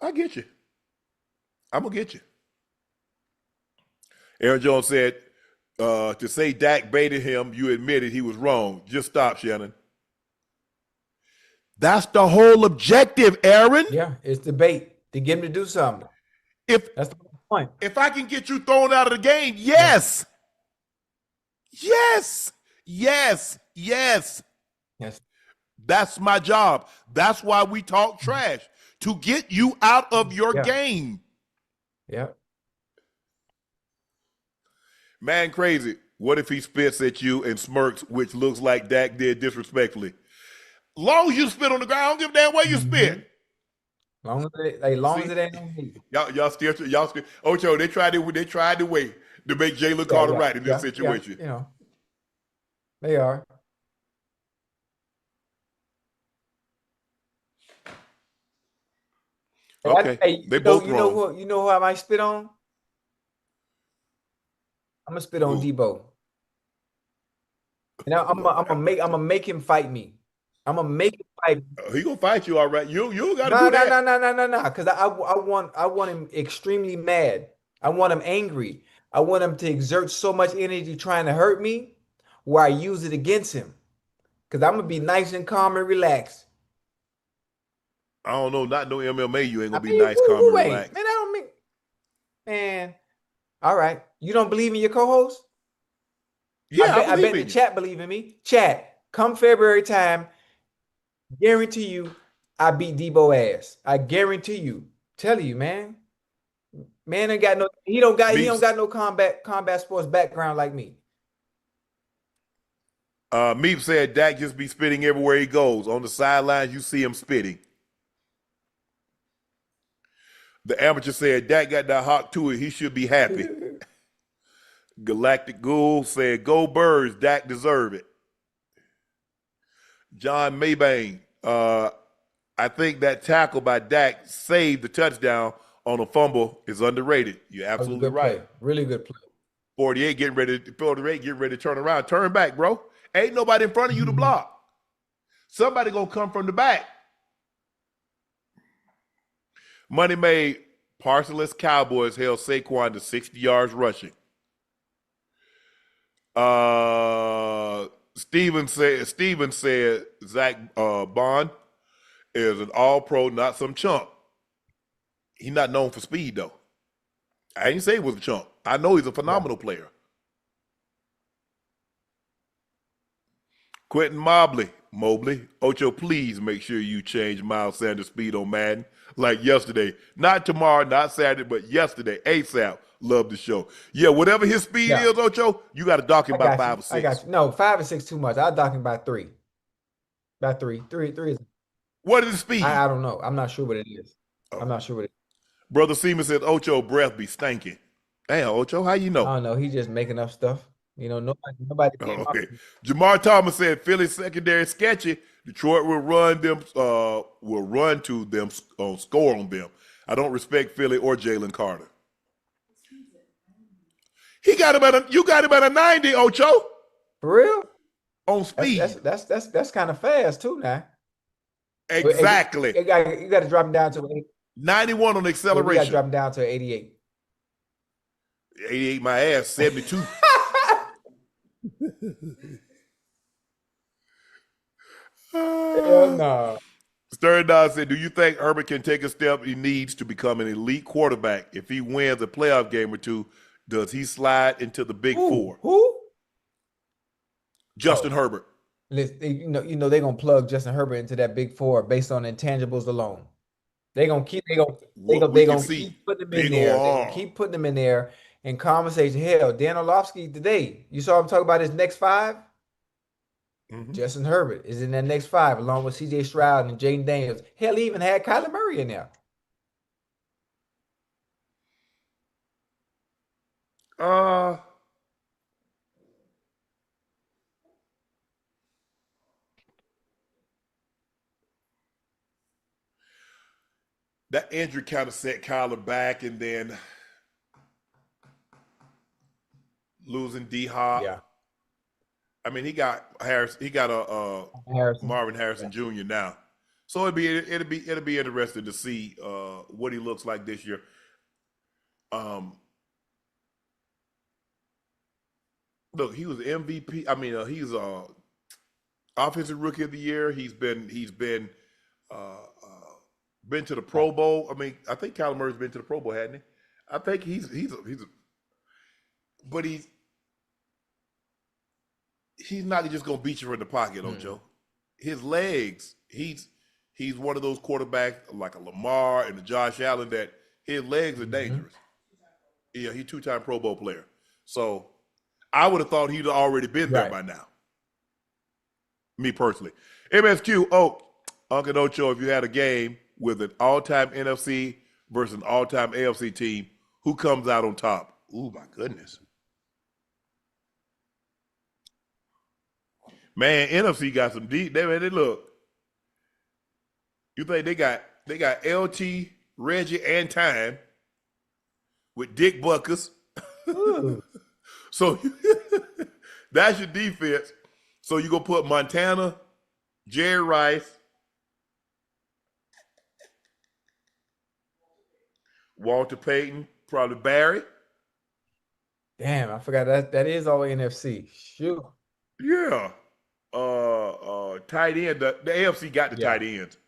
I'm going to get you. Aaron Jones said, to say Dak baited him, you admitted he was wrong. Just stop, Shannon. That's the whole objective, Aaron. Yeah, it's the bait to get him to do something. That's the point. If I can get you thrown out of the game, yes. Yes. Yes. Yes. Yes. That's my job. That's why we talk trash, to get you out of your game. Yeah. Man crazy. What if he spits at you and smirks, which looks like Dak did disrespectfully? Long as you spit on the ground, I don't give a damn where you spit. Long as it ain't on me. Y'all still Ocho, they tried the way to make Jalen Carter right in this situation. Yeah, they are. Okay. They both wrong. You know who I might spit on? I'm gonna spit on Debo. And I'm gonna make him fight me. I'm gonna make him fight. He gonna fight you, all right. You got to No, do no, that. no, no, no, no, no. Because I want him extremely mad. I want him angry. I want him to exert so much energy trying to hurt me, where I use it against him. Because I'm gonna be nice and calm and relaxed. I don't know, not no MMA. You ain't I gonna be mean, nice, calm, and who ain't? relaxed. Man, I don't mean, man. All right. You don't believe in your co-host? Yeah, I I believe bet the in you. chat believe in me. Chat, come February time, guarantee you I beat Debo ass. I guarantee you. Tell you, man. Man ain't got no he don't Meeps, got no combat sports background like me. Meep said Dak just be spitting everywhere he goes. On the sidelines, you see him spitting. The amateur said Dak got that hawk to it. He should be happy. Galactic Ghoul said, "Go Birds, Dak deserve it." John Maybane, I think that tackle by Dak saved the touchdown on a fumble is underrated. You're That was a absolutely good right. play. Really good play. 48 getting ready to turn around. Turn back, bro. Ain't nobody in front of you to block. Somebody gonna come from the back. Money made Parsons Cowboys held Saquon to 60 yards rushing. Steven said Zach Bond is an all-pro, not some chump. He's not known for speed, though. I didn't say he was a chump. I know he's a phenomenal player. Quentin Mobley, Ocho, please make sure you change Miles Sanders' speed on Madden like yesterday. Not tomorrow, not Saturday, but yesterday. ASAP. Love the show. Yeah, whatever his speed is, Ocho, you got to dock him by 5 or 6. I got you. No, 5 or 6 too much. I'll dock him by 3. By 3. 3 is What is his speed? I don't know. I'm not sure what it is. Oh. I'm not sure what it is. Brother Seaman says Ocho breath be stinking. Damn, Ocho, how you know? I don't know. He's just making up stuff. You know, nobody came up. Okay. Jamar Thomas said Philly secondary sketchy. Detroit will run to them score on them. I don't respect Philly or Jalen Carter. You got him at a 90, Ocho. For real? On speed. That's kind of fast too now. Exactly. You got to drop him down to 91 on acceleration. You got to drop him down to 88. 88 my ass, 72. Hell no. Stern Dog said, do you think Herbert can take a step he needs to become an elite quarterback? If he wins a playoff game or two, does he slide into the big four? Who? Justin Herbert. Listen, you know they're gonna plug Justin Herbert into that big four based on intangibles alone. They're gonna keep putting him in there. They're gonna keep putting him in there in conversation. Hell, Dan Orlovsky today, you saw him talk about his next 5. Mm-hmm. Justin Herbert is in that next 5, along with CJ Stroud and Jaden Daniels. Hell, he even had Kyler Murray in there. That injury kind of set Kyler back, and then losing D-Hop. Yeah. I mean, he got Marvin Harrison Jr. now, so it'll be interesting to see what he looks like this year. Look, he was MVP. I mean, he's offensive rookie of the year. He's been to the Pro Bowl. I mean, I think Kyler Murray's been to the Pro Bowl, hadn't he? I think but he's not just gonna beat you in the pocket, Ocho. His legs, he's one of those quarterbacks like a Lamar and a Josh Allen that his legs are dangerous. Yeah, he's 2-time Pro Bowl player. So I would have thought he'd already been there by now. Me personally. MSQ, Unc Ocho, if you had a game with an all-time NFC versus an all-time AFC team, who comes out on top? Ooh, my goodness. Man, NFC got some deep. They look. You think they got LT, Reggie, and Time with Dick Buckers. So that's your defense. So you gonna put Montana, Jerry Rice, Walter Payton, probably Barry. Damn, I forgot that is all NFC. Shoot. Yeah. Tight end. The AFC got the Yeah. tight ends.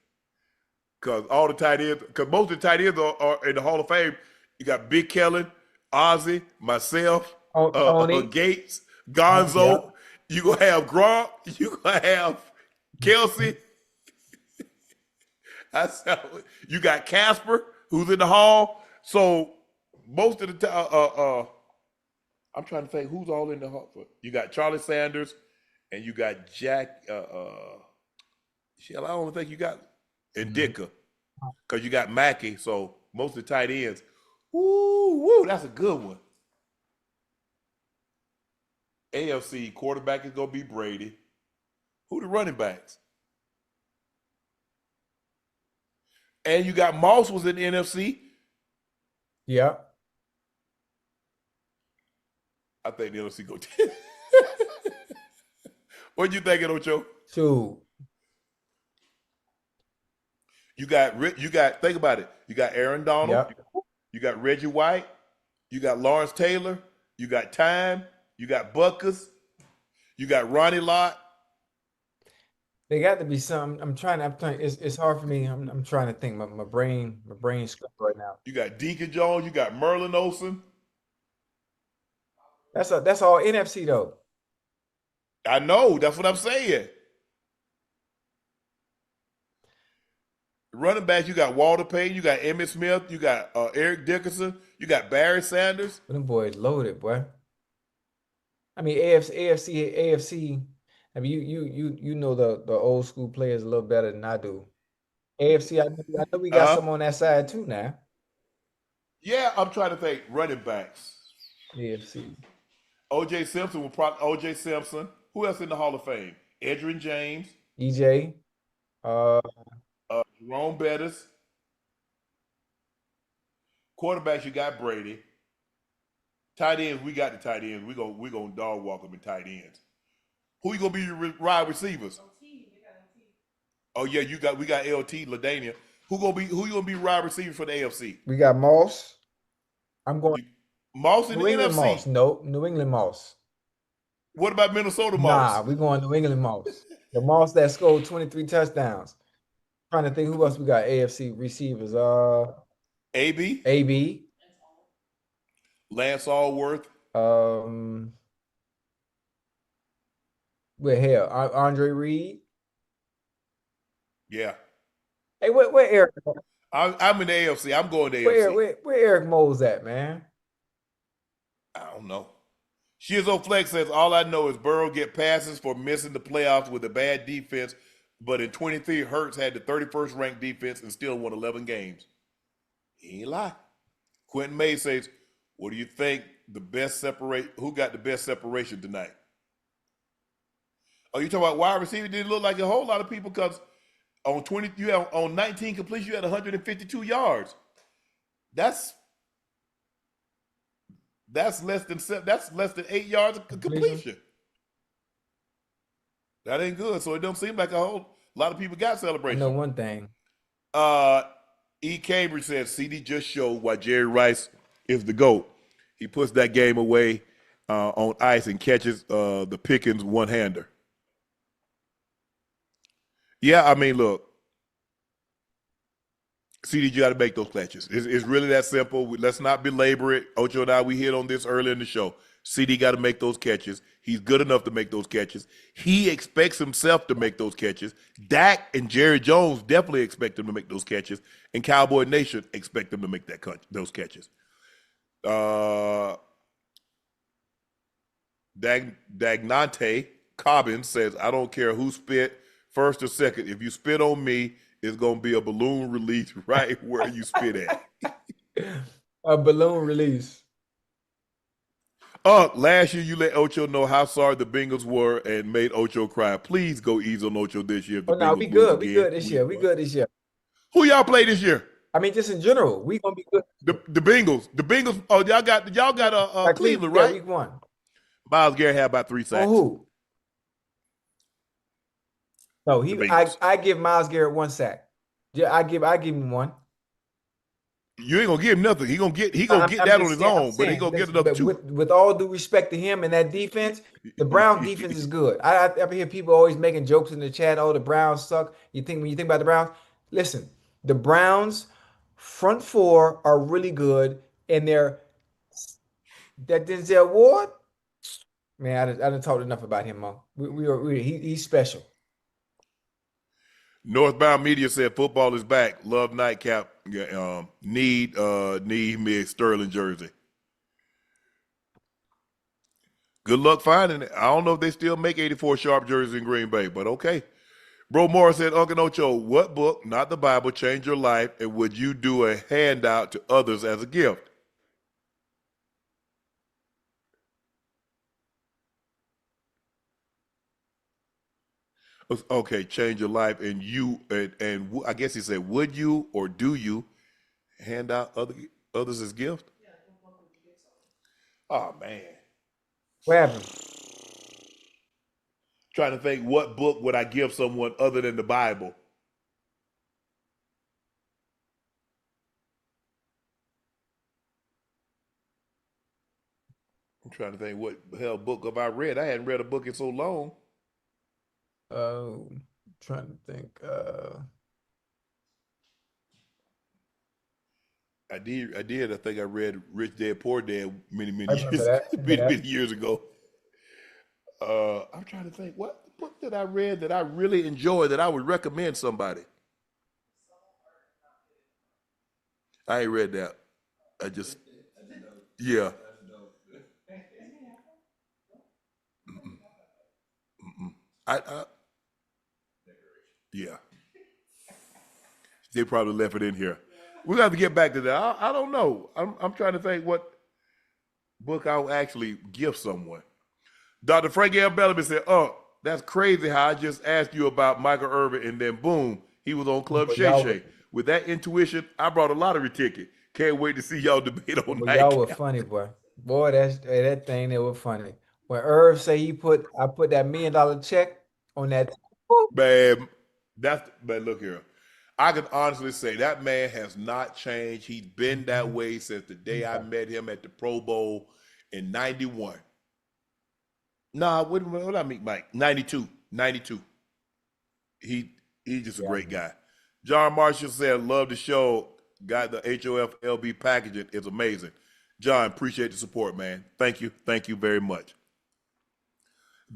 Because all the tight ends, because most of the tight ends are in the Hall of Fame. You got Big Kellen, Ozzie, myself, Tony. Gates, Gonzo. You gonna have Gronk. You gonna have Kelsey. You got Casper, who's in the Hall. So most of the time, I'm trying to think who's all in the Hall. You got Charlie Sanders, and you got Jack. Shell, I don't think you got and Dicker, because you got Mackey. So most of the tight ends. Woo, that's a good one. AFC quarterback is gonna be Brady. Who the running backs? And you got Moss was in the NFC. Yeah. I think the NFC go 10. What you thinking, Ocho? Shoot. You got think about it. You got Aaron Donald. Yep. You got Reggie White. You got Lawrence Taylor. You got Time. You got Buckers. You got Ronnie Lott. They got to be some. I'm trying. It's hard for me. I'm trying to think. My brain script right now. You got Deacon Jones. You got Merlin Olsen. That's all NFC though. I know. That's what I'm saying. Running backs, you got Walter Payton, you got Emmitt Smith, you got Eric Dickerson, you got Barry Sanders. Them boys loaded, boy. I mean, AFC. I mean, you know the old school players a little better than I do. AFC, I know we got some on that side too now. Yeah, I'm trying to think. Running backs. AFC. O.J. Simpson will probably O.J. Simpson. Who else in the Hall of Fame? Edgerrin James. EJ. Jerome Bettis. Quarterbacks, you got Brady. Tight ends, we got the tight ends. We gonna dog walk them in tight ends. Who you gonna be your wide receivers? Oh yeah, we got LT LaDania. Who you gonna be wide receiver for the AFC? We got Moss. I'm going Moss in New the England NFC. Moss. No, New England Moss. What about Minnesota Moss? Nah, we going New England Moss. The Moss that scored 23 touchdowns. Trying to think who else we got AFC receivers. AB. Lance Allworth. Where hell? Andre Reed. Yeah. Hey, where Eric? I'm in the AFC. I'm going to AFC. Where Eric Moles at, man? I don't know. Shizzo Flex says, all I know is Burrow get passes for missing the playoffs with a bad defense, but in 23, Hurts had the 31st ranked defense and still won 11 games. He ain't lie. Quentin May says, what do you think who got the best separation tonight? Oh, you talking about wide receiver? Didn't look like a whole lot of people because on 19 completions, you had 152 yards. That's less than 8 yards of completion. That ain't good. So it don't seem like a whole lot of people got celebration. I know one thing. E. Cambridge said CeeDee just showed why Jerry Rice is the GOAT. He puts that game away on ice and catches the Pickens one-hander. Yeah, I mean, look, CeeDee, you got to make those catches. It's really that simple. Let's not belabor it. Ocho and I, we hit on this earlier in the show. CeeDee got to make those catches. He's good enough to make those catches. He expects himself to make those catches. Dak and Jerry Jones definitely expect him to make those catches. And Cowboy Nation expect him to make those catches. Dagnante Cobbins says, I don't care who spit, first or second. If you spit on me, it's going to be a balloon release right where you spit at. A balloon release. Last year you let Ocho know how sorry the Bengals were and made Ocho cry. Please go easy on Ocho this year. We good. We good this year. We good this year. Who y'all play this year? I mean, just in general, we gonna be good. The Bengals. The Bengals. Oh, y'all got Cleveland, right? Week 1. Myles Garrett had about 3 sacks. Oh, who? No, The Bengals. I give Myles Garrett 1 sack. Yeah, I give him one. You ain't gonna give him nothing. He gonna get I'm that on just his saying, own, but he gonna get listen, another but 2. with all due respect to him and that defense, the Browns defense is good. I hear people always making jokes in the chat. Oh, the Browns suck. When you think about the Browns, listen, the Browns front four are really good, and that Denzel Ward, man, I didn't talk enough about him, Mo. He's special. Northbound Media said football is back. Love Nightcap. Need me a Sterling jersey. Good luck finding it. I don't know if they still make 84 sharp jerseys in Green Bay, but okay. Bro Morris said, Unc Ocho, what book, not the Bible, changed your life, and would you do a handout to others as a gift? Okay, change your life, and I guess he said, would you or do you hand out others as gift? Oh man, What happened? trying to think, what book would I give someone other than the Bible? I'm trying to think, what hell book have I read? I hadn't read a book in so long. Trying to think. I did. I think I read Rich Dad Poor Dad many I remember years, that. many years ago. I'm trying to think, what book did I read that I really enjoyed that I would recommend somebody? I ain't read that. I just, yeah. I yeah. They probably left it in here. We got to get back to that. I don't know. I'm trying to think what book I'll actually give someone. Dr. Frank L. Bellamy said, "Oh, that's crazy how I just asked you about Michael Irvin and then boom, he was on Club Shay Shay. With that intuition, I brought a lottery ticket. Can't wait to see y'all debate on Well, y'all were Nightcap." funny, boy. Boy, that thing that was funny. When Irv say I put that $1 million check on that. Man, but look here. I can honestly say that man has not changed. He's been that way since the day I met him at the Pro Bowl in 91. Nah, what did I meet Mike? 92. 92. He's just a great guy. John Marshall said, love the show. Got the HOFLB packaging. It's amazing. John, appreciate the support, man. Thank you. Thank you very much.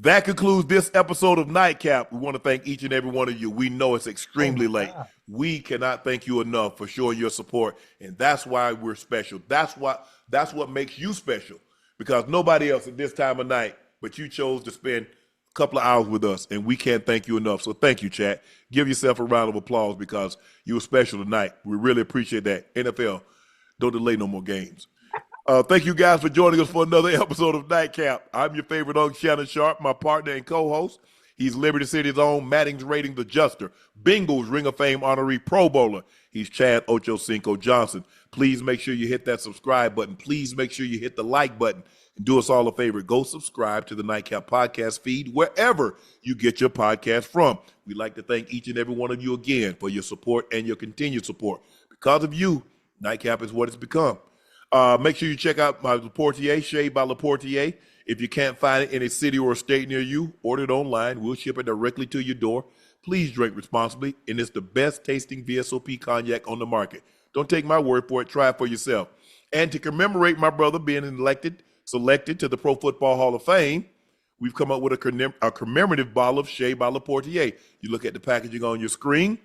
That concludes this episode of Nightcap. We want to thank each and every one of you. We know it's extremely late. We cannot thank you enough for showing your support, and that's why we're special. That's what makes you special, because nobody else at this time of night but you chose to spend a couple of hours with us, and we can't thank you enough. So thank you, chat. Give yourself a round of applause because you were special tonight. We really appreciate that. NFL, don't delay no more games. Thank you guys for joining us for another episode of Nightcap. I'm your favorite Unc Shannon Sharpe, my partner and co-host. He's Liberty City's own Maddings Ratings Adjuster, Bengals Ring of Fame honoree Pro Bowler. He's Chad Ochocinco Johnson. Please make sure you hit that subscribe button. Please make sure you hit the like button. And do us all a favor. Go subscribe to the Nightcap podcast feed wherever you get your podcast from. We'd like to thank each and every one of you again for your support and your continued support. Because of you, Nightcap is what it's become. Make sure you check out my Laportier, Shade by Laportier. If you can't find it in a city or a state near you, order it online. We'll ship it directly to your door. Please drink responsibly, and it's the best tasting VSOP cognac on the market. Don't take my word for it. Try it for yourself. And to commemorate my brother being selected to the Pro Football Hall of Fame, we've come up with a commemorative bottle of Shea by Laportier. You look at the packaging on your screen.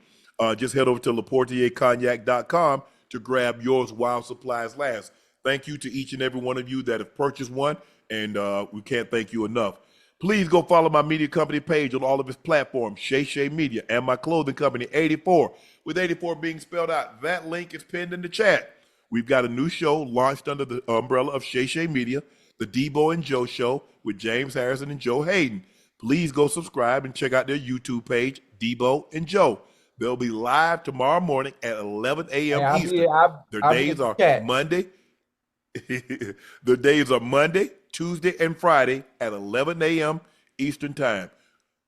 Just head over to laportiercognac.com to grab yours while supplies last. Thank you to each and every one of you that have purchased one, and we can't thank you enough. Please go follow my media company page on all of its platforms, Shay Shay Media, and my clothing company, 84, with 84 being spelled out. That link is pinned in the chat. We've got a new show launched under the umbrella of Shay Shay Media, the Debo and Joe Show with James Harrison and Joe Hayden. Please go subscribe and check out their YouTube page, Debo and Joe. They'll be live tomorrow morning at 11 a.m. Eastern. Their days are Monday. Their days are Monday, Tuesday, and Friday at 11 a.m. Eastern time.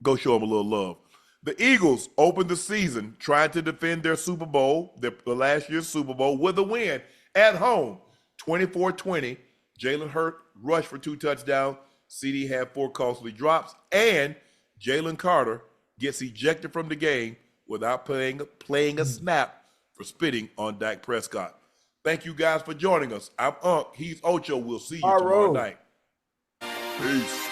Go show them a little love. The Eagles opened the season trying to defend their Super Bowl, the last year's Super Bowl, with a win at home, 24-20. Jalen Hurts rushed for 2 touchdowns. CeeDee had 4 costly drops, and Jalen Carter gets ejected from the game without playing a snap for spitting on Dak Prescott. Thank you guys for joining us. I'm Unc. He's Ocho. We'll see you tomorrow night. Peace.